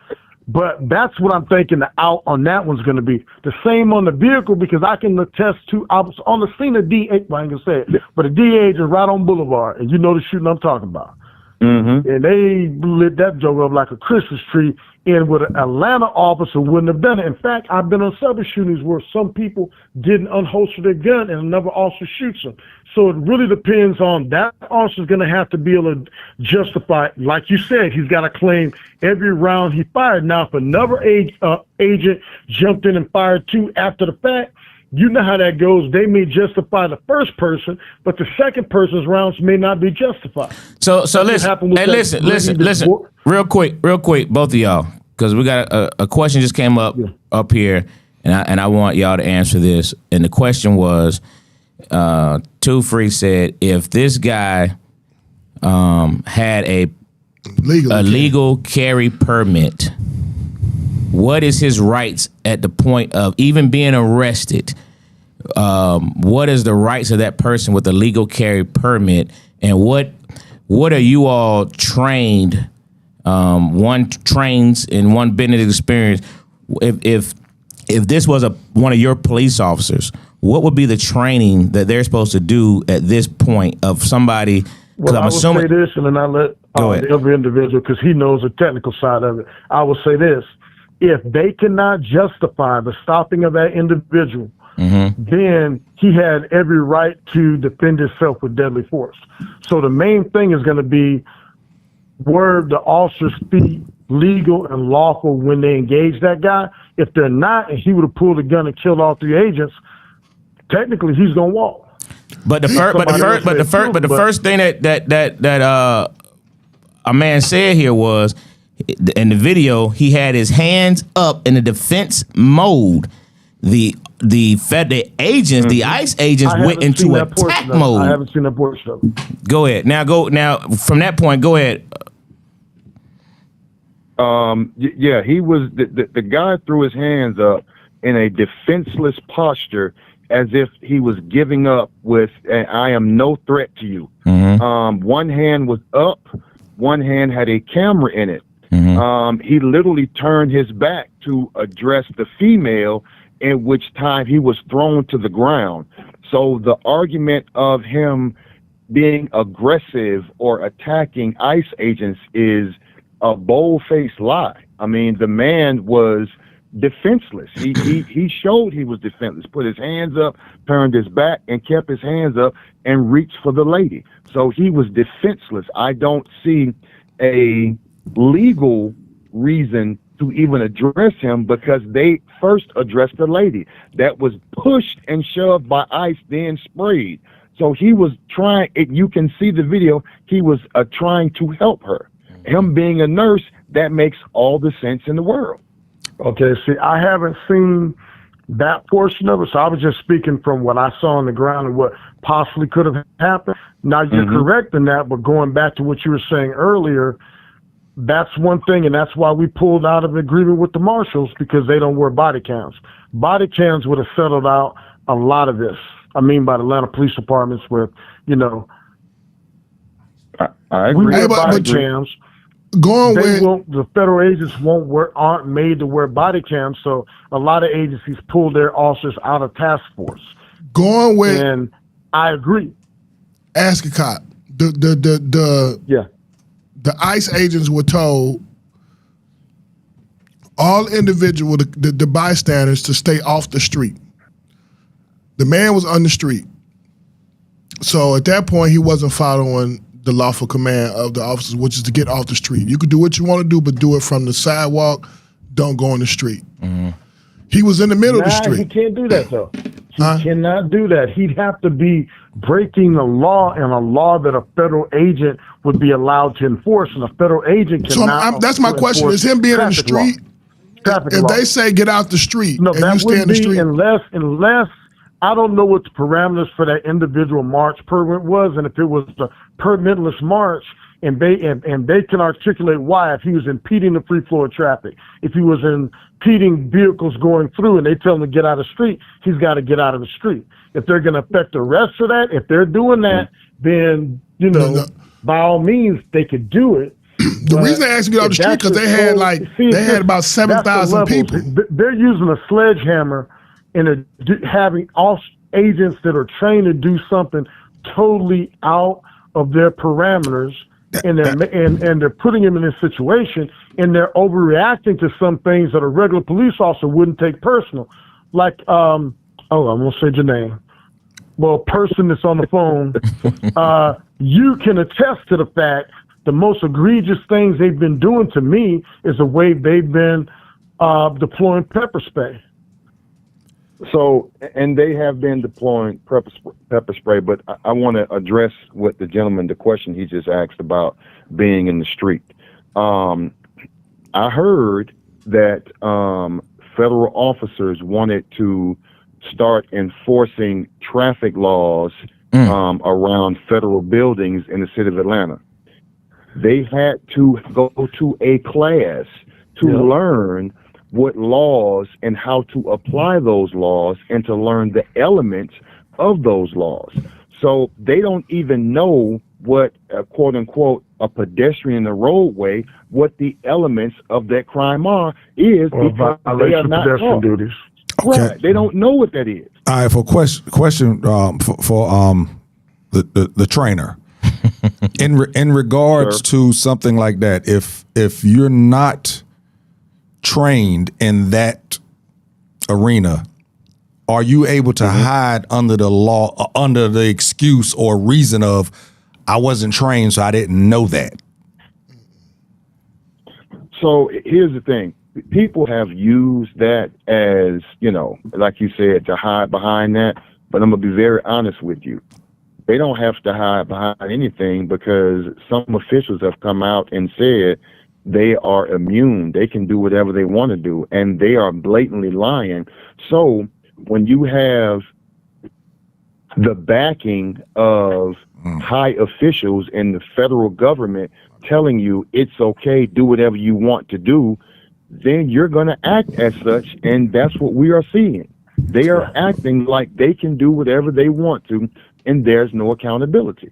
But that's what I'm thinking the out on that one's going to be. The same on the vehicle, because I can attest to, I was on the scene of D8, I ain't going to say it, but the D8 is right on Boulevard, and you know the shooting I'm talking about. Mm-hmm. And they lit that joke up like a Christmas tree, and with an Atlanta officer wouldn't have done it. In fact, I've been on several shootings where some people didn't unholster their gun and another officer shoots them. So it really depends on that officer's going to have to be able to justify, like you said, he's got to claim every round he fired. Now, if another agent jumped in and fired 2 after the fact, you know how that goes. They may justify the first person, but the second person's rounds may not be justified. So listen. Real quick, both of y'all, because we got a question just came up here, and I want y'all to answer this. And the question was, Two Free said, if this guy had a legal carry permit, what is his rights at the point of even being arrested? What is the rights of that person with a legal carry permit, and what are you all trained? One trains in one Benedict experience. If this was one of your police officers, what would be the training that they're supposed to do at this point of somebody? Well, I will say this, and then I let the other individual, because he knows the technical side of it. I will say this: if they cannot justify the stopping of that individual, then he had every right to defend himself with deadly force. So the main thing is going to be, were the officers' feet legal and lawful when they engaged that guy? If they're not, and he would have pulled a gun and killed all 3 agents, technically he's going to walk. But the first thing that a man said here was, in the video, he had his hands up in the defense mode. The agents, the ICE agents, went into attack mode. I haven't seen that portion of it. Go ahead. Now from that point, go ahead. Yeah, he was the guy threw his hands up in a defenseless posture, as if he was giving up with, I am no threat to you. One hand was up, one hand had a camera in it. He literally turned his back to address the female, in which time he was thrown to the ground. So the argument of him being aggressive or attacking ICE agents is a bold-faced lie. I mean, the man was defenseless. He showed he was defenseless, put his hands up, turned his back, and kept his hands up and reached for the lady. So he was defenseless. I don't see a legal reason to even address him, because they first addressed the lady that was pushed and shoved by ICE, then sprayed. So he was trying, you can see the video, he was trying to help her. Him being a nurse, that makes all the sense in the world. Okay, see, I haven't seen that portion of it, so I was just speaking from what I saw on the ground and what possibly could have happened. Now, you're correct in that, but going back to what you were saying earlier, that's one thing, and that's why we pulled out of agreement with the marshals, because they don't wear body cams. Body cams would have settled out a lot of this. I mean, by the Atlanta Police Departments, where, you know, I we agree. wear but body cams. Going They with won't, the federal agents aren't made to wear body cams, so a lot of agencies pull their officers out of task force. going with And I agree. Ask a Cop. Yeah. The ICE agents were told all individual the bystanders to stay off the street. The man was on the street. So at that point, he wasn't following the lawful command of the officers, which is to get off the street. You can do what you want to do, but do it from the sidewalk. Don't go on the street. He was in the middle of the He street. can't do that, though. He cannot do that. He'd have to be breaking the law, and a law that a federal agent would be allowed to enforce, and a federal agent So cannot. that's my question: is him being in the street? If they say get out the street No, and that you stay in wouldn't the be street, unless I don't know what the parameters for that individual march permit was, and if it was the permitless march, and they can articulate why, if he was impeding the free flow of traffic, if he was impeding vehicles going through, and they tell him to get out of the street, he's got to get out of the street. If they're going to affect the rest of that, if they're doing that, then by all means they could do it. the reason they asked you to get out the street because they had about 7,000 people. They're using a sledgehammer and having all agents that are trained to do something totally out of their parameters, and they're putting them in this situation, and they're overreacting to some things that a regular police officer wouldn't take personal. Like, I'm gonna say your name. Well, person that's on the phone, you can attest to the fact the most egregious things they've been doing to me is the way they've been deploying pepper spray. So, and they have been deploying pepper spray, but I want to address what the question he just asked about being in the street. I heard that federal officers wanted to start enforcing traffic laws around federal buildings in the city of Atlanta. They had to go to a class to learn what laws and how to apply those laws, and to learn the elements of those laws. So they don't even know what, quote unquote, a pedestrian in the roadway, what the elements of that crime because they are not taught. Duties. Okay. Right. They don't know what that is. All right, for question for the trainer. in regards to something like that, if you're not trained in that arena, are you able to hide under the law, under the excuse or reason of I wasn't trained, so I didn't know that? So here's the thing. People have used that as, like you said, to hide behind that. But I'm going to be very honest with you. They don't have to hide behind anything, because some officials have come out and said they are immune. They can do whatever they want to do, and they are blatantly lying. So when you have the backing of high officials in the federal government telling you it's okay, do whatever you want to do, then you're going to act as such, and that's what we are seeing. They are acting like they can do whatever they want to, and there's no accountability.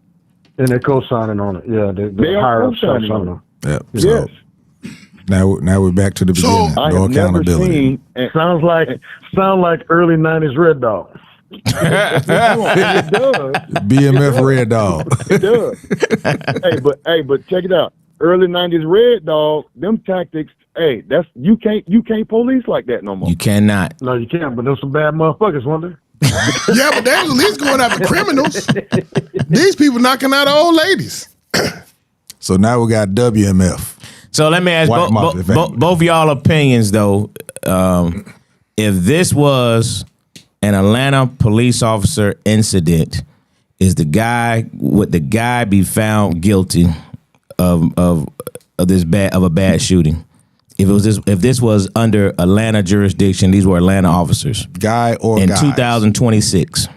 And they're co-signing on it. Yeah, they higher are ups co-signing on on it. Yeah. Yes. So now we're back to the beginning. I No have never accountability. seen. Sound like early 90s Red Dog. It does. BMF Red Dog. It does. hey, but check it out. Early 90s Red Dog, them tactics, that's you can't police like that no more. You cannot. No, you can't, but there's some bad motherfuckers, weren't there? yeah, but they was at least going after criminals. These people knocking out old ladies. So now we got WMF. So let me ask White Mafia family. both y'all opinions though. If this was an Atlanta police officer incident, is the guy, would the guy be found guilty of a bad shooting? If this was under Atlanta jurisdiction, these were Atlanta officers. Guy or in guys? 2026.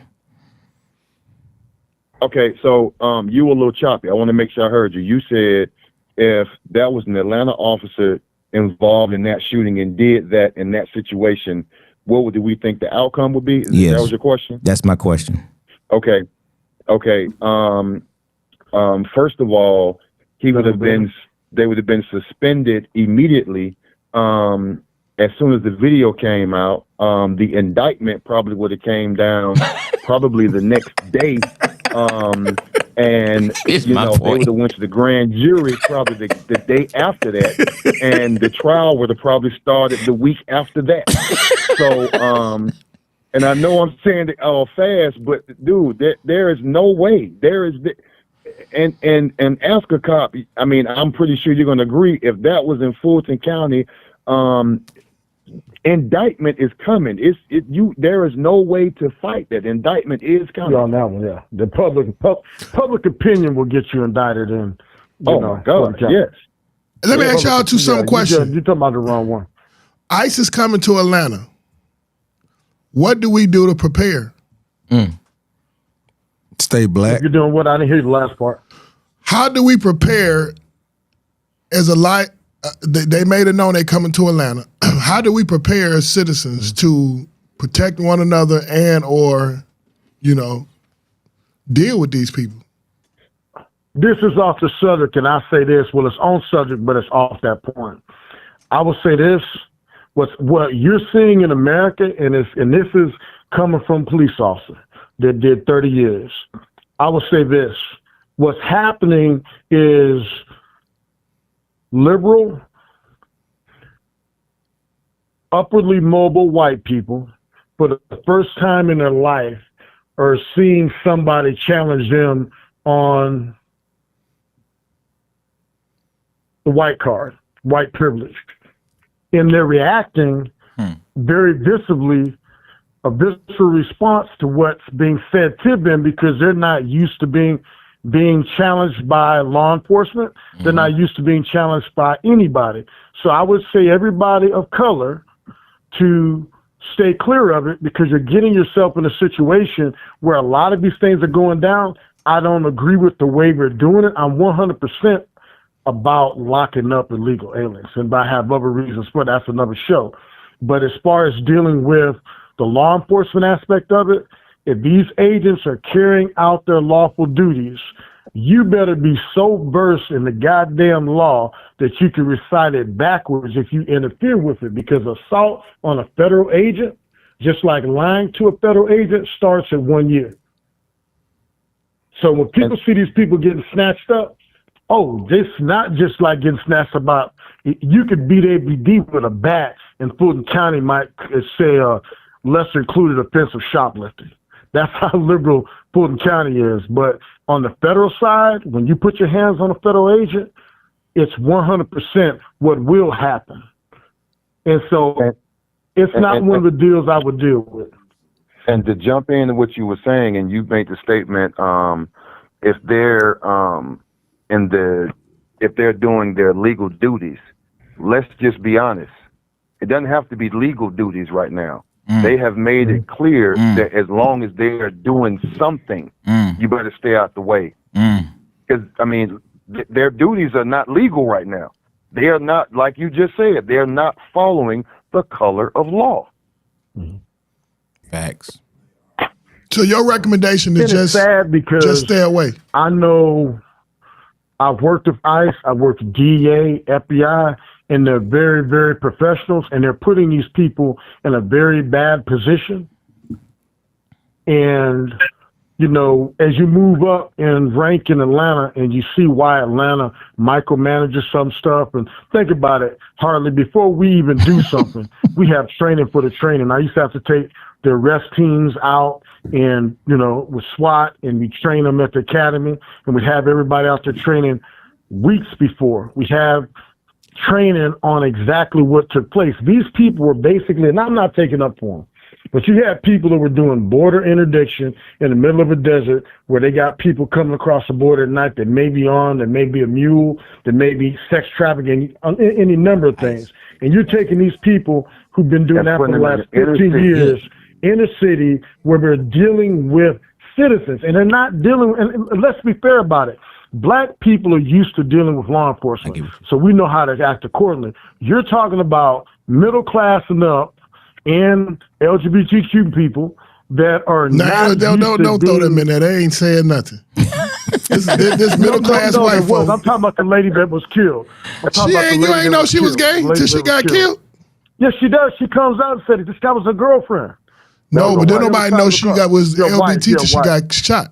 Okay, so you were a little choppy. I want to make sure I heard you. You said if that was an Atlanta officer involved in that shooting and did that in that situation, what do we think the outcome would be? Yes. That was your question? That's my question. Okay. First of all, they would have been suspended immediately. As soon as the video came out, the indictment probably would have came down probably the next day. And It's they my would point. have went to the grand jury probably the day after that, and the trial would have probably started the week after that. So, and I know I'm saying it all fast, but dude, there is no way. And ask a cop. I mean, I'm pretty sure you're going to agree. If that was in Fulton County, indictment is coming. There is no way to fight that. Indictment is coming. On that one, yeah. The public opinion will get you indicted in. Oh my God, yes. Let me ask y'all two simple questions. You're talking about the wrong one. ICE is coming to Atlanta. What do we do to prepare? Stay black. You're doing what? I didn't hear the last part. How do we prepare as a light? They made it known they coming to Atlanta. How do we prepare as citizens to protect one another or deal with these people? This is off the subject, and I say this. Well, it's on subject, but it's off that point. I will say this: what you're seeing in America, and this is coming from a police officer that did 30 years. I will say this: what's happening is liberal, upwardly mobile white people, for the first time in their life, are seeing somebody challenge them on the white card, white privilege. And they're reacting very visibly, a visceral response to what's being said to them, because they're not used to being challenged by law enforcement. They're not used to being challenged by anybody. So I would say everybody of color to stay clear of it, because you're getting yourself in a situation where a lot of these things are going down. I don't agree with the way we're doing it. I'm 100% about locking up illegal aliens, and I have other reasons for that's another show. But as far as dealing with the law enforcement aspect of it, if these agents are carrying out their lawful duties, you better be so versed in the goddamn law that you can recite it backwards if you interfere with it, because assault on a federal agent, just like lying to a federal agent, starts at 1 year. So when people see these people getting snatched up, it's not just like getting snatched about. You could beat ABD with a bat, and Fulton County might say lesser included offense of shoplifting. That's how liberal Fulton County is. But on the federal side, when you put your hands on a federal agent, it's 100% what will happen. And so it's not one of the deals I would deal with. And to jump into what you were saying, and you made the statement, if they're if they're doing their legal duties, let's just be honest. It doesn't have to be legal duties right now. They have made it clear that as long as they are doing something, you better stay out the way. Because, I mean, their duties are not legal right now. They are not, like you just said, they're not following the color of law. Facts. So your recommendation is It's sad because just stay away. I know I've worked with ICE, I've worked with DEA, FBI, and they're very, very professionals, and they're putting these people in a very bad position. And, as you move up in rank in Atlanta and you see why Atlanta micromanages some stuff, and think about it, Harley, before we even do something, we have training for the training. I used to have to take the arrest teams out and, with SWAT, and we train them at the academy, and we have everybody out there training weeks before. We have training on exactly what took place. These people were basically, and I'm not taking up for them, But you had people that were doing border interdiction in the middle of a desert where they got people coming across the border at night that may be armed, that may be a mule, that may be sex trafficking, any number of things. And you're taking these people who've been doing that for the last 15 years in a city where they're dealing with citizens. And they're not dealing, and let's be fair about it. Black people are used to dealing with law enforcement, so we know how to act accordingly. You're talking about middle class and up and LGBTQ people that are not. Don't throw them in there. They ain't saying nothing. this middle class white folks. I'm talking about the lady that was killed. You ain't know she was gay till she got killed. Yes, she does. She comes out and said it. This guy was her girlfriend. No, but then nobody know she was LGBT till she got shot.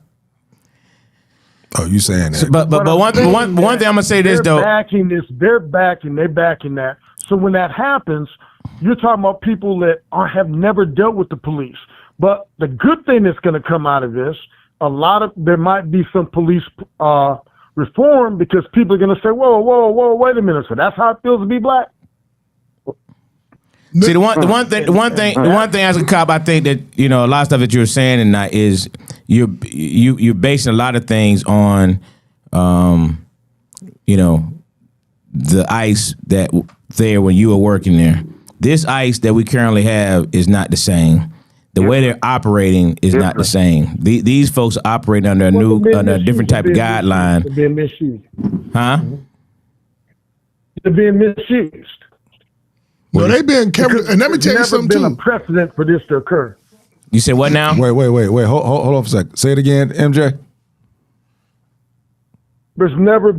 Oh, you saying that? So, but one thing I'm gonna say this though. They're backing that. So when that happens, you're talking about people that have never dealt with the police. But the good thing that's going to come out of this, there might be some police reform because people are going to say, whoa, wait a minute. So that's how it feels to be black. See, the one thing as a cop, I think that a lot of stuff that you're saying tonight is you're basing a lot of things on, the ICE that there when you were working there. This ICE that we currently have is not the same. The way they're operating is not the same. These folks are operating under a different type of guideline. They're being misused. Huh? They're being misused. No, they being careful. And let me tell you something too. There's never been a precedent for this to occur. You said what now? Wait. Hold on for a second. Say it again, MJ. They've never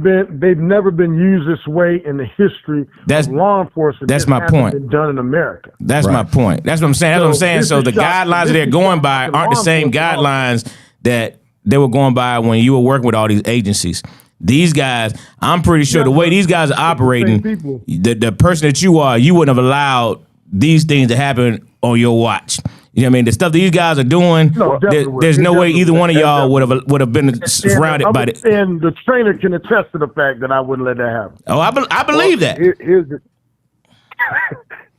been used this way in the history of law enforcement. That's my point. Been done in America. That's my point. That's what I'm saying. So the guidelines that they're going by aren't the same guidelines that they were going by when you were working with all these agencies. These guys, I'm pretty sure the way these guys are operating, the person that you are, you wouldn't have allowed these things to happen on your watch. You know what I mean? The stuff that these guys are doing, there's no way either one of y'all would have been surrounded by it. And the trainer can attest to the fact that I wouldn't let that happen. Oh, I believe that.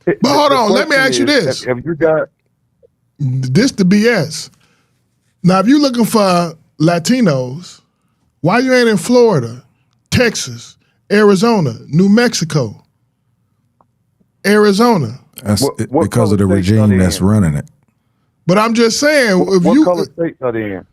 But hold on, let me ask you this. Have you got this the BS? Now, if you're looking for Latinos, why you ain't in Florida, Texas, Arizona, New Mexico, Arizona? That's because of the regime that's running it. But I'm just saying, what color states are they in?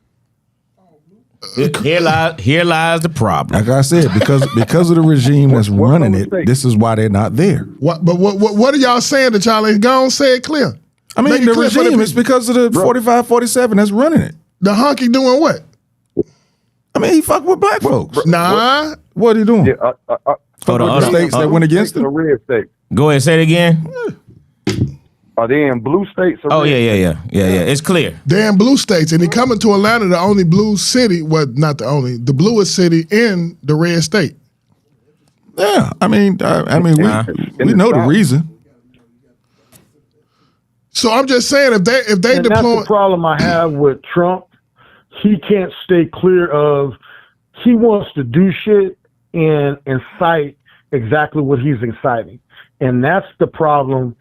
Here lies the problem. Like I said, because of the regime that's running it, this is why they're not there. What are y'all saying that y'all ain't gonna say it clear? I mean, the regime is because of the 45, 47 that's running it. The honky doing what? I mean, he fuck with black folks. Nah. What are he doing? Yeah, the states that went against him? Red states. Go ahead, say it again. Are they in blue states? Or red yeah. It's clear. They're in blue states, and he coming to Atlanta, the only blue city. Well, not the only, the bluest city in the red state. Yeah, I mean, we know the reason. So I'm just saying, if they and deploy, that's the problem I have with Trump. He can't stay clear of. He wants to do shit and incite exactly what he's inciting, and that's the problem.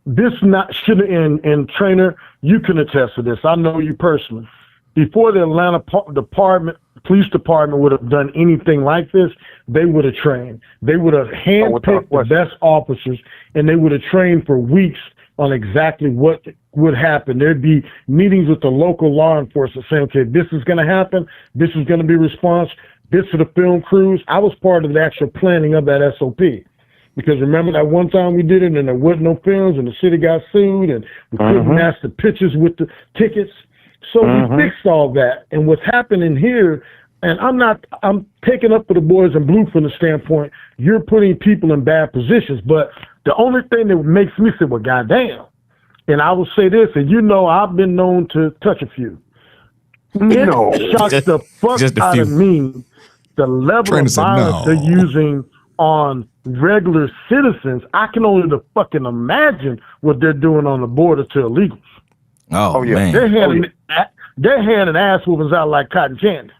This and Trainer, you can attest to this. I know you personally. Before the Atlanta police department would have done anything like this, they would have trained. They would have handpicked the best officers, and they would have trained for weeks on exactly what would happen. There'd be meetings with the local law enforcement saying, okay, this is going to happen. This is going to be response. This to the film crews. I was part of the actual planning of that SOP. Because remember that one time we did it and there wasn't no films and the city got sued and we couldn't match the pictures with the tickets. So we fixed all that. And what's happening here, and I'm taking up for the boys in blue from the standpoint, you're putting people in bad positions. But the only thing that makes me say, well, goddamn. And I will say this, and I've been known to touch a few. It shocks the fuck out of me, the level of violence they're using on regular citizens. I can only fucking imagine what they're doing on the border to illegals. Oh yeah, man. They're handing ass whoopings out like cotton candy.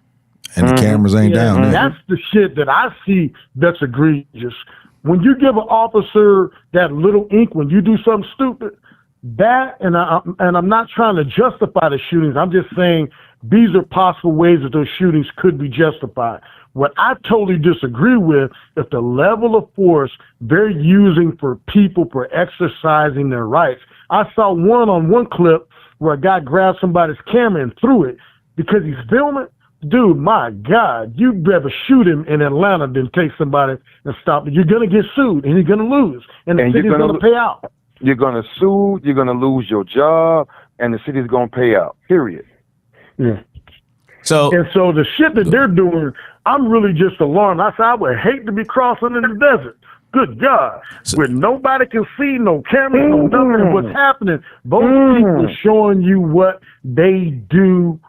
And the cameras ain't down there. That's the shit that I see that's egregious. When you give an officer that little ink when you do something stupid, that, and I'm not trying to justify the shootings. I'm just saying these are possible ways that those shootings could be justified. What I totally disagree with is the level of force they're using for people for exercising their rights. I saw one clip where a guy grabbed somebody's camera and threw it because he's filming. Dude, my God, you'd rather shoot him in Atlanta than take somebody and stop it. You're going to get sued, and you're going to lose, and the city's going to pay out. You're going to sue, you're going to lose your job, and the city's going to pay out, period. Yeah. So the shit that they're doing, I'm really just alarmed. I said, I would hate to be crossing in the desert. Good God. Where nobody can see, no cameras, no nothing. What's happening, those people are showing you what they do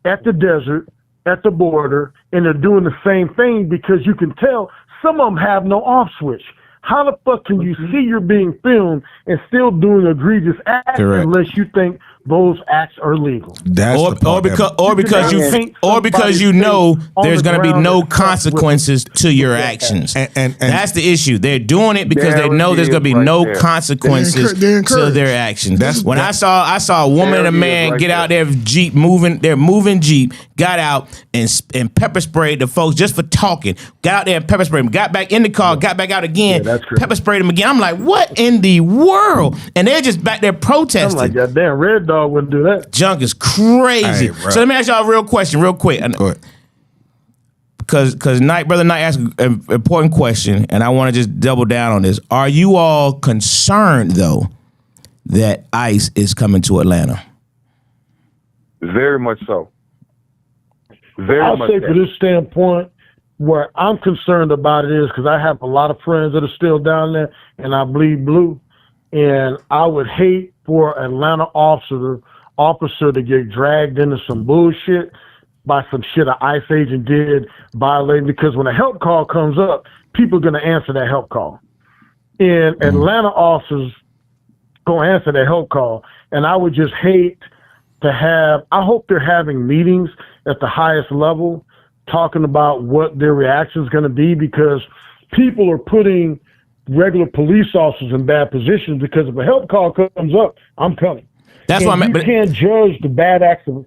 at the desert, at the border, and they're doing the same thing because you can tell some of them have no off switch. How the fuck can you see you're being filmed and still doing egregious acts unless you think those acts are legal? Because you know there's going to be no consequences to your actions. And that's the issue. They're doing it because they know there's going to be no consequences to their actions. That's when I saw a woman and a man get out there Jeep moving. They're moving Jeep. Got out and pepper sprayed the folks just for talking. Got out there and pepper sprayed them. Got back in the car. Got back out again. Pepper sprayed them again. I'm like, what in the world? And they're just back there protesting. I'm like, that damn Red Dog wouldn't do that. Junk is crazy. Right, so let me ask y'all a real question, real quick. Go ahead. Because Brother Knight asked an important question, and I want to just double down on this. Are you all concerned, though, that ICE is coming to Atlanta? Very much so. I'll say from this standpoint, where I'm concerned about it is because I have a lot of friends that are still down there, and I bleed blue. And I would hate for an Atlanta officer to get dragged into some bullshit by some shit an ICE agent did, violating, because when a help call comes up, people are going to answer that help call. And Atlanta officers going to answer that help call. And I would just hate to I hope they're having meetings at the highest level talking about what their reaction is going to be, because people are putting regular police officers in bad positions, because if a help call comes up, I'm coming. That's why you can't judge the bad acts of.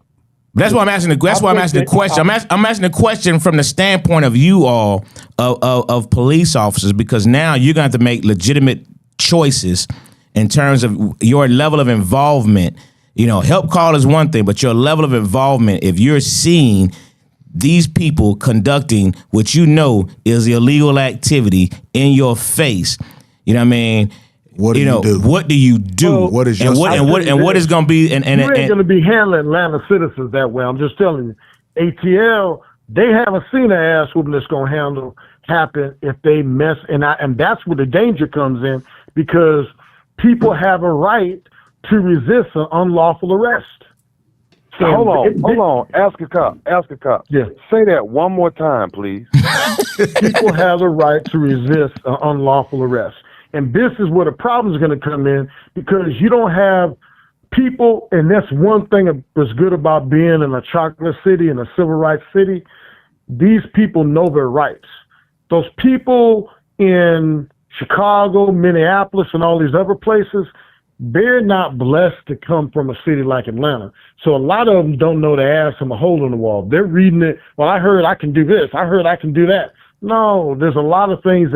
That's why I'm asking the question. I'm asking the question from the standpoint of you all of police officers, because now you're going to have to make legitimate choices in terms of your level of involvement. You know, help call is one thing, but your level of involvement, if you're seeing these people conducting what you know is illegal activity in your face, you know what I mean? What do you do? What do you do? Well, what is your what is going to be? And you ain't going to be handling Atlanta citizens that way. I'm just telling you. ATL, they haven't seen an ass whooping that's going to happen if they mess. And that's where the danger comes in, because people have a right to resist an unlawful arrest. So hold on. Ask a cop. Yeah. Say that one more time, please. People have a right to resist an unlawful arrest. And this is where the problem is going to come in, because you don't have people, and that's one thing that's good about being in a chocolate city and a civil rights city. These people know their rights. Those people in Chicago, Minneapolis, and all these other places, they're not blessed to come from a city like Atlanta. So a lot of them don't know the ass from a hole in the wall. They're reading it. Well, I heard I can do this. I heard I can do that. No, there's a lot of things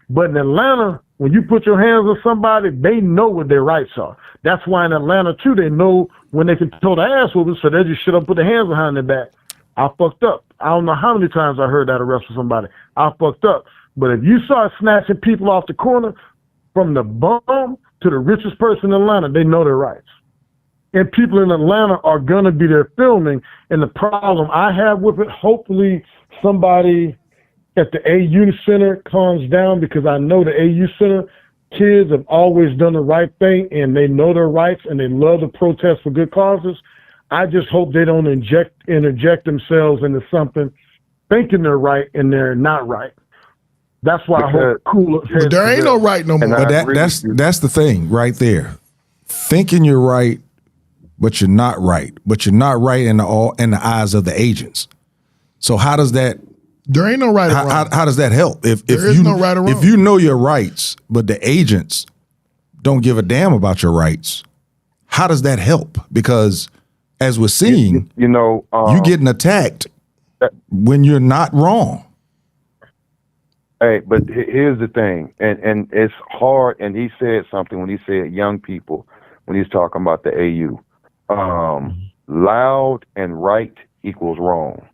but in Atlanta, when you put your hands on somebody, they know what their rights are. That's why in Atlanta, too, they know when they can throw the ass whooping, so they just shut up, put their hands behind their back. I fucked up. I don't know how many times I heard that arrest for somebody. I fucked up. But if you start snatching people off the corner, from the bum to the richest person in Atlanta, they know their rights. And people in Atlanta are going to be there filming. And the problem I have with it, hopefully somebody at the AU Center calms down, because I know the AU Center kids have always done the right thing, and they know their rights, and they love to protest for good causes. I just hope they don't interject themselves into something thinking they're right and they're not right. That's why I hope cooler. But there ain't no right no more. But that's the thing right there. Thinking you're right, but you're not right. But you're not right in the eyes of the agents. So how does that? There ain't no right or wrong. How does that help? If there is no right or wrong. If you know your rights, but the agents don't give a damn about your rights, how does that help? Because as we're seeing, you getting attacked when you're not wrong. Hey, but here's the thing, and it's hard. And he said something when he said young people, when he's talking about the AU, loud and right equals wrong.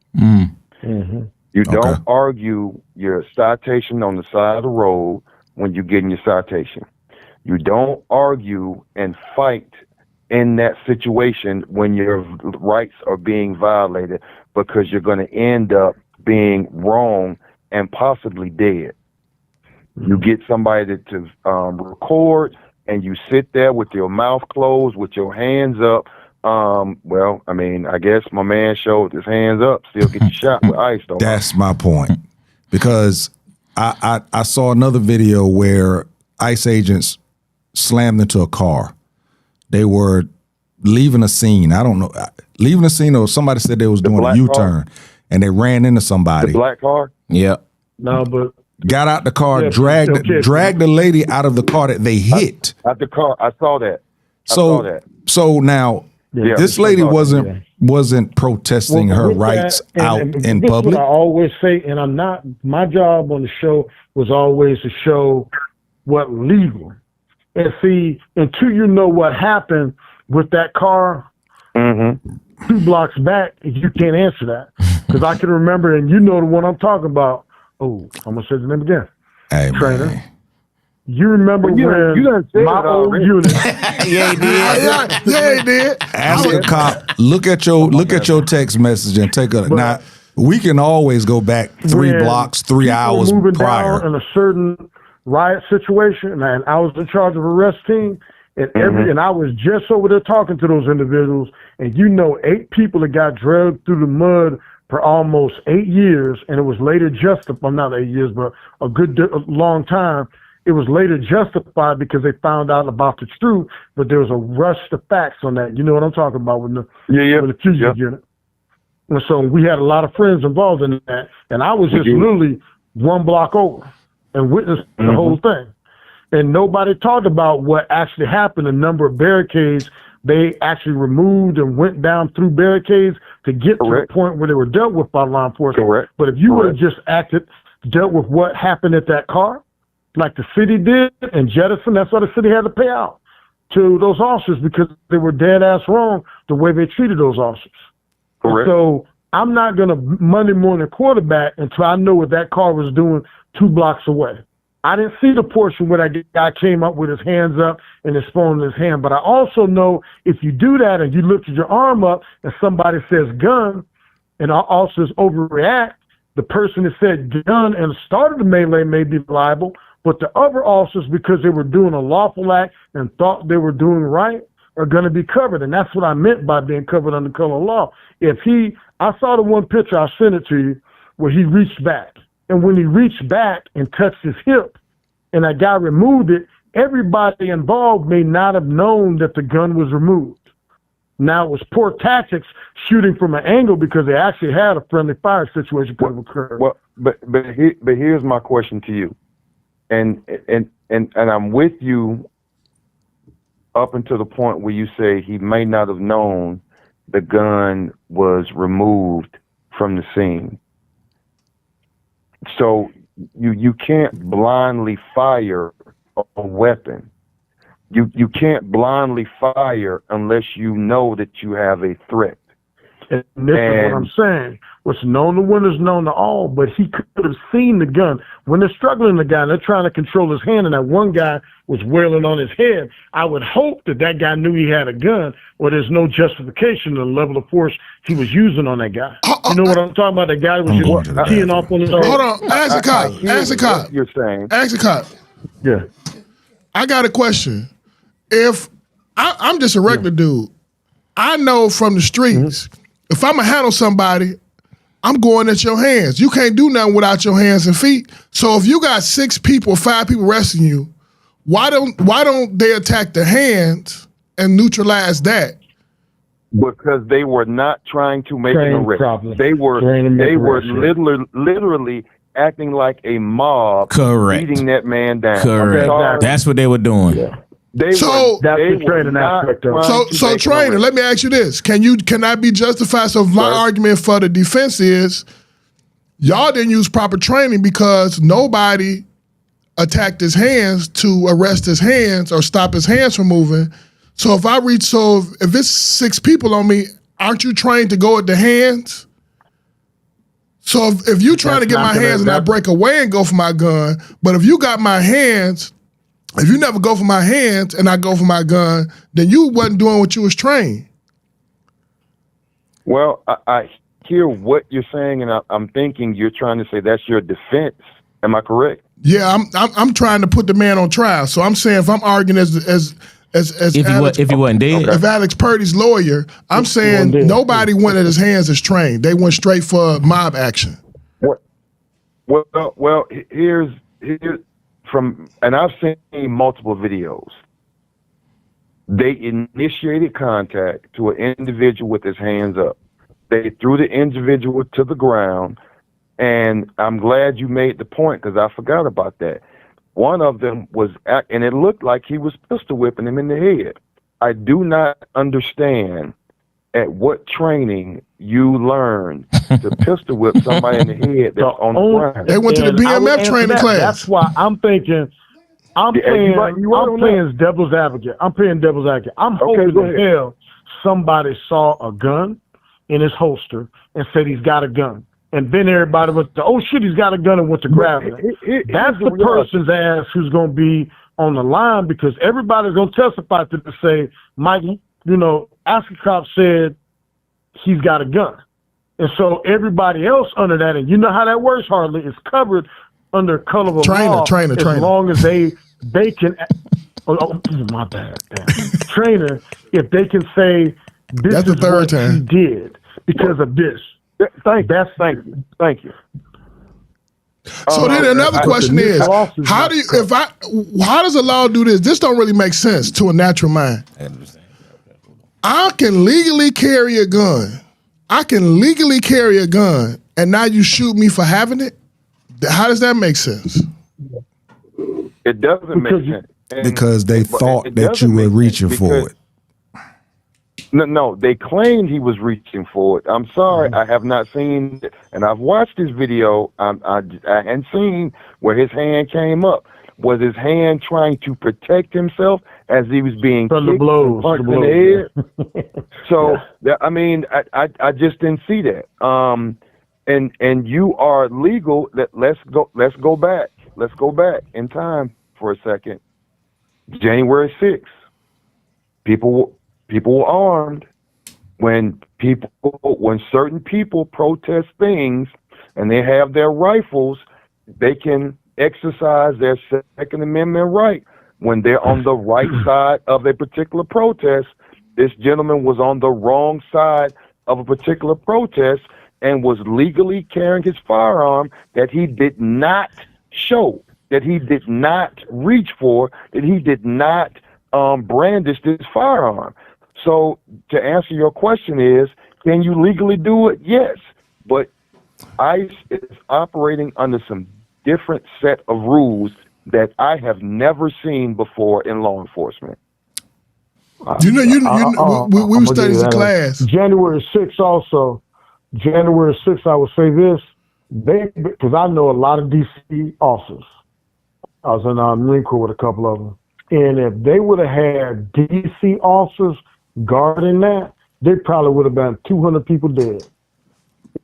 You don't argue your citation on the side of the road when you're getting your citation. You don't argue and fight in that situation when your rights are being violated, because you're going to end up being wrong and possibly dead. You get somebody to record, and you sit there with your mouth closed, with your hands up. Well, I mean, I guess my man showed his hands up, still get shot with ice. That's my point. Because I saw another video where ICE agents slammed into a car. They were leaving a scene. I don't know, leaving a scene, or somebody said they was doing a U-turn, and they ran into somebody. The black car? Yeah. No, but got out the car, dragged the lady out of the car that they hit. Out the car. I saw that. So now this lady wasn't protesting her rights out in public. What I always say, and I'm not. My job on the show was always to show what legal. And see, until you know what happened with that car 2 blocks back, you can't answer that. Because I can remember, and you know the one I'm talking about. Oh, I'm gonna say the name again. Hey, Trainer. man. You remember when my old unit? Yeah, he did. Yeah, he did. Ask a cop. Look at your text message and take a. Now we can always go back 3 blocks, 3 hours moving prior. Down in a certain riot situation, and I was in charge of arrest team, and and I was just over there talking to those individuals, and 8 people that got dragged through the mud for almost 8 years, and it was later justified. Well, not 8 years, but a long time. It was later justified because they found out about the truth, but there was a rush to facts on that. You know what I'm talking about with the fugitive unit. And so we had a lot of friends involved in that, and I was just literally 1 block over and witnessed the whole thing. And nobody talked about what actually happened, the number of barricades they actually removed and went down through barricades to get to the point where they were dealt with by law enforcement. But if you would have just dealt with what happened at that car, like the city did in Jettison, that's why the city had to pay out to those officers, because they were dead ass wrong the way they treated those officers. So I'm not going to Monday morning quarterback until I know what that car was doing 2 blocks away. I didn't see the portion where that guy came up with his hands up and his phone in his hand, but I also know if you do that and you lifted your arm up and somebody says gun and our officers overreact, the person that said gun and started the melee may be liable, but the other officers, because they were doing a lawful act and thought they were doing right, are going to be covered. And that's what I meant by being covered under color of law. I saw the one picture, I sent it to you, where he reached back. And when he reached back and touched his hip and that guy removed it, everybody involved may not have known that the gun was removed. Now, it was poor tactics shooting from an angle because they actually had a friendly fire situation could have occurred. Well, but here's my question to you. And I'm with you up until the point where you say he may not have known the gun was removed from the scene. So you can't blindly fire a weapon. You can't blindly fire unless you know that you have a threat. And this is what I'm saying. What's known to one is known to all, but he could have seen the gun. When they're struggling the guy, they're trying to control his hand, and that one guy was wailing on his head. I would hope that guy knew he had a gun, or there's no justification to the level of force he was using on that guy. You know what I'm talking about? The guy was just teeing off on his head. Hold on. Ask the cop. You're saying. Ask the cop. Yeah. I got a question. If I'm just a regular dude, I know from the streets, if I'm going to handle somebody, I'm going at your hands. You can't do nothing without your hands and feet. So if you got 6 people, 5 people arresting you, why don't they attack the hands and neutralize that? Because they were not trying to make an arrest. Problem. They were literally acting like a mob, Correct. beating that man down. Correct. That's what they were doing. Yeah. That's the training aspect of it. So trainer, let me ask you this. Can I be justified? So my argument for the defense is y'all didn't use proper training because nobody attacked his hands to arrest his hands or stop his hands from moving. So if it's 6 people on me, aren't you trained to go at the hands? So if you trying to get my hands and I break away and go for my gun, but if you got my hands, if you never go for my hands and I go for my gun, then you wasn't doing what you was trained. Well, I hear what you're saying, and I'm thinking you're trying to say that's your defense. Am I correct? Yeah, I'm trying to put the man on trial. So I'm saying if I'm arguing as if he wasn't dead, if Alex Purdy's lawyer, I'm saying nobody went at his hands as trained. They went straight for mob action. Well, here's from, and I've seen multiple videos. They initiated contact to an individual with his hands up. They threw the individual to the ground, and I'm glad you made the point because I forgot about that. One of them was, and it looked like he was pistol whipping him in the head. I do not understand at what training you learned to pistol whip somebody in the head that's on the ground. They went to the BMF training class. That's why I'm thinking. I'm playing devil's advocate. I'm hoping to hell somebody saw a gun in his holster and said he's got a gun. And then everybody was, oh shit, he's got a gun and went to grab it. That's the person's ass who's going to be on the line because everybody's going to testify to say, Mike, Askew said he's got a gun. And so everybody else under that, and you know how that works, Harley, is covered under color of law. Trainer. As long as they can, my bad. Trainer, if they can say this is what he did because of this. Thank you. So then another question is, how does the law do this? This don't really make sense to a natural mind. I can legally carry a gun. And now you shoot me for having it? How does that make sense? It doesn't make sense. Because they thought that you were reaching for it. No, they claimed he was reaching for it. I'm sorry, I have not seen it, and I've watched this video. I hadn't seen where his hand came up. Was his hand trying to protect himself as he was being from the blows, punched in the head? So, I mean, I just didn't see that. And you are legal. Let's go back. Let's go back in time for a second. January 6th, people were armed. When certain people protest things and they have their rifles, they can exercise their Second Amendment right when they're on the right side of a particular protest. This gentleman was on the wrong side of a particular protest and was legally carrying his firearm that he did not show, that he did not reach for, that he did not brandish this firearm. So to answer your question is, can you legally do it? Yes, but ICE is operating under some different set of rules that I have never seen before in law enforcement. We were studying in class. January 6th also. January 6th, I would say this, because I know a lot of DC officers. I was in the Marine Corps with a couple of them. And if they would have had DC officers guarding that, they probably would have been 200 people dead.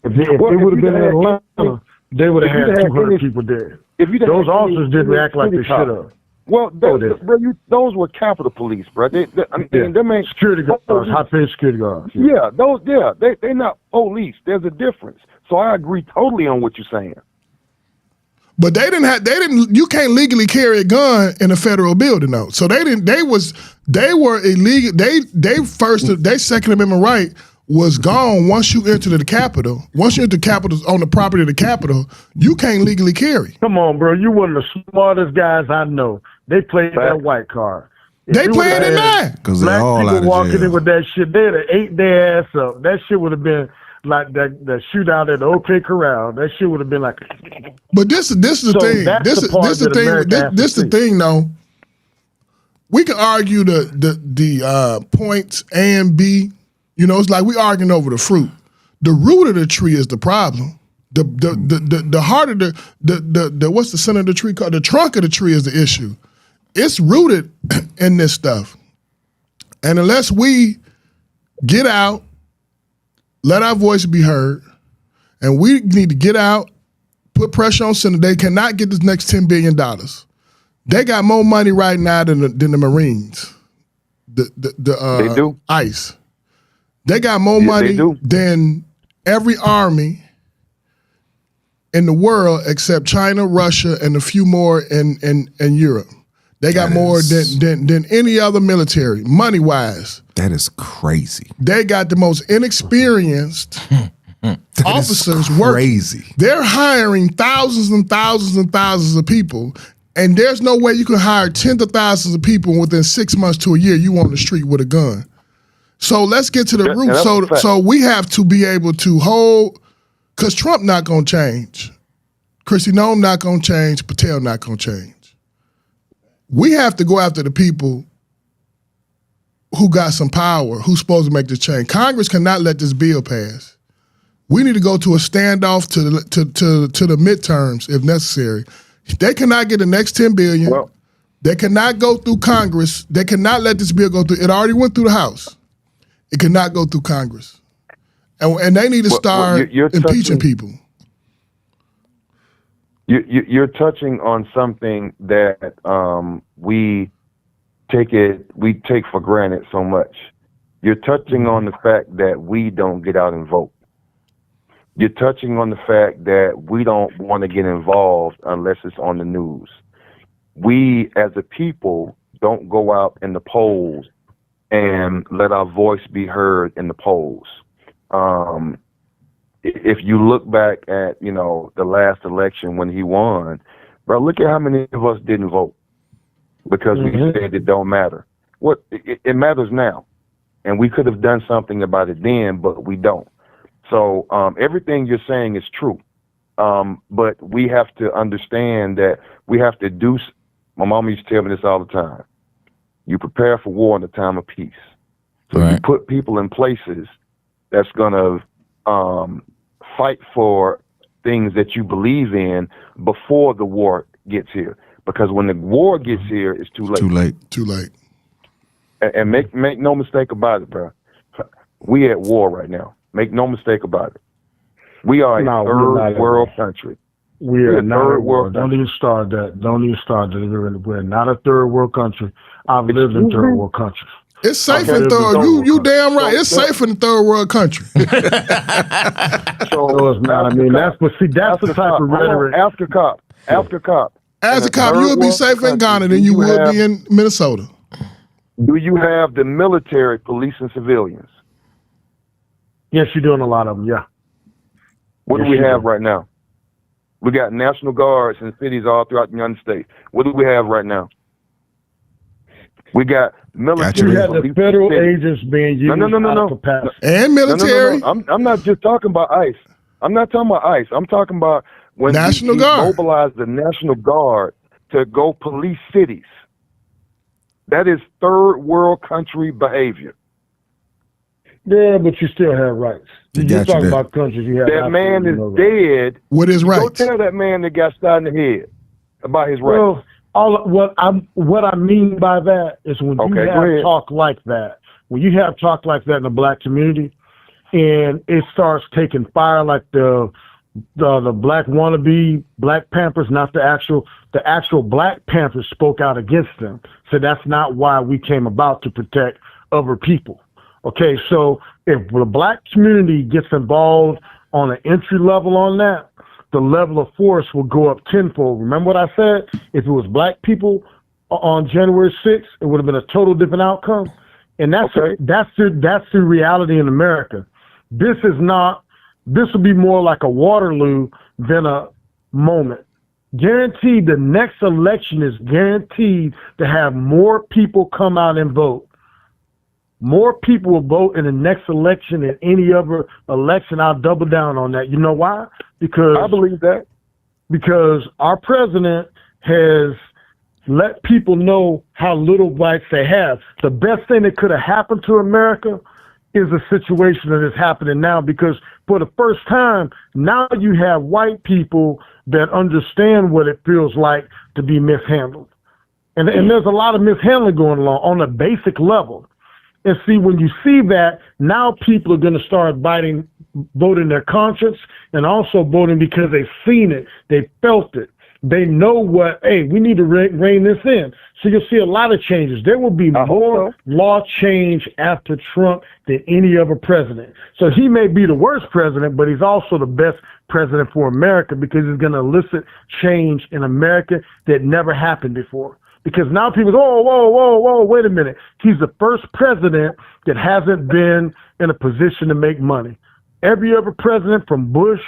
If they would have been in Atlanta, they would have had 200 people dead. Those officers didn't act like they should have. Well, those were Capitol Police, bro. Them ain't security guards, high-paid security guards. Yeah, they're not police. There's a difference. So I agree totally on what you're saying. But you can't legally carry a gun in a federal building though. So they were illegal. Their Second Amendment right was gone once you enter the Capitol. Once you enter the Capitol on the property of the Capitol, you can't legally carry. Come on, bro. You one of the smartest guys I know. They played that white card. They played it now. Because they're all out of jail. Walking in with that shit, they'd have ate their ass up. That shit would have been like that shootout at the OK Corral. That shit would have been like. But this is the thing. This is the thing though. we can argue the points A and B. You know, it's like we arguing over the fruit. The root of the tree is the problem. The heart of the what's the center of the tree called? The trunk of the tree is the issue. It's rooted in this stuff. And unless we get out, let our voice be heard, and we need to get out, put pressure on Senate. They cannot get this next $10 billion. They got more money right now than the Marines. They do. ICE. They got more money than every army in the world except China, Russia, and a few more in Europe. They got more than any other military, money-wise. That is crazy. They got the most inexperienced officers working. They're hiring thousands and thousands and thousands of people, and there's no way you can hire tens of thousands of people within 6 months to a year you on the street with a gun. So let's get to the root. So we have to be able to hold, because Trump not going to change. Kristi Noem not going to change. Patel not going to change. We have to go after the people who got some power, who's supposed to make this change. Congress cannot let this bill pass. We need to go to a standoff to the midterms if necessary. They cannot get the next $10 billion. Well, they cannot go through Congress. They cannot let this bill go through. It already went through the House. It cannot go through Congress. And they need to start impeaching people. You're touching on something that we take for granted so much. You're touching on the fact that we don't get out and vote. You're touching on the fact that we don't want to get involved unless it's on the news. We, as a people, don't go out in the polls and let our voice be heard in the polls. If you look back at, the last election when he won, bro, look at how many of us didn't vote because we said it don't matter. It matters now, and we could have done something about it then, but we don't. So everything you're saying is true, but we have to understand that we have to do. My mom used to tell me this all the time. You prepare for war in the time of peace. So you put people in places that's going to fight for things that you believe in before the war gets here. Because when the war gets here, it's too late. Too late. And make no mistake about it, bro. We at war right now. Make no mistake about it. We are a third world country. We're not third world. Don't even start that. We're not a third world country. I've lived in third world countries. It's safe in third. You damn right. It's safe in the third world country. So it's not. I mean, that's the type of rhetoric. Ask a cop. As a cop, you would be safer in Ghana than you would be in Minnesota. Do you have the military policing civilians? Yes, you're doing a lot of them. Yeah. What do we have right now? We got National Guards in cities all throughout the United States. What do we have right now? We got military. You have the federal agents being used out of capacity. And military. No. I'm not just talking about ICE. I'm not talking about ICE. I'm talking about when National we Guard mobilized the National Guard to go police cities. That is third world country behavior. Yeah, but you still have rights. You're talking about countries you have. That man is dead. With his rights. Go tell that man that got shot in the head about his rights. What I mean by that is when you have talk like that, when you have talk like that in the black community, and it starts taking fire like the black wannabe Black Panthers, not the actual Black Panthers spoke out against them. So that's not why we came about, to protect other people. Okay, so if the black community gets involved on an entry level on that, the level of force will go up tenfold. Remember what I said? If it was black people on January 6th, it would have been a total different outcome. And that's the reality in America. This will be more like a Waterloo than a moment. Guaranteed, the next election is guaranteed to have more people come out and vote. More people will vote in the next election than any other election. I'll double down on that. You know why? Because I believe that. Because our president let people know how little rights they have. The best thing that could have happened to America is a situation that is happening now, because for the first time, now you have white people that understand what it feels like to be mishandled. And there's a lot of mishandling going along on a basic level. And see, when you see that, now people are going to start voting their conscience, and also voting because they've seen it, they felt it. They know hey, we need to rein this in. So you'll see a lot of changes. There will be more law change after Trump than any other president. So he may be the worst president, but he's also the best president for America, because he's going to elicit change in America that never happened before. Because now people go, whoa, wait a minute. He's the first president that hasn't been in a position to make money. Every other president from Bush,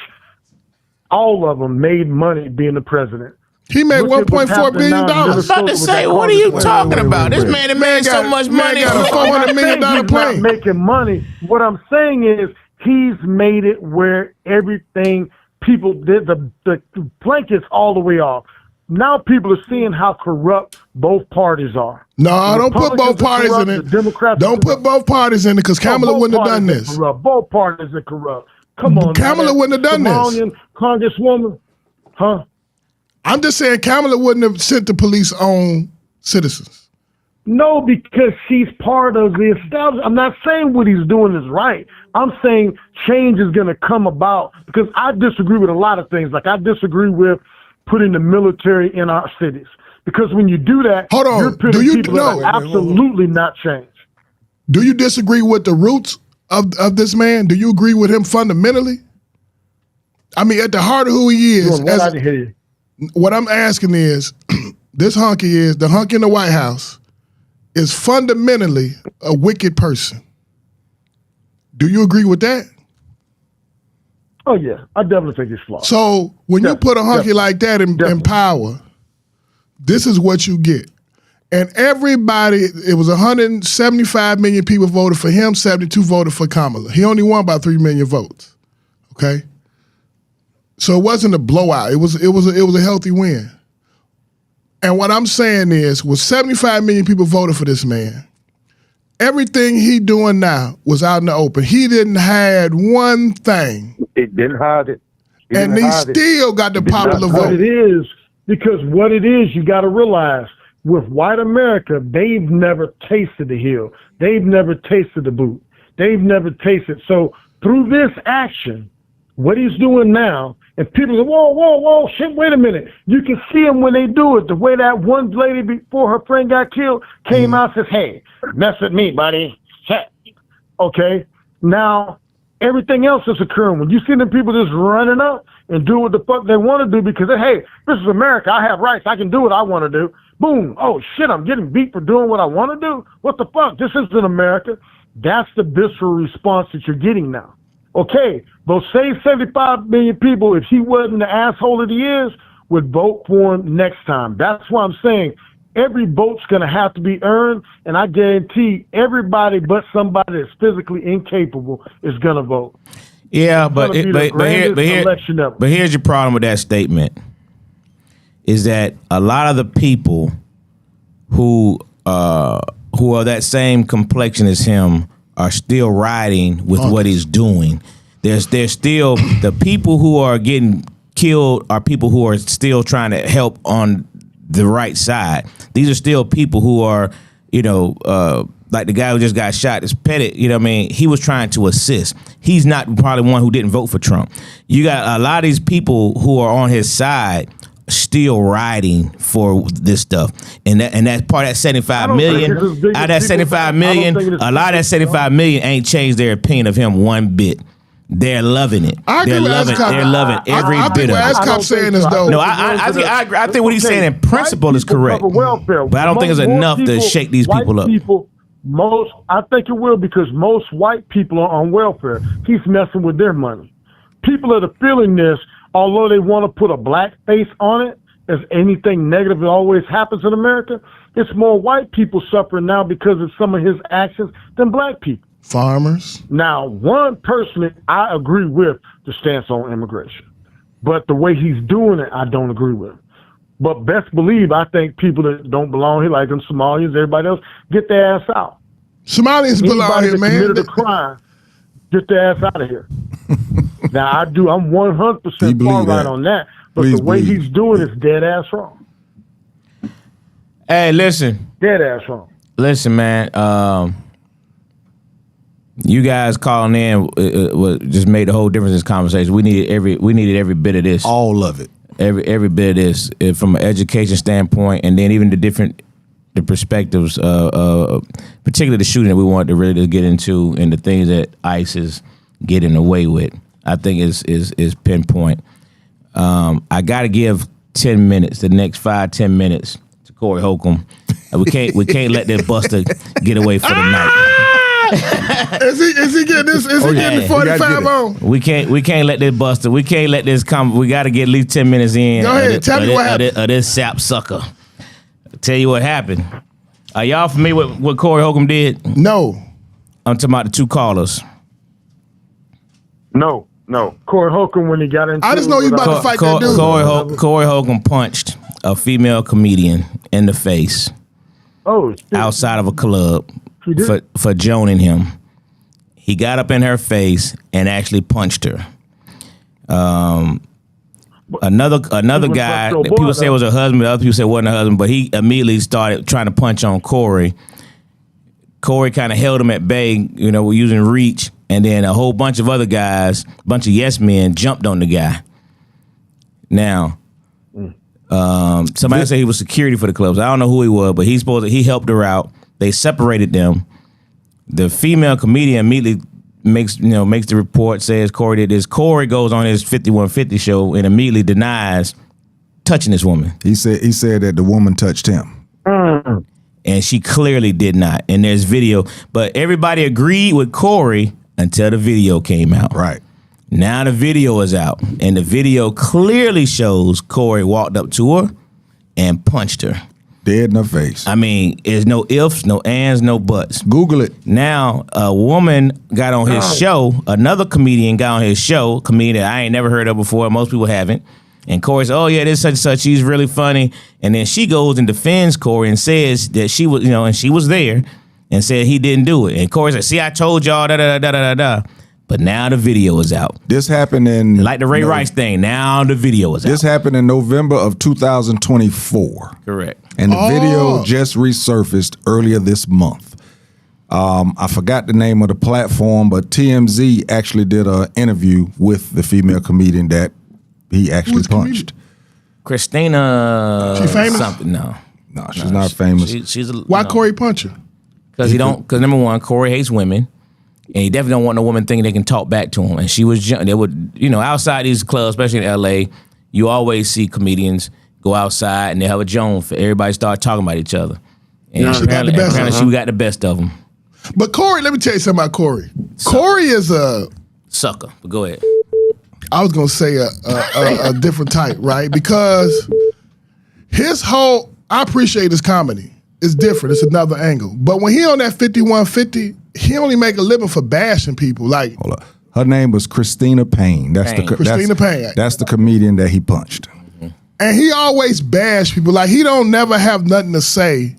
all of them made money being the president. He made $1.4 billion. I was about to say, what are you talking about? This man made so much money. Got a $400 million plane. He's not making money. What I'm saying is he's made it where everything people did, the blankets all the way off. Now people are seeing how corrupt both parties are. No, don't put both parties in it. Don't put both parties in it, because Kamala wouldn't have done this. Both parties are corrupt. Come on, Kamala wouldn't have done this. Congresswoman, huh? I'm just saying Kamala wouldn't have sent the police on citizens. No, because she's part of the establishment. I'm not saying what he's doing is right. I'm saying change is going to come about, because I disagree with a lot of things. Like, I disagree with putting the military in our cities, because when you do that, hold on, you're putting people that are absolutely not change. Do you disagree with the roots of this man? Do you agree with him fundamentally? I mean, at the heart of who he is. I didn't hear you. What I'm asking is, the hunky in the White House is fundamentally a wicked person. Do you agree with that? Oh, yeah. I definitely think it's flawed. So when you put a hunky like that in power, this is what you get. And everybody, it was 175 million people voted for him, 72 voted for Kamala. He only won by 3 million votes. Okay? So it wasn't a blowout. It was a healthy win. And what I'm saying is, with 75 million people voted for this man, everything he doing now was out in the open. He didn't hide one thing. It didn't hide it. And he still got the popular vote. What it is, because what it is, you got to realize, with white America, they've never tasted the hill. They've never tasted the boot. They've never tasted. So through this action, what he's doing now, and people say, whoa, shit, wait a minute. You can see him when they do it. The way that one lady before her friend got killed came out and says, hey, mess with me, buddy. Okay, now everything else is occurring. When you see them people just running up and do what the fuck they want to do because, hey, this is America. I have rights. I can do what I want to do. Boom. Oh, shit, I'm getting beat for doing what I want to do? What the fuck? This isn't America. That's the visceral response that you're getting now. Okay, those same 75 million people, if he wasn't the asshole that he is, would vote for him next time. That's why I'm saying every vote's going to have to be earned, and I guarantee everybody but somebody that's physically incapable is going to vote. Yeah, but here's your problem with that statement, is that a lot of the people who are that same complexion as him are still riding with what he's doing. There's still the people who are getting killed are people who are still trying to help on the right side. These are still people who are, like the guy who just got shot is Pettit. You know what I mean? He was trying to assist. He's not probably one who didn't vote for Trump. You got a lot of these people who are on his side still riding for this stuff, and that's part of that 75 million. Out of that 75 million, a lot of that 75 million ain't changed their opinion of him one bit. They're loving it. They're loving every bit of it. I saying this though. No, I think what he's saying in principle is correct, but I don't think it's enough to shake these people up. I think it will, because most white people are on welfare. He's messing with their money. People that are feeling this, although they want to put a black face on it, as anything negative that always happens in America, it's more white people suffering now because of some of his actions than black people. Farmers. Now, one person I agree with the stance on immigration, but the way he's doing it, I don't agree with. But best believe, I think people that don't belong here, like them Somalians, everybody else, get their ass out. Somalians belong Anybody here, that man. committed a crime, get their ass out of here. Now, I'm He 100% believe far right that. on that. But Please the way believe. he's doing is dead ass wrong. Hey, listen. Dead ass wrong. Listen, man. You guys calling in just made a whole difference in this conversation. We needed every bit of this. All of it. Every bit of this from an education standpoint, and then even the perspectives, particularly the shooting that we wanted to really get into, and the things that ICE is getting away with. I think is pinpoint. I got to give 10 minutes, the next 5-10 minutes, to Corey Holcomb. We can't let that buster get away for the night. Is he getting this? Is he getting the 45 on? We can't let this buster. We can't let this come. We got to get at least 10 minutes in. Go ahead, tell me what happened. Of this sap sucker. Tell you what happened. Are y'all familiar with what Corey Holcomb did? No. I'm talking about the two callers. No. Corey Holcomb, when he got into I just know he's about to fight that dude. Corey Holcomb punched a female comedian in the face outside of a club for joning him. He got up in her face and actually punched her. Another guy, people say it was her husband, other people say it wasn't her husband, but he immediately started trying to punch on Corey. Corey kind of held him at bay, using reach, and then a whole bunch of other guys, bunch of yes men, jumped on the guy. Now, somebody said he was security for the clubs. I don't know who he was, but he helped her out. They separated them. The female comedian immediately makes the report, says Corey did this. Corey goes on his 5150 show and immediately denies touching this woman. He said that the woman touched him. And she clearly did not. And there's video. But everybody agreed with Corey until the video came out. Right. Now the video is out. And the video clearly shows Corey walked up to her and punched her. Dead in her face. I mean, there's no ifs, no ands, no buts. Google it. Now, a woman got on his show. Another comedian got on his show. A comedian that I ain't never heard of before. Most people haven't. And Corey said, oh, yeah, this such and such. She's really funny. And then she goes and defends Corey and says that she was, and she was there and said he didn't do it. And Corey said, see, I told y'all, da-da-da-da-da-da. But now the video is out. This happened in... Like the Ray Rice thing, now the video is out. This happened in November of 2024. Correct. And the video just resurfaced earlier this month. I forgot the name of the platform, but TMZ actually did an interview with the female comedian that he actually punched. Christina... She famous? Something, no. No, she's not famous. She's Why Corey punch her? Because number one, Corey hates women. And he definitely don't want no woman thinking they can talk back to him. And she was, they would, outside these clubs, especially in LA, you always see comedians go outside and they have a Joan for everybody start talking about each other. And apparently she got the best of them. But Corey, let me tell you something about Corey. Corey is a sucker. But go ahead. I was gonna say a different type, right? Because his whole, I appreciate his comedy. It's different. It's another angle. But when he on that 5150, he only make a living for bashing people. Like, hold up. Her name was Christina Payne. Christina Payne. That's the comedian that he punched. And he always bash people. Like, he don't never have nothing to say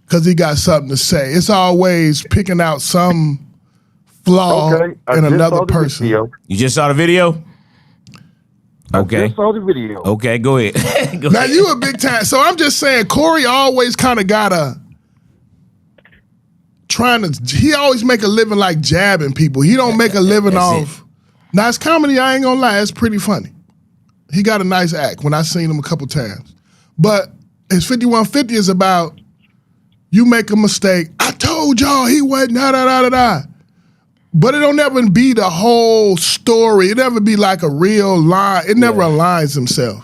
because he got something to say. It's always picking out some flaw in another person. You just saw the video? Okay. I just saw the video. Okay, go ahead. Now, you a big time. So I'm just saying, Corey always kind of got he always make a living like jabbing people. He don't make a living off. Now, his comedy, I ain't gonna lie, it's pretty funny. He got a nice act when I seen him a couple times. But his 5150 is about, you make a mistake. I told y'all he wasn't da-da-da-da-da. But it don't ever be the whole story. It never be like a real line. It never aligns himself.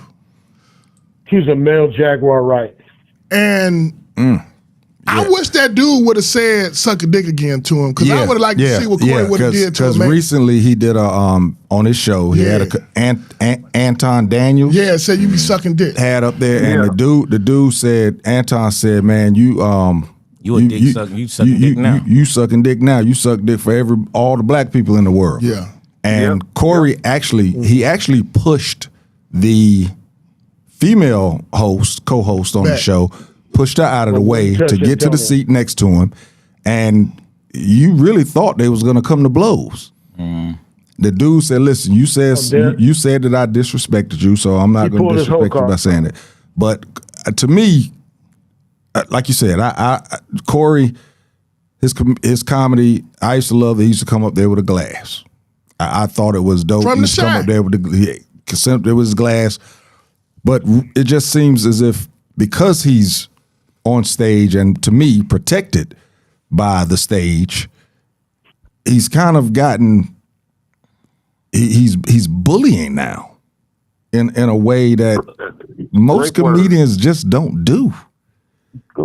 He's a male Jaguar, right? And I wish that dude would have said "suck a dick" again to him, because I would have liked to see what Corey would have did to him. Because recently he did on his show, he had Anton Daniels. Yeah, said you be sucking dick. Had up there, and the dude said, Anton said, man, you sucking dick now. You sucking dick now. You suck dick for all the black people in the world. Yeah. And Corey actually pushed the female co-host on the Bet. show, pushed her out of the way Touch to it, get to the Tony. seat next to him, and you really thought they was going to come to blows. The dude said, "Listen, you said you said that I disrespected you, so I'm not He going to pulled his whole disrespect you by card. saying that." But to me, like you said, Corey, his comedy, I used to love that he used to come up there with a glass. I thought it was dope. From He the used to come shot. up there with there was his glass, but it just seems as if because he's on stage and to me protected by the stage, he's kind of gotten he's bullying now in a way that most Great word. comedians just don't do.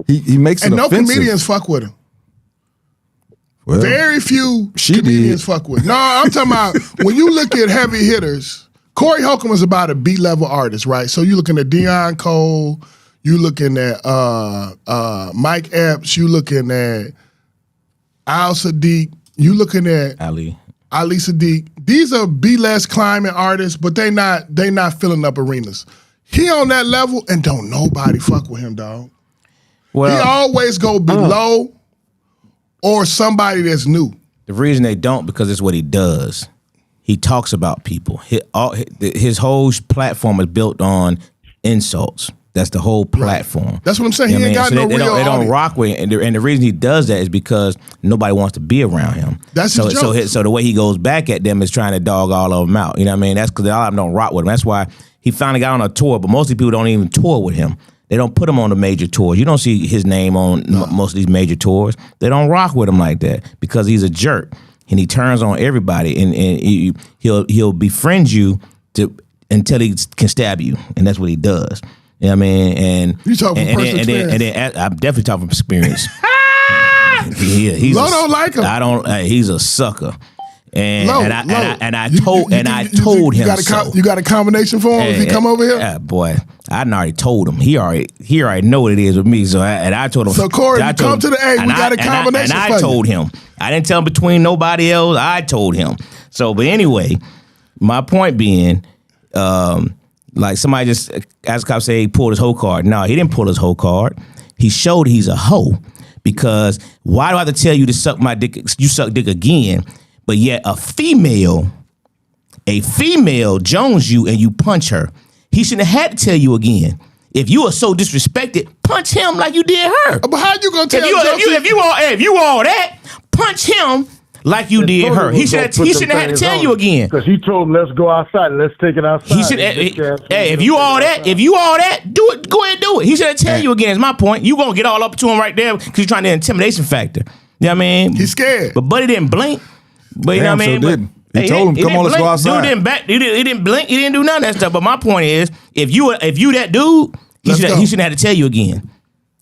He makes And it no offensive. comedians fuck with him. Well, Very few She comedians did. fuck with. No, I'm talking about when you look at heavy hitters. Corey Holcomb is about a B-level artist, right? So you're looking at Deion Cole, you looking at Mike Epps, you looking at Al Sadiq, you looking at Ali. Ali Sadiq. These are B-less climbing artists, but they not filling up arenas. He on that level and don't nobody fuck with him, dog. He Well, always go below or somebody that's new. the reason they don't because it's what he does. He talks about people. His whole platform is built on insults. That's the whole platform. That's what I'm saying. You He know ain't what I got mean? no So they real don't audience. rock with it. And the reason he does that is because nobody wants to be around him. That's so his so joke. so the way he goes back at them is trying to dog all of them out. You know what I mean? That's because a lot of them don't rock with him. That's why he finally got on a tour, but most of the people don't even tour with him. They don't put him on the major tours. You don't see his name on most of these major tours. They don't rock with him like that because he's a jerk and he turns on everybody and he'll befriend you until he can stab you, and that's what he does. You know what I mean? And You talking from personal experience. I'm definitely talking from experience. He's Lo don't like him. I don't. He's a sucker. And Low, and I low. and I You- told you and think I you told think him you got a so. you got a combination for him if he come over here? Yeah, boy, I done already told him. He already know what it is with me. So I told him. So, Corey, I you told come to the A, we and got a combination And for I you. told him. I didn't tell him between nobody else. I told him. So, but anyway, my point being, like somebody just asked cop say he pulled his whole card. No, he didn't pull his whole card. He showed he's a hoe. Because why do I have to tell you to suck my dick? You suck dick again, but yet a female jones you and you punch her. He shouldn't have had to tell you again. If you are so disrespected, punch him like you did her. But how you gonna tell If you all that, punch him like you did her. He shouldn't have had to tell you again. Because he told him, let's go outside and let's take it outside. He should. Hey, if you all that, do it. Go ahead, do it. He should have tell you again. Is my point. You gonna get all up to him right there because you're trying to intimidation factor. You know what I mean? He's scared. But Buddy didn't blink. But you know Damn, what I mean? sure But- didn't. He told him, "Come on, let's go outside." Dude didn't back. He didn't blink. He didn't do none of that stuff. But my point is, if you that dude, he Let's should go. have had to tell you again.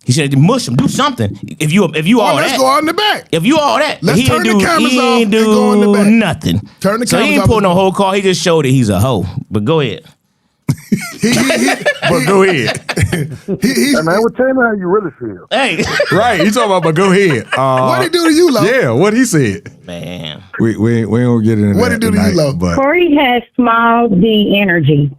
He should have mush him. Do something. If you all let's that. go out in the back. If you all that, Let's he turn didn't the do, cameras he off ain't and go in the do back. nothing. Turn the so he cameras ain't off pull and- no whole call. He just showed that he's a hoe. But go ahead. But go ahead. He's, Hey, man, well, tell me how you really feel. Hey, Right. You talking about, but go ahead. what he do to you, Lo? Yeah, what he said. man. We ain't gonna get into What that he do to tonight, you, Lo? but Corey has small D energy.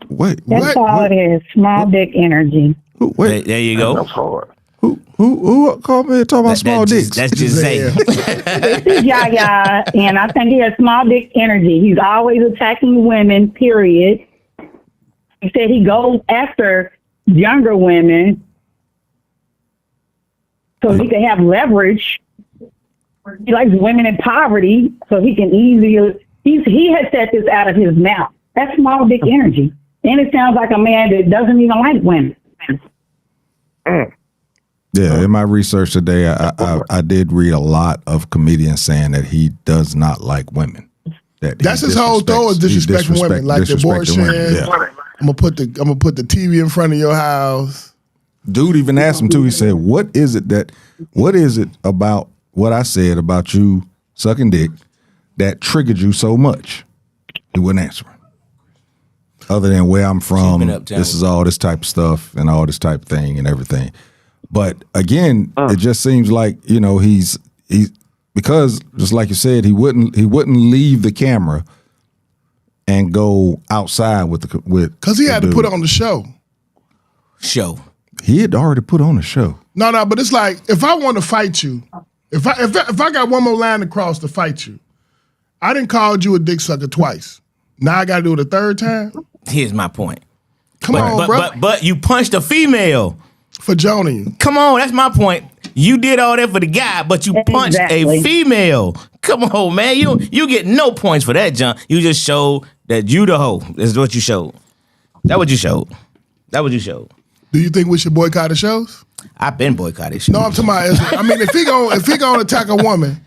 wait, That's what? all it is. Small dick energy. Wait, There you go. That's hard. who called me talking about small dicks? That's just saying. This is Yaya, and I think he has small dick energy. He's always attacking women, period. He said he goes after younger women so he can have leverage. He likes women in poverty so he can easily, he has said this out of his mouth. That's small dick energy. And it sounds like a man that doesn't even like women. Yeah, in my research today, I did read a lot of comedians saying that he does not like women. That's his whole throw is disrespecting women, like the abortion. Yeah. I'm gonna put the TV in front of your house. Dude even asked him too. He said, what is it about what I said about you sucking dick that triggered you so much?" He wouldn't answer. Other than where I'm from, Keeping uptown this is all this type of stuff and all this type of thing and everything. But again, it just seems like, you know, he's because just like you said, he wouldn't leave the camera and go outside with Because he had to put on the show. show. He had already put on a show. No, but it's like if I want to fight you, if I got one more line to cross to fight you, I didn't call you a dick sucker twice. Now I got to do it a third time. Here's my point. Come on, bro. But you punched a female. For joining you. Come on, that's my point. You did all that for the guy, but you punched a female. Come on, man. You get no points for that, John. You just showed that you the hoe. Is what you showed. That what you showed. Do you think we should boycott the shows? I've been boycotting shows. No, I'm talking about. I mean, if he gonna attack a woman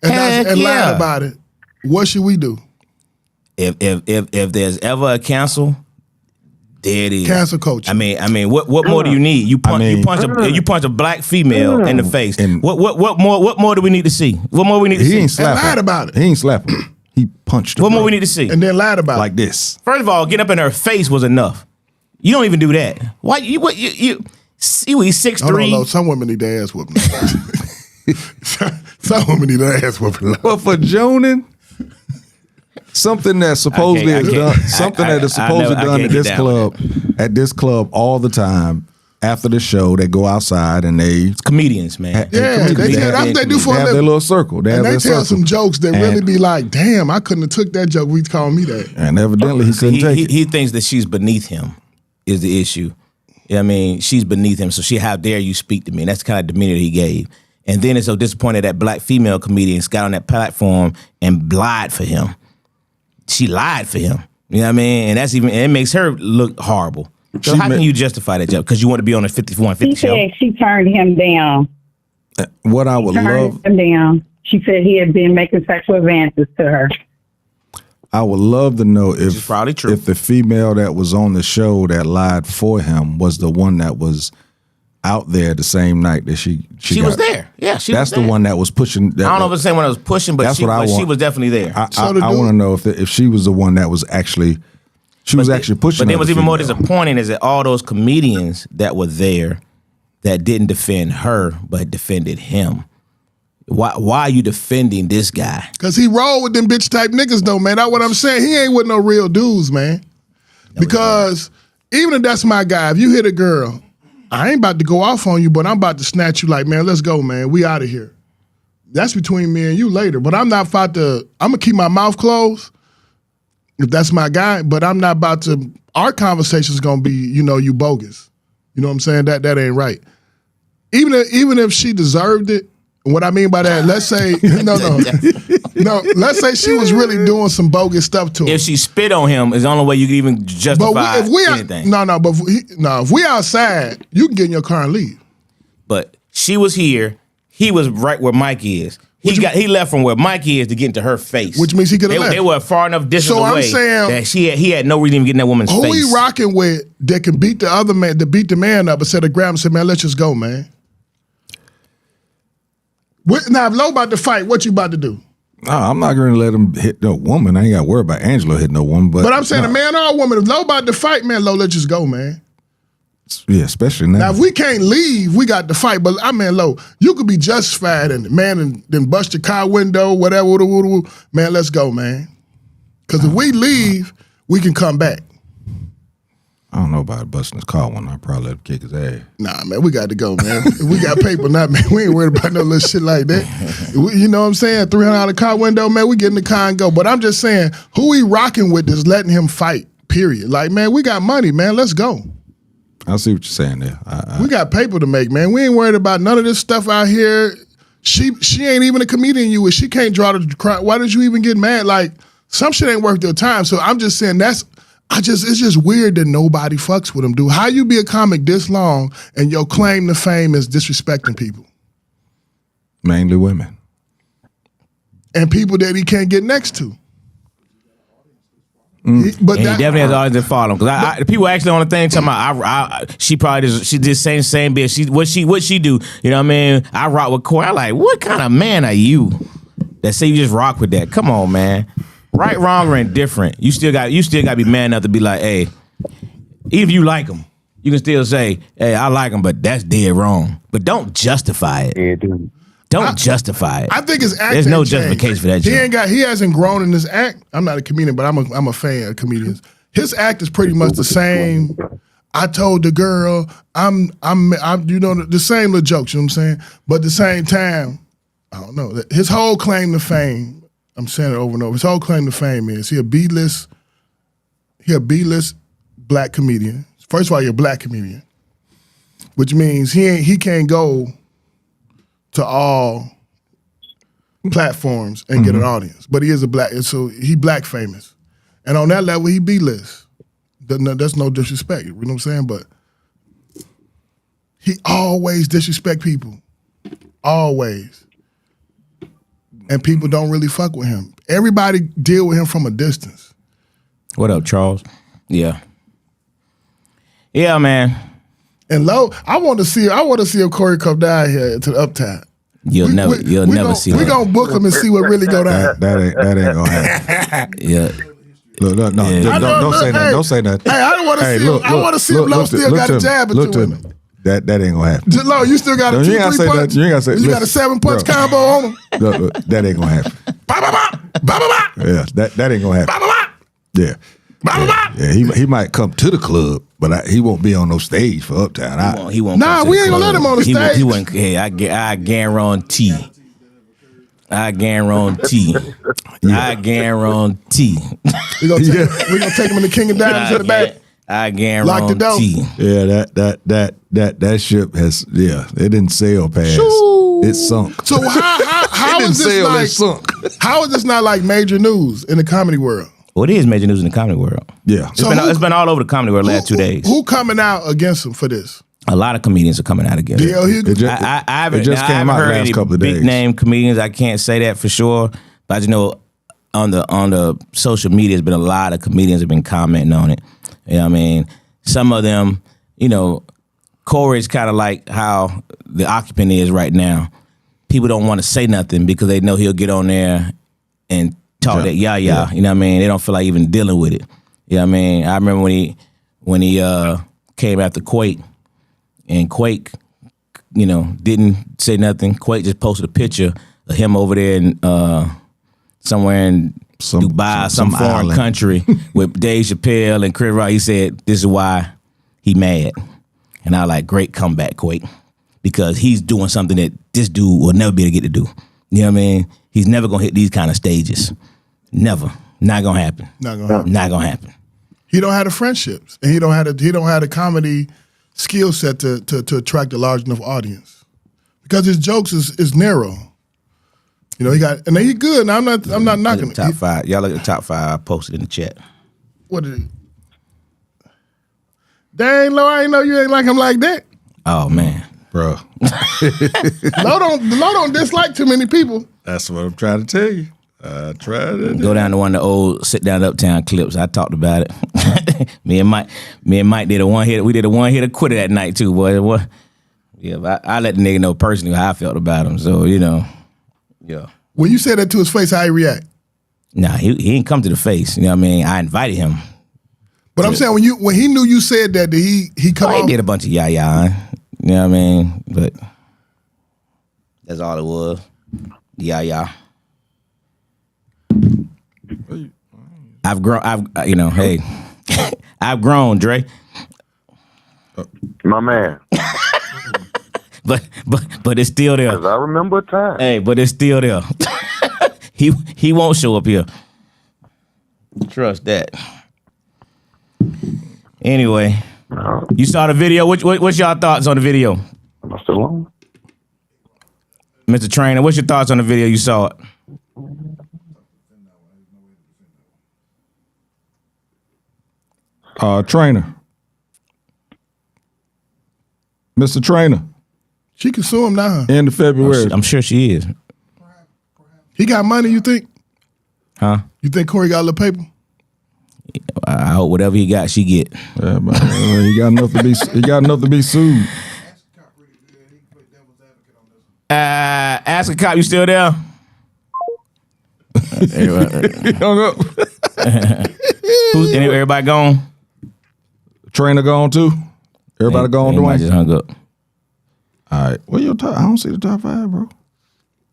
and lie about it, what should we do? If there's ever a cancel, there it is. Cancel culture. I mean, what more do you need? You punch a black female in the face. And what more do we need to see? What more we need to see? He ain't slapping. And lied about it. He ain't slapping. He punched her. What more we need to see? And then lied about like it. this. First of all, getting up in her face was enough. You don't even do that. Why you 6'3"? Hold on, some women need their ass whooping. Some women need their ass whooping. But for Jonan, something that's supposedly done at this club all the time after the show, they go outside and it's comedians, man. That's what they do for a living. They have their little circle. They tell some jokes that really be like, damn, I couldn't have took that joke. We call me that. And evidently he couldn't take it. He thinks that she's beneath him is the issue. I mean, she's beneath him, so how dare you speak to me? And that's the kind of demeanor he gave. And then it's so disappointed that black female comedians got on that platform and lied for him. She lied for him. You know what I mean? And it makes her look horrible. So how can you justify that, Jeff? Because you want to be on a 5150 show? She said she turned him down. What I would love... Turned him down. She said he had been making sexual advances to her. I would love to know if probably true. If the female that was on the show that lied for him was the one that was out there the same night that she was there. Yeah, she was there. That's the one that was pushing. I don't know if it's the same one that was pushing, but she was definitely there. I want to know if she was the one that was actually pushing. But then what's even more disappointing is that all those comedians that were there that didn't defend her but defended him. Why are you defending this guy? Because he rolled with them bitch type niggas though, man. That's what I'm saying. He ain't with no real dudes, man. Because even if that's my guy, if you hit a girl, I ain't about to go off on you, but I'm about to snatch you like, man, let's go, man. We out of here. That's between me and you later. But I'm not about to, I'm going to keep my mouth closed if that's my guy, but I'm not about to, our conversation's going to be, you bogus. You know what I'm saying? That ain't right. Even if she deserved it, what I mean by that, let's say, no, let's say she was really doing some bogus stuff to him. If she spit on him, is the only way you can even justify anything. If we outside, you can get in your car and leave. But she was here. He was right where Mike is. He left from where Mike is to get into her face. Which means he could have left. They were far enough distance away I'm saying, that he had no reason to get in that woman's face. Who he rocking with that can beat the other man, to beat the man up instead of grab him and say, man, let's just go, man. Now, if Lo about to fight, what you about to do? No, I'm not going to let him hit no woman. I ain't got to worry about Angelo hitting no woman. But I'm saying a man or a woman, if Lo about to fight, man, Lo, let's just go, man. Yeah, especially now. Now, if we can't leave, we got to fight. But I mean, Lo, you could be justified and man and then bust your car window, whatever. Man, let's go, man. Because if we leave, we can come back. I don't know about busting his car one. I'd probably let him kick his ass. Nah, man, we got to go, man. We got paper, not man. We ain't worried about no little shit like that. You know what I'm saying? $300 car window, man. We get in the car and go. But I'm just saying, who he rocking with is letting him fight. Period. Like, man, we got money, man. Let's go. I see what you're saying there. We got paper to make, man. We ain't worried about none of this stuff out here. She ain't even a comedian you is. She can't draw the crowd. Why did you even get mad? Like, some shit ain't worth your time. So I'm just saying it's just weird that nobody fucks with him, dude. How you be a comic this long and your claim to fame is disrespecting people? Mainly women. And people that he can't get next to. He definitely has an audience that follow him. Because people actually on the thing talking about she probably she did same bitch. What she do? You know what I mean? I rock with Corey. I'm like, what kind of man are you that say you just rock with that? Come on, man. Right, wrong, or indifferent. You still got to be man enough to be like, hey, even if you like him, you can still say, hey, I like him, but that's dead wrong. But don't justify it. Yeah, dude. Don't justify it. I think his act. There's no justification for that. He hasn't grown in his act. I'm not a comedian, but I'm a fan of comedians. His act is pretty much the same. I told the girl, I'm you know, the same little jokes, you know what I'm saying? But at the same time, I don't know. His whole claim to fame, I'm saying it over and over, his whole claim to fame is he a B-list black comedian. First of all, you're a black comedian, which means he can't go to all platforms and get an audience. But he is so he black famous. And on that level, he B-list. That's no disrespect, you know what I'm saying? But he always disrespect people. Always. And people don't really fuck with him. Everybody deal with him from a distance. What up, Charles? Yeah. Yeah, man. And Low, I want to see if Corey come down here to the Uptown. You'll never see We're that. going to book him and see what really go down. That ain't gonna happen. Yeah. Look, no, Yeah. don't say nothing. Don't say nothing. Hey, I don't want to see him. I want to see if Low still got a jab Look into to him. me. That ain't gonna happen. Low, you still got a You ain't gotta 2-3 say punch? nothing. You ain't gotta say. You got a 7-punch bro. combo on him? Look, that ain't gonna happen. Ba, ba, ba, ba, ba, ba. Yeah, that ain't gonna happen. Ba, ba, ba. Yeah. Yeah, he might come to the club, but he won't be on no stage for Uptown. He won't. Nah, come to we the ain't gonna club. let him on the stage. He won't. Hey, I guarantee. I guarantee. I guarantee. We gonna take him in the King of Diamonds in the back. I Lock the door. guarantee. Yeah, that ship has it didn't sail past. It sunk. So how It didn't is this sail, it like? sunk. How is this not like major news in the comedy world? Well, it is major news in the comedy world. Yeah. It's been all over the comedy world the last 2 days. Who coming out against him for this? A lot of comedians are coming out against DL Hughley? It just, I haven't, it just I came haven't out heard last any couple of big days. name comedians. I can't say that for sure, but I just know on the social media, there's been a lot of comedians have been commenting on it. You know what I mean? Some of them, you know, Corey's kind of like how the Occupant is right now. People don't want to say nothing because they know he'll get on there and talk that yeah. You know what I mean? They don't feel like even dealing with it. You know what I mean? I remember when he came after Quake, and Quake, you know, didn't say nothing. Quake just posted a picture of him over there in somewhere in Dubai, some foreign island. country with Dave Chappelle and Chris Rock. He said, "This is why he mad." And I was like, great comeback, Quake, because he's doing something that this dude will never be able to get to do. You know what I mean? He's never gonna hit these kind of stages. Never. Not gonna happen. Not gonna happen. Not gonna happen. He don't have the friendships, and he don't have the comedy skill set to attract a large enough audience, because his jokes is narrow. You know, he good. Now, I'm not knocking Top five. Y'all look at the top five I posted in the chat. What did he? Dang, Low, I ain't know you ain't like him like that. Oh man. Bro. Low don't dislike too many people. That's what I'm trying to tell you. I tried to Go down to one of the old Sit Down Uptown clips. I talked about it. me and Mike did a one hit. We did a one hitter quitter that night too, boy. What? Yeah, I let the nigga know personally how I felt about him. So you know, yeah. When you said that to his face, how he react? Nah, he ain't come to the face. You know what I mean? I invited him. But I'm saying when he knew you said that, did he come He on? did a bunch of yah. You know what I mean? But that's all it was. Yeah. I've grown. Hey, I've grown, Dre. My man. But it's still there. 'Cause I remember a time. Hey, but it's still there. He won't show up here. Trust that. Anyway, you saw the video. What's y'all thoughts on the video, Am I still on? Mr. Trainer? What's your thoughts on the video? You saw it. Trainer. Mr. Trainer. She can sue him now. End of February. I'm sure she is. He got money, you think? Huh? You think Corey got a little paper? I hope whatever he got, she get. Yeah, man, he got enough to be sued. Ask a cop, you still there? He hung up. Everybody gone? Trainer gone too? Everybody gone, Everybody Dwayne? just hung up. All right. What your top? I don't see the top five, bro.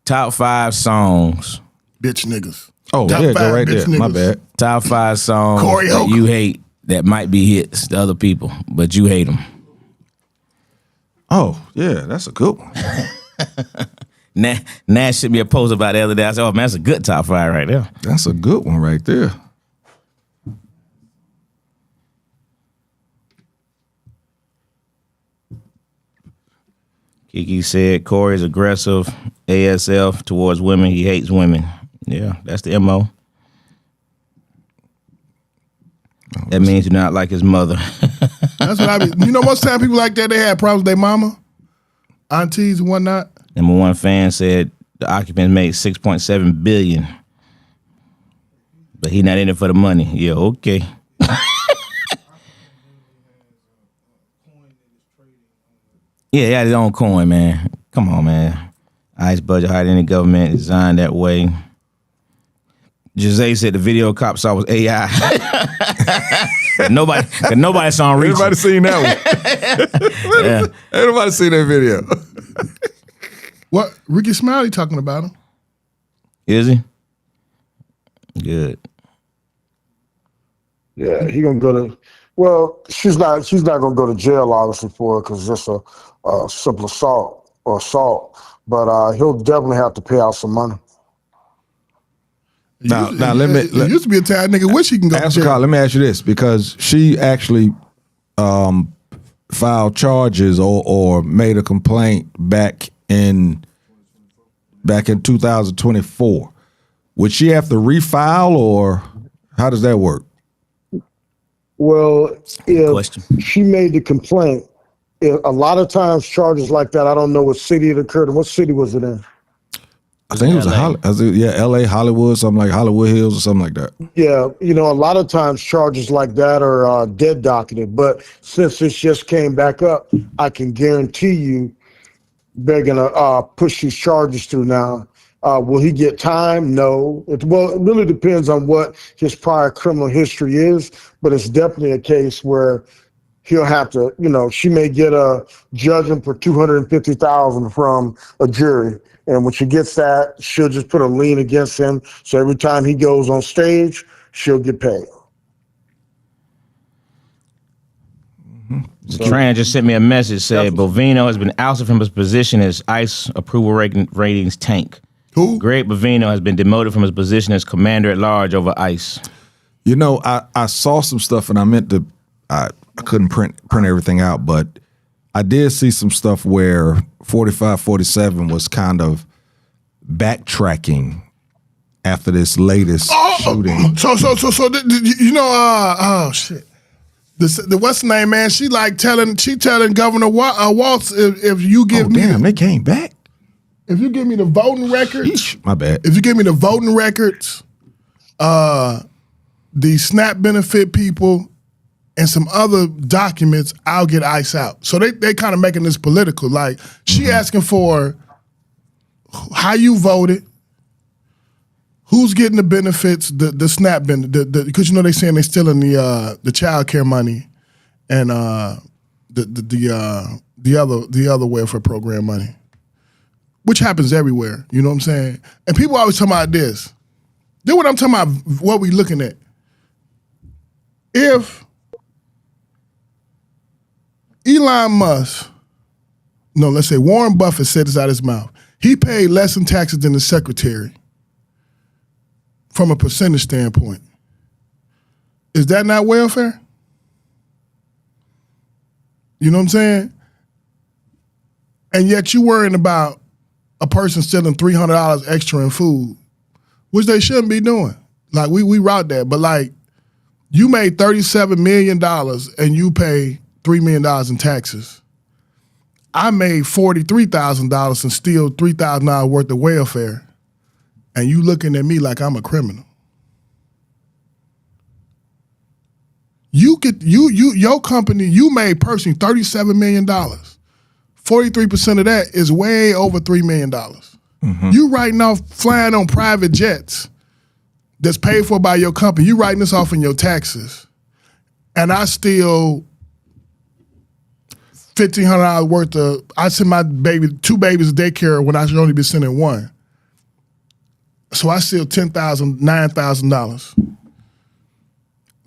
Top 5 songs. Bitch niggas. Oh, Top yeah, five go right there. bitch My niggas. bad. Top 5 songs Corey that Holcomb. you hate that might be hits to other people, but you hate them. Oh, yeah, that's a good one. Nash sent me a post about the other day. I said, oh, man, that's a good top 5 right there. That's a good one right there. Kiki said Corey's aggressive ASF towards women. He hates women. Yeah, that's the MO. That means you're not like his mother. That's what I mean. You know, most time people like that, they had problems with their mama, aunties and whatnot. Number one fan said the occupants made $6.7 billion, but he not in it for the money. Yeah, okay. Yeah, he had his own coin, man. Come on, man. ICE budget higher than any government, designed that way. Jose said the video cop saw was AI. nobody saw him reach. Everybody seen that one. Yeah. Everybody seen that video. What? Ricky Smiley talking about him. Is he? Good. Yeah, he gonna go to. Well, she's not gonna go to jail obviously for it because it's just a simple assault or assault. But he'll definitely have to pay out some money. Now, let me. It used to be a time nigga wish he can go to Ask jail. Carl, let me ask you this, because she actually filed charges or made a complaint back in 2024. Would she have to refile, or how does that work? Well, Question. if she made the complaint, a lot of times charges like that, I don't know what city it occurred in. What city was it in? I think it was LA, Hollywood, something like Hollywood Hills or something like that. Yeah, you know, a lot of times charges like that are dead docketed. But since this just came back up, I can guarantee you they're going to push these charges through now. Will he get time? No. It really depends on what his prior criminal history is, but it's definitely a case where he'll have to, you know, she may get a judgment for $250,000 from a jury. And when she gets that, she'll just put a lien against him. So every time he goes on stage, she'll get paid. Tran just sent me a message, said Bovino has been ousted from his position as ICE approval ratings tank. Who? Greg Bovino has been demoted from his position as commander at large over ICE. You know, I saw some stuff and I meant to, I couldn't print everything out, but I did see some stuff where 4547 was kind of backtracking after this latest shooting. So, you know, oh shit. The what's the name, man? She telling Governor Waltz if you give me They came back. if you give me the voting records, Yeesh, my bad. if you give me the voting records, the SNAP benefit people, and some other documents, I'll get ICE out. So they kind of making this political. Like she asking for how you voted, who's getting the benefits, the SNAP benefit, because you know they saying they stealing the child care money and the other welfare program money, which happens everywhere. You know what I'm saying? And people always talking about this. Then what I'm talking about, what we looking at. If Elon Musk, no, let's say Warren Buffett said this out of his mouth. He paid less in taxes than the secretary from a percentage standpoint. Is that not welfare? You know what I'm saying? And yet you worrying about a person stealing $300 extra in food, which they shouldn't be doing. Like we route that, but like you made $37 million and you pay $3 million in taxes. I made $43,000 and steal $3,000 worth of welfare, and you looking at me like I'm a criminal. Your company, you made personally $37 million. 43% of that is way over $3 million. You writing off flying on private jets that's paid for by your company. You writing this off in your taxes. And I steal $1,500 worth of, I send my two babies to daycare when I should only be sending one. So I steal $10,000, $9,000.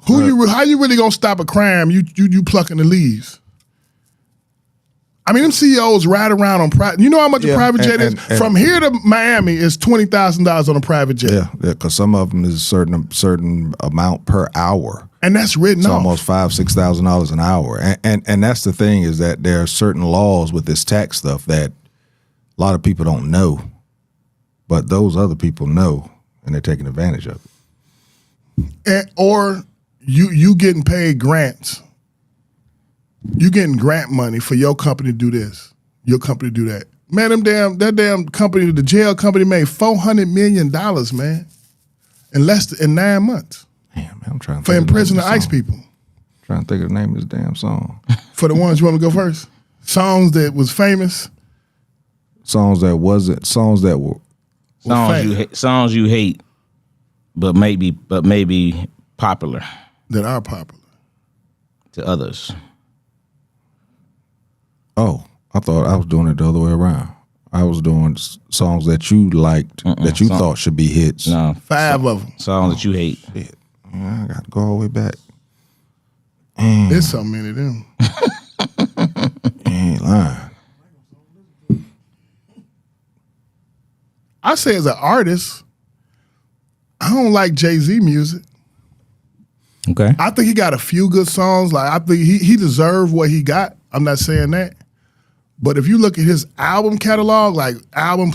How you really gonna stop a crime? You plucking the leaves. I mean, them CEOs ride around on private. You know how much a private jet is? From here to Miami is $20,000 on a private jet. Yeah, because some of them is a certain amount per hour. And that's written it's off. Almost $5,000-$6,000 an hour. And that's the thing, is that there are certain laws with this tax stuff that a lot of people don't know, but those other people know, and they're taking advantage of it. Or you getting paid grants. You getting grant money for your company to do this, your company to do that. Man, that damn company, the jail company, made $400 million, man, in 9 months. Damn, man, I'm trying to for imprisoning ICE people. Trying to think of the name of this damn song. For the ones you want to go first, songs that was famous, songs that wasn't, songs that were songs you hate, but maybe popular that are popular to others. Oh, I thought I was doing it the other way around. I was doing songs that you liked, that you thought should be hits. No, 5 of them. Songs that you hate. Shit. I got to go all the way back. There's so many of them. You ain't lying. I say as an artist, I don't like Jay-Z music. Okay. I think he got a few good songs. Like I think he deserved what he got. I'm not saying that. But if you look at his album catalog, like album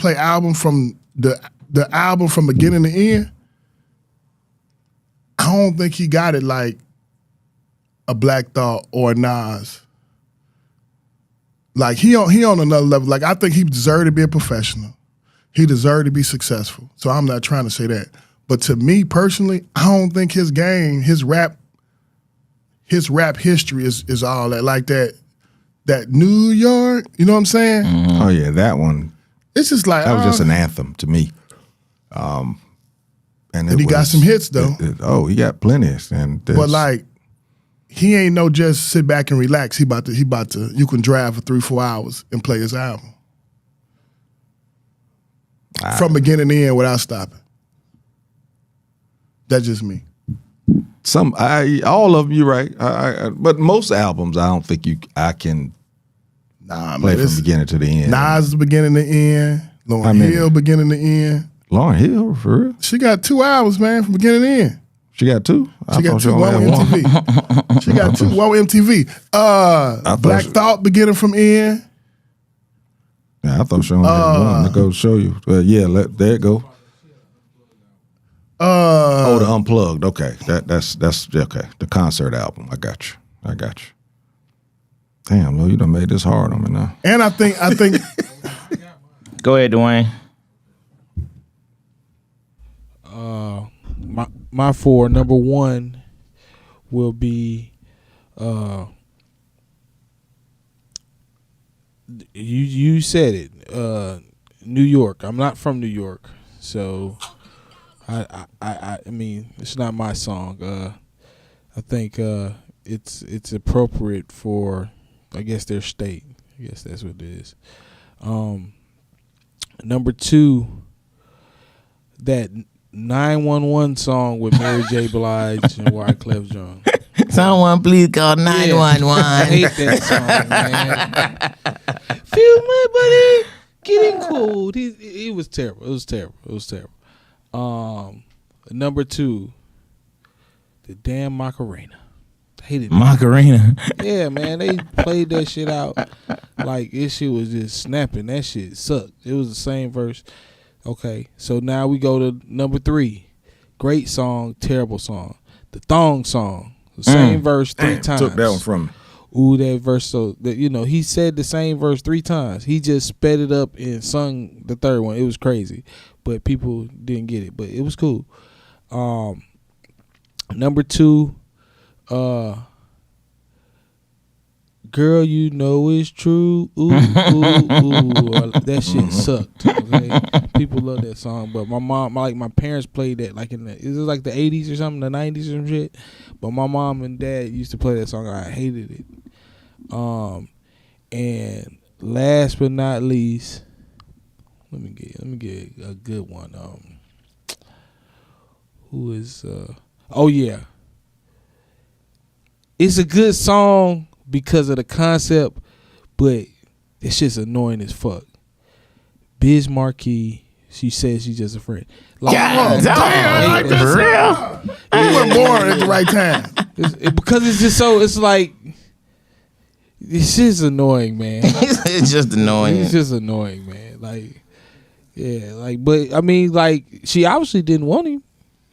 from the album from beginning to end, I don't think he got it like a Black Thought or a Nas. Like he on another level. Like I think he deserved to be a professional. He deserved to be successful. So I'm not trying to say that. But to me personally, I don't think his game, his rap history is all that. Like that New York, you know what I'm saying? Oh yeah, that one. It's just like that was just an anthem to me. And he got some hits though. He got plenty. But like, he ain't no just sit back and relax. He about to. You can drive for 3-4 hours and play his album from beginning to end without stopping. That's just me. All of them, you're right. But most albums, I don't think I can play from beginning to the end. Nas beginning to end. Lauryn Hill beginning to end. Lauryn Hill, for real? She got 2 hours, man, from beginning to end. She got 2? She got 2. One with MTV. She got 2. One with MTV. Black Thought beginning from end. Yeah, I thought she only had one. That goes to show you. There it go. The Unplugged. Okay, that's okay. The concert album. I got you. Damn, Lil, you done made this hard on me now. And I think. Go ahead, Dwayne. My 4, number 1 will be you said it. New York. I'm not from New York, so I mean it's not my song. I think it's appropriate for, I guess, their state. I guess that's what it is. Number 2, that 911 song with Mary J. Blige and Wyclef Jean. Someone please call 911. I hate that song, man. Feel my body getting cold. It was terrible. It was terrible. Number 2, the damn Macarena. Hated Macarena. Yeah, man, they played that shit out like this shit was just snapping. That shit sucked. It was the same verse. Okay, so now we go to number 3. Great song, terrible song. The Thong Song. The same verse 3 times. Took that one from me. Ooh, that verse. So that, he said the same verse 3 times. He just sped it up and sung the third one. It was crazy, but people didn't get it. But it was cool. Number 2, girl, you know it's true. Ooh, ooh, ooh. That shit sucked. Okay? People love that song, but my mom, my parents played that like it was like the 80s or something, the 90s or some shit. But my mom and dad used to play that song. I hated it. And last but not least, let me get a good one. Who is? Oh yeah, it's a good song because of the concept, but it's just annoying as fuck. Biz Markie, she says she's just a friend. Like, God damn, I like that for real? You were born at the right time. because it's just so. It's like it's just annoying, man. It's just annoying. It's just annoying, man. Like, yeah, like, but I mean, like, she obviously didn't want him.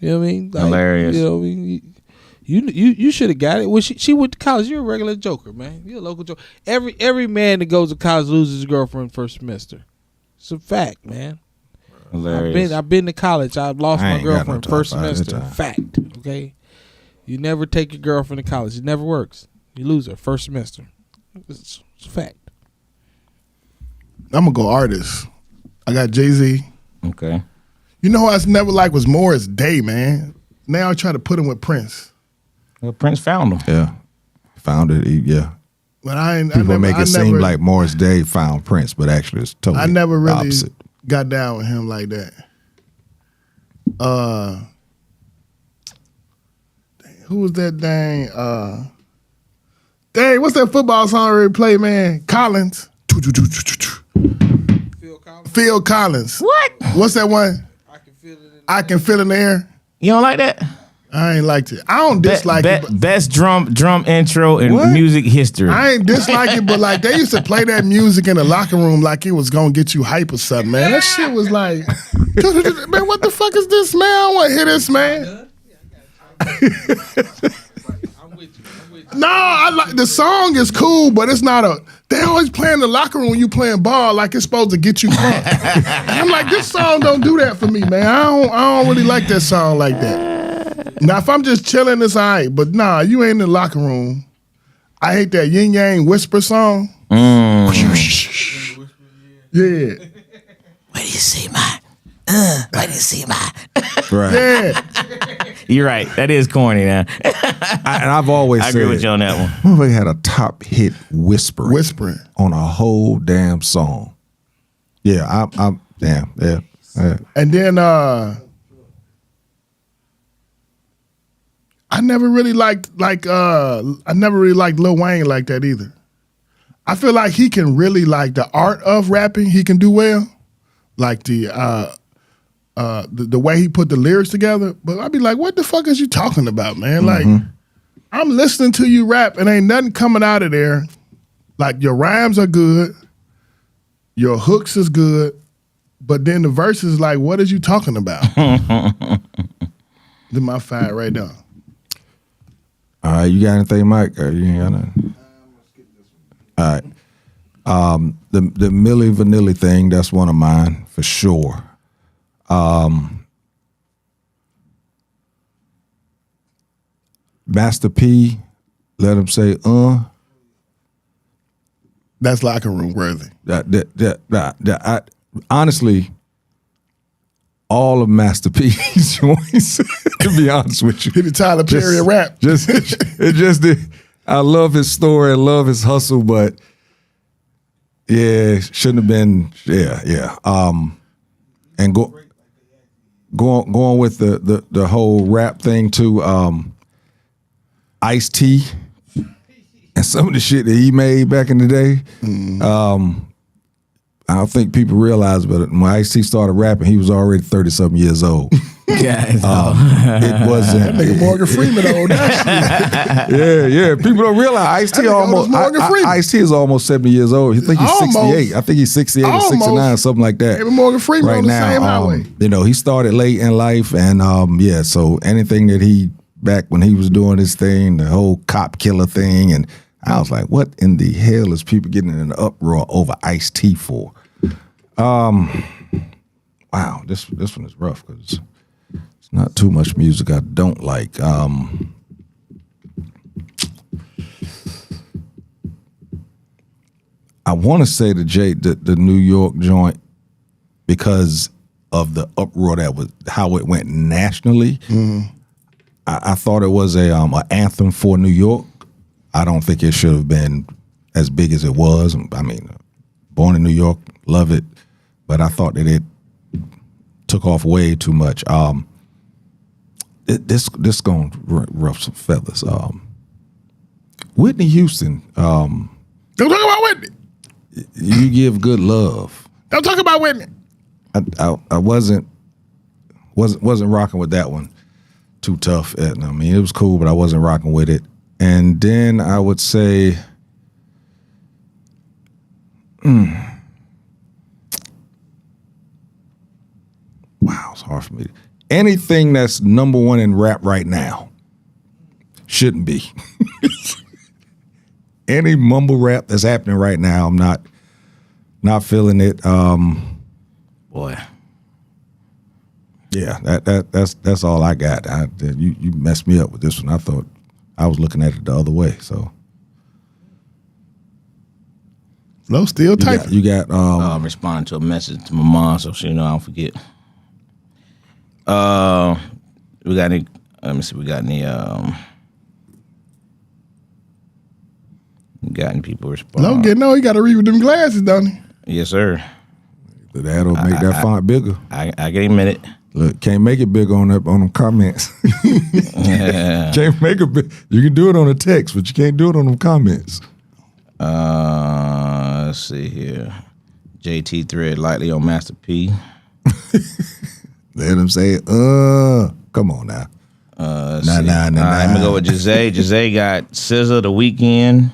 You know what I mean? Like, Hilarious. You know what I mean? You should have got it. When she went to college, you're a regular joker, man. You're a local joker. Every man that goes to college loses his girlfriend first semester. It's a fact, man. Hilarious. I've been to college. I've lost I my ain't got no girlfriend time first about it semester. time. Fact. Okay. You never take your girlfriend to college. It never works. You lose her first semester. It's a fact. I'm gonna go artist. I got Jay-Z. Okay. You know who I never liked was Morris Day, man. Now I try to put him with Prince. Well, Prince found him. Yeah. Found it. Yeah. But I People make it seem never, like Morris Day found Prince, but actually it's totally I never really opposite. got down with him like that. Who was that dang? Dang, what's that football song already play, man? Collins. Phil Collins. What? What's that one? I can feel it in the air. You don't like that? I ain't liked it. I don't dislike it. But Best drum intro in What? music history. I ain't dislike it, but like they used to play that music in the locker room like it was gonna get you hype or something, man. That shit was like, man, what the fuck is this, man? I don't want to hear this, man. No, I like the song is cool, but it's not a. They always play in the locker room when you playing ball like it's supposed to get you crunk. I'm like, this song don't do that for me, man. I don't really like that song like that. Now, if I'm just chilling, it's all right. But nah, you ain't in the locker room. I hate that yin yang whisper song. Yeah. Where do you see my? Where do you see my? Right. Yeah. You're right. That is corny now. And I've always I said, agree with you on that one. Motherfucker had a top hit whispering on a whole damn song. Yeah, I'm damn, yeah. And then I never really liked Lil Wayne like that either. I feel like he can really like the art of rapping. He can do well, like the way he put the lyrics together. But I'd be like, what the fuck is you talking about, man? Like, I'm listening to you rap and ain't nothing coming out of there. Like your rhymes are good, your hooks is good, but then the verses is like, what is you talking about? Then my fire right now. All right, you got anything, Mike? Or you ain't got nothing? All right. The Milli Vanilli thing, that's one of mine for sure. Master P, let him say, That's locker room worthy. Honestly, all of Master P's joints, to be honest with you. Hit the Tyler Perry rap. I love his story, I love his hustle, but yeah, shouldn't have been, yeah. And going with the whole rap thing too, Ice-T and some of the shit that he made back in the day. I don't think people realize, but when Ice-T started rapping, he was already 30-something years old. It wasn't. Nigga Morgan Freeman old that shit. Yeah. People don't realize Ice-T is almost 70 years old. I think he's 68. I think he's 68 or 69, something like that. Maybe Morgan Freeman right on the now, same highway. He started late in life, and so anything that he back when he was doing his thing, the whole cop killer thing, and I was like, what in the hell is people getting in an uproar over Ice-T for? Wow, this one is rough because it's not too much music I don't like. I want to say the New York joint because of the uproar that was how it went nationally. I thought it was an anthem for New York. I don't think it should have been as big as it was. I mean, born in New York, love it, but I thought that it took off way too much. This gonna ruffle some feathers. Whitney Houston. Don't talk about Whitney. You give good love. Don't talk about Whitney. I wasn't rocking with that one. Too tough. I mean, it was cool, but I wasn't rocking with it. And then I would say, wow, it's hard for me. Anything that's number one in rap right now shouldn't be. Any mumble rap that's happening right now, I'm not feeling it. Boy. Yeah, that's all I got. You messed me up with this one. I thought I was looking at it the other way. So Low still typing. you got Responding to a message to my mom so she I don't forget. We got any? Let me see. We got any people respond? Low getting on. He got to read with them glasses, don't he? Yes, sir. that'll make that font bigger. I get a minute. Look, can't make it big on them comments. Can't make it big. You can do it on a text, but you can't do it on them comments. Let's see here. JT thread lightly on Master P. Let him say, come on now. I'm gonna go with Jose. Jose got SZA The Weeknd.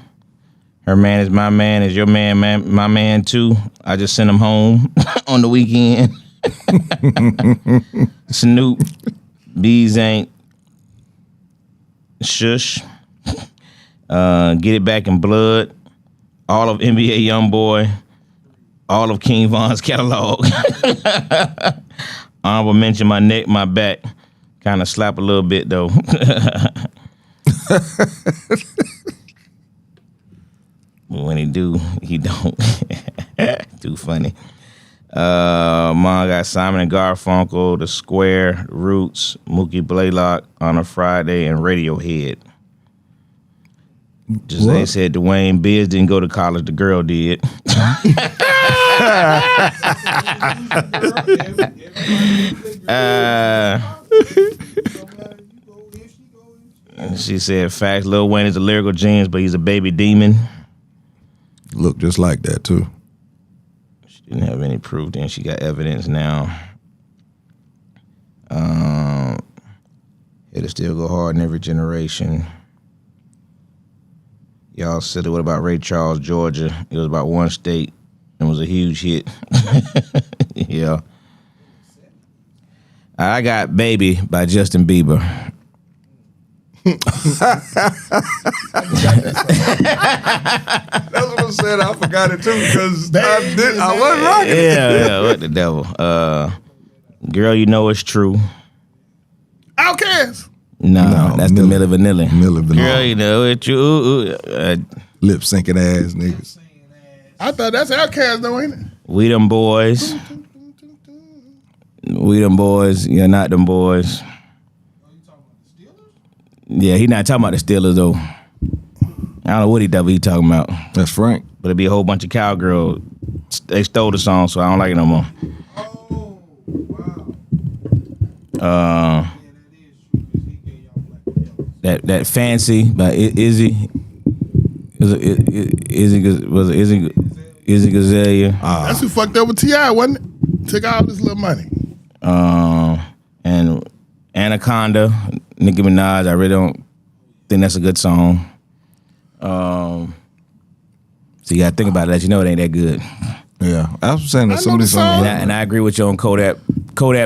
Her man is my man, is your man, my man too. I just sent him home on the weekend. Snoop, Bees Ain't, Shush, Get It Back in Blood, all of NBA Youngboy, all of King Von's catalog. Honorable mention, My Neck, My Back. Kind of slap a little bit though. When he do, he don't. Too funny. Mom got Simon and Garfunkel, The Square, Roots, Mookie Blaylock on a Friday, and Radiohead. Jose said Dwayne Biz didn't go to college, the girl did. She said facts, Lil Wayne is a lyrical genius, but he's a baby demon. Look just like that too. She didn't have any proof, then she got evidence now. It'll still go hard in every generation. Y'all said it, what about Ray Charles, Georgia? It was about one state and was a huge hit. Yeah. I got Baby by Justin Bieber. That's what I said. I forgot it too because I wasn't rocking. Yeah, what the devil? Girl, you know it's true. Outkast. No, that's the Milli Vanilli. Milli Vanilli. Girl, you know it's true. Lip syncing ass niggas. I thought that's Outkast though, ain't it? We them boys. We them boys. You're not them boys. Yeah, he not talking about the Steelers though. I don't know what he talking about. That's Frank. But it'd be a whole bunch of cowgirls. They stole the song, so I don't like it no more. Oh, wow. That Fancy by Izzy. Izzy Gazelle. That's who fucked up with T.I., wasn't it? Took all this little money. And Anaconda, Nicki Minaj. I really don't think that's a good song. So you gotta think about it. Let you know it ain't that good. Yeah, I was saying that some of these songs. And I agree with you on Kodak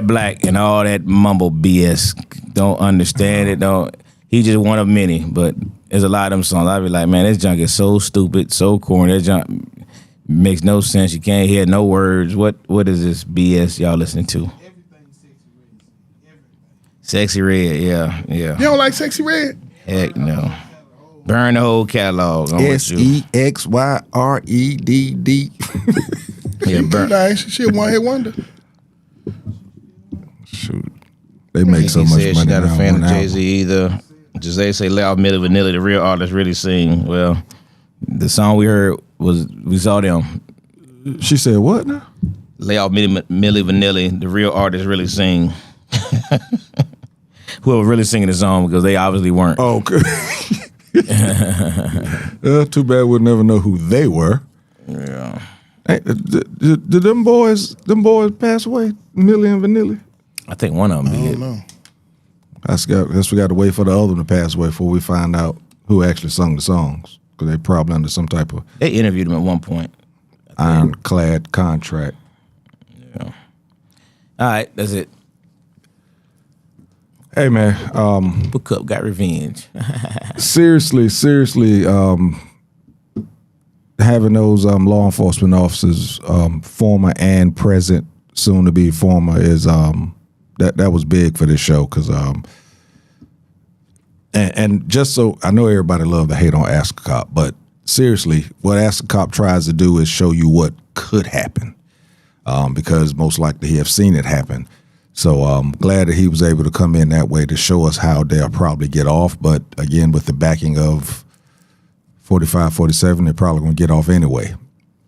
Black and all that mumble BS. Don't understand it. Don't. He just one of many, but there's a lot of them songs. I be like, man, this junk is so stupid, so corny. That junk makes no sense. You can't hear no words. What is this BS y'all listening to? Sexy Red, yeah. You don't like Sexy Red? Heck no. Burn the whole catalog. SEXYREDD. Yeah, burn. Nice. She a one hit wonder. Shoot, they make so much money. She not a now fan on of album. Jay-Z either. Jose say lay off Milli Vanilli, the real artists really sing. Well, the song we heard we saw them. She said what now? Lay off Milli Vanilli, the real artists really sing. Whoever really singing the song, because they obviously weren't. Oh, good. Too bad we'll never know who they were. Yeah. Hey, did them boys pass away? Millie and Vanilli? I think one of them I did. don't know. Guess we got to wait for the other one to pass away before we find out who actually sung the songs. Because they probably under some type of They interviewed him at one point. ironclad contract. Yeah. All right, that's it. Hey, man. Book up, got revenge. Seriously, having those law enforcement officers, former and present, soon to be former, is that was big for this show because and just so I know everybody love to hate on Ask a Cop, but seriously, what Ask a Cop tries to do is show you what could happen because most likely he have seen it happen. So I'm glad that he was able to come in that way to show us how they'll probably get off. But again, with the backing of 45, 47, they're probably going to get off anyway.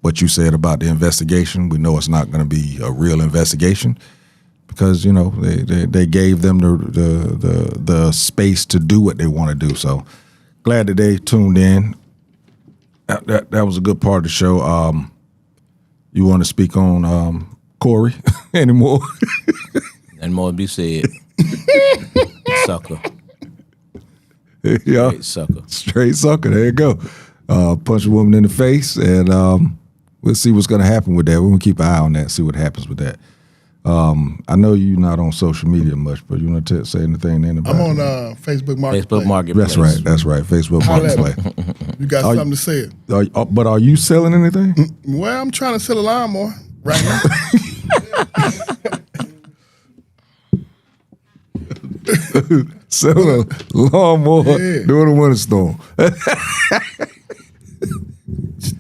What you said about the investigation, we know it's not going to be a real investigation because, you know, they gave them the space to do what they want to do. So glad that they tuned in. That was a good part of the show. You want to speak on Corey anymore? And more to be said. Sucker. Yeah. Straight sucker. Straight sucker. There you go. Punch a woman in the face, and we'll see what's going to happen with that. We're going to keep an eye on that, see what happens with that. I know you're not on social media much, but you want to say anything to anybody? I'm on Facebook Marketplace. Facebook Marketplace. That's right. Facebook Holla at me. Marketplace. You got something to say? But are you selling anything? Well, I'm trying to sell a lawnmower right now. Selling a lawnmower during the winter storm.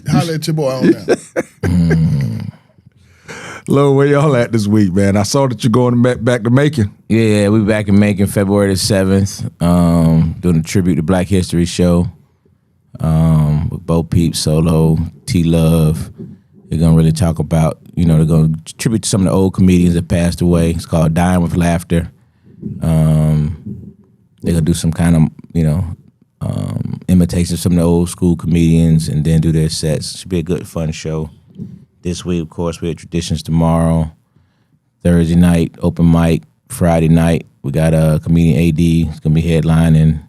Holla at your boy on that. Lo, where y'all at this week, man? I saw that you're going back to Macon. Yeah, we back in Macon February the 7th, doing a tribute to Black History show with Bo Peep, Solo, T-Love. They're going to really talk about, you know, they're going to tribute to some of the old comedians that passed away. It's called Dying with Laughter. They're going to do some kind of, you know, imitation of some of the old school comedians and then do their sets. Should be a good, fun show. This week, of course, we have Traditions tomorrow. Thursday night, open mic. Friday night, we got a comedian AD. It's going to be headlining.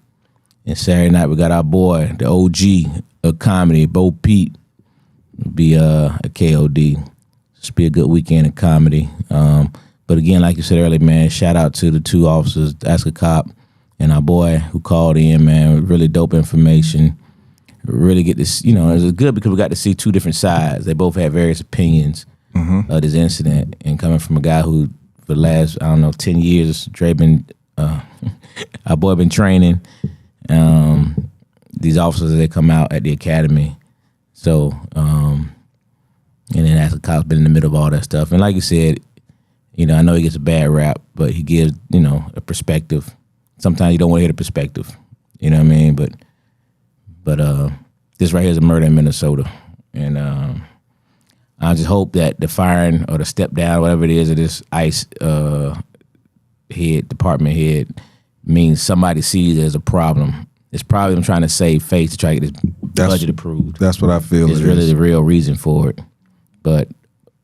And Saturday night, we got our boy, the OG of comedy, Bo Peep. It'll be a KOD. Should be a good weekend of comedy. But again, like you said earlier, man, shout out to the two officers, Ask a Cop and our boy who called in, man. Really dope information. Really get this, you know, it was good because we got to see two different sides. They both had various opinions of this incident, and coming from a guy who, for the last, 10 years, Dre been, our boy been training these officers as they come out at the academy. So, and then Ask a Cop's been in the middle of all that stuff. And like you said, you know, I know he gets a bad rap, but he gives, you know, a perspective. Sometimes you don't want to hear the perspective, you know what I mean? But this right here is a murder in Minnesota. And I just hope that the firing or the step down, whatever it is, of this ICE department head means somebody sees it as a problem. It's probably them trying to save face to try to get this budget approved. That's what I feel. It's really the real reason for it. But,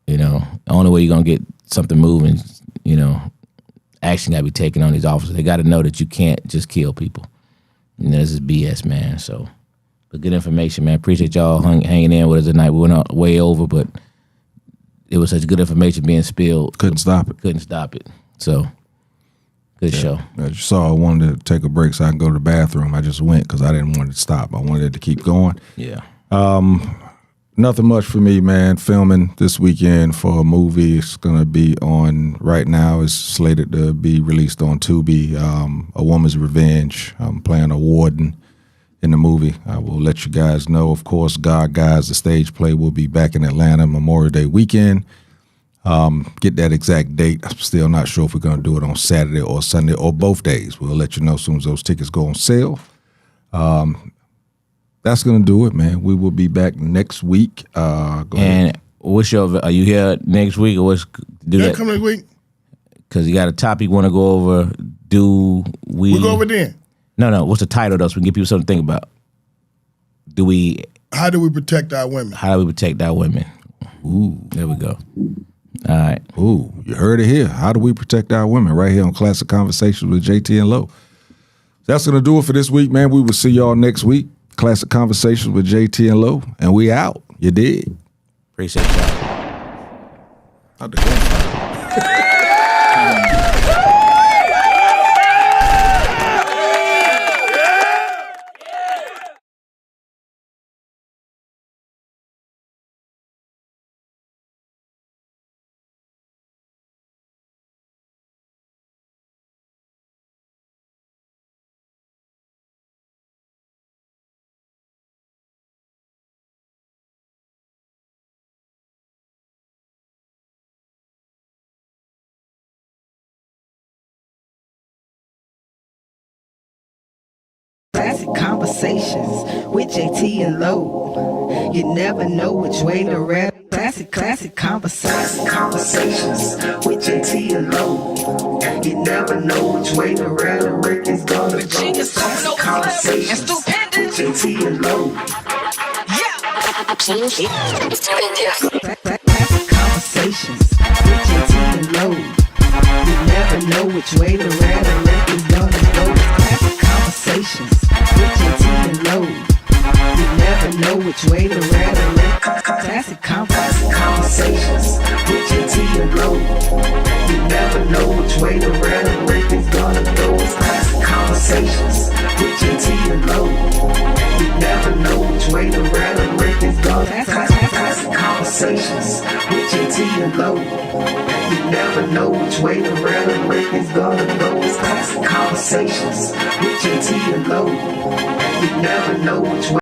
you know, the only way you're going to get something moving, you know, action got to be taken on these officers. They got to know that you can't just kill people. You know, this is BS, man. So, but good information, man. Appreciate y'all hanging in with us tonight. We went out way over, but it was such good information being spilled. Couldn't stop it. So, good show. As you saw, I wanted to take a break so I can go to the bathroom. I just went because I didn't want it to stop. I wanted it to keep going. Yeah. Nothing much for me, man. Filming this weekend for a movie. It's going to be on right now. It's slated to be released on Tubi. A Woman's Revenge. I'm playing a warden in the movie. I will let you guys know. Of course, God Guys, the stage play, will be back in Atlanta Memorial Day weekend. Get that exact date. I'm still not sure if we're going to do it on Saturday or Sunday or both days. We'll let you know as soon as those tickets go on sale. That's going to do it, man. We will be back next week. And what's your, are you here next week or what's, do that? Come next week. Because you got a topic you want to go over. We'll go over then. No. What's the title though so we can give people something to think about? How do we protect our women? How do we protect our women? Ooh, there we go. All right. Ooh, you heard it here. How do we protect our women? Right here on Classic Conversations with JT and Low. That's going to do it for this week, man. We will see y'all next week. Classic Conversations with JT and Low. And we out. You dig? Appreciate y'all. Classic Conversations with JT and Low. You never know which way to rap. Classic Conversations with JT and Low. You never know which way to rap. The record's gonna go. Classic Conversations with JT and Low. Classic Conversations with JT and Low. You never know which way to rap. The record's gonna go. Classic Conversations with JT and Low. You never know which way to rap. Classic Conversations with JT and Low. You never know which way to rap. The record's gonna go. It's Classic Conversations with JT and Low. You never know which way to rap. The record's gonna go. Classic Conversations with JT and Low. You never know which way to rap. The record's gonna go. It's Classic Conversations with JT and Low. You never know which way.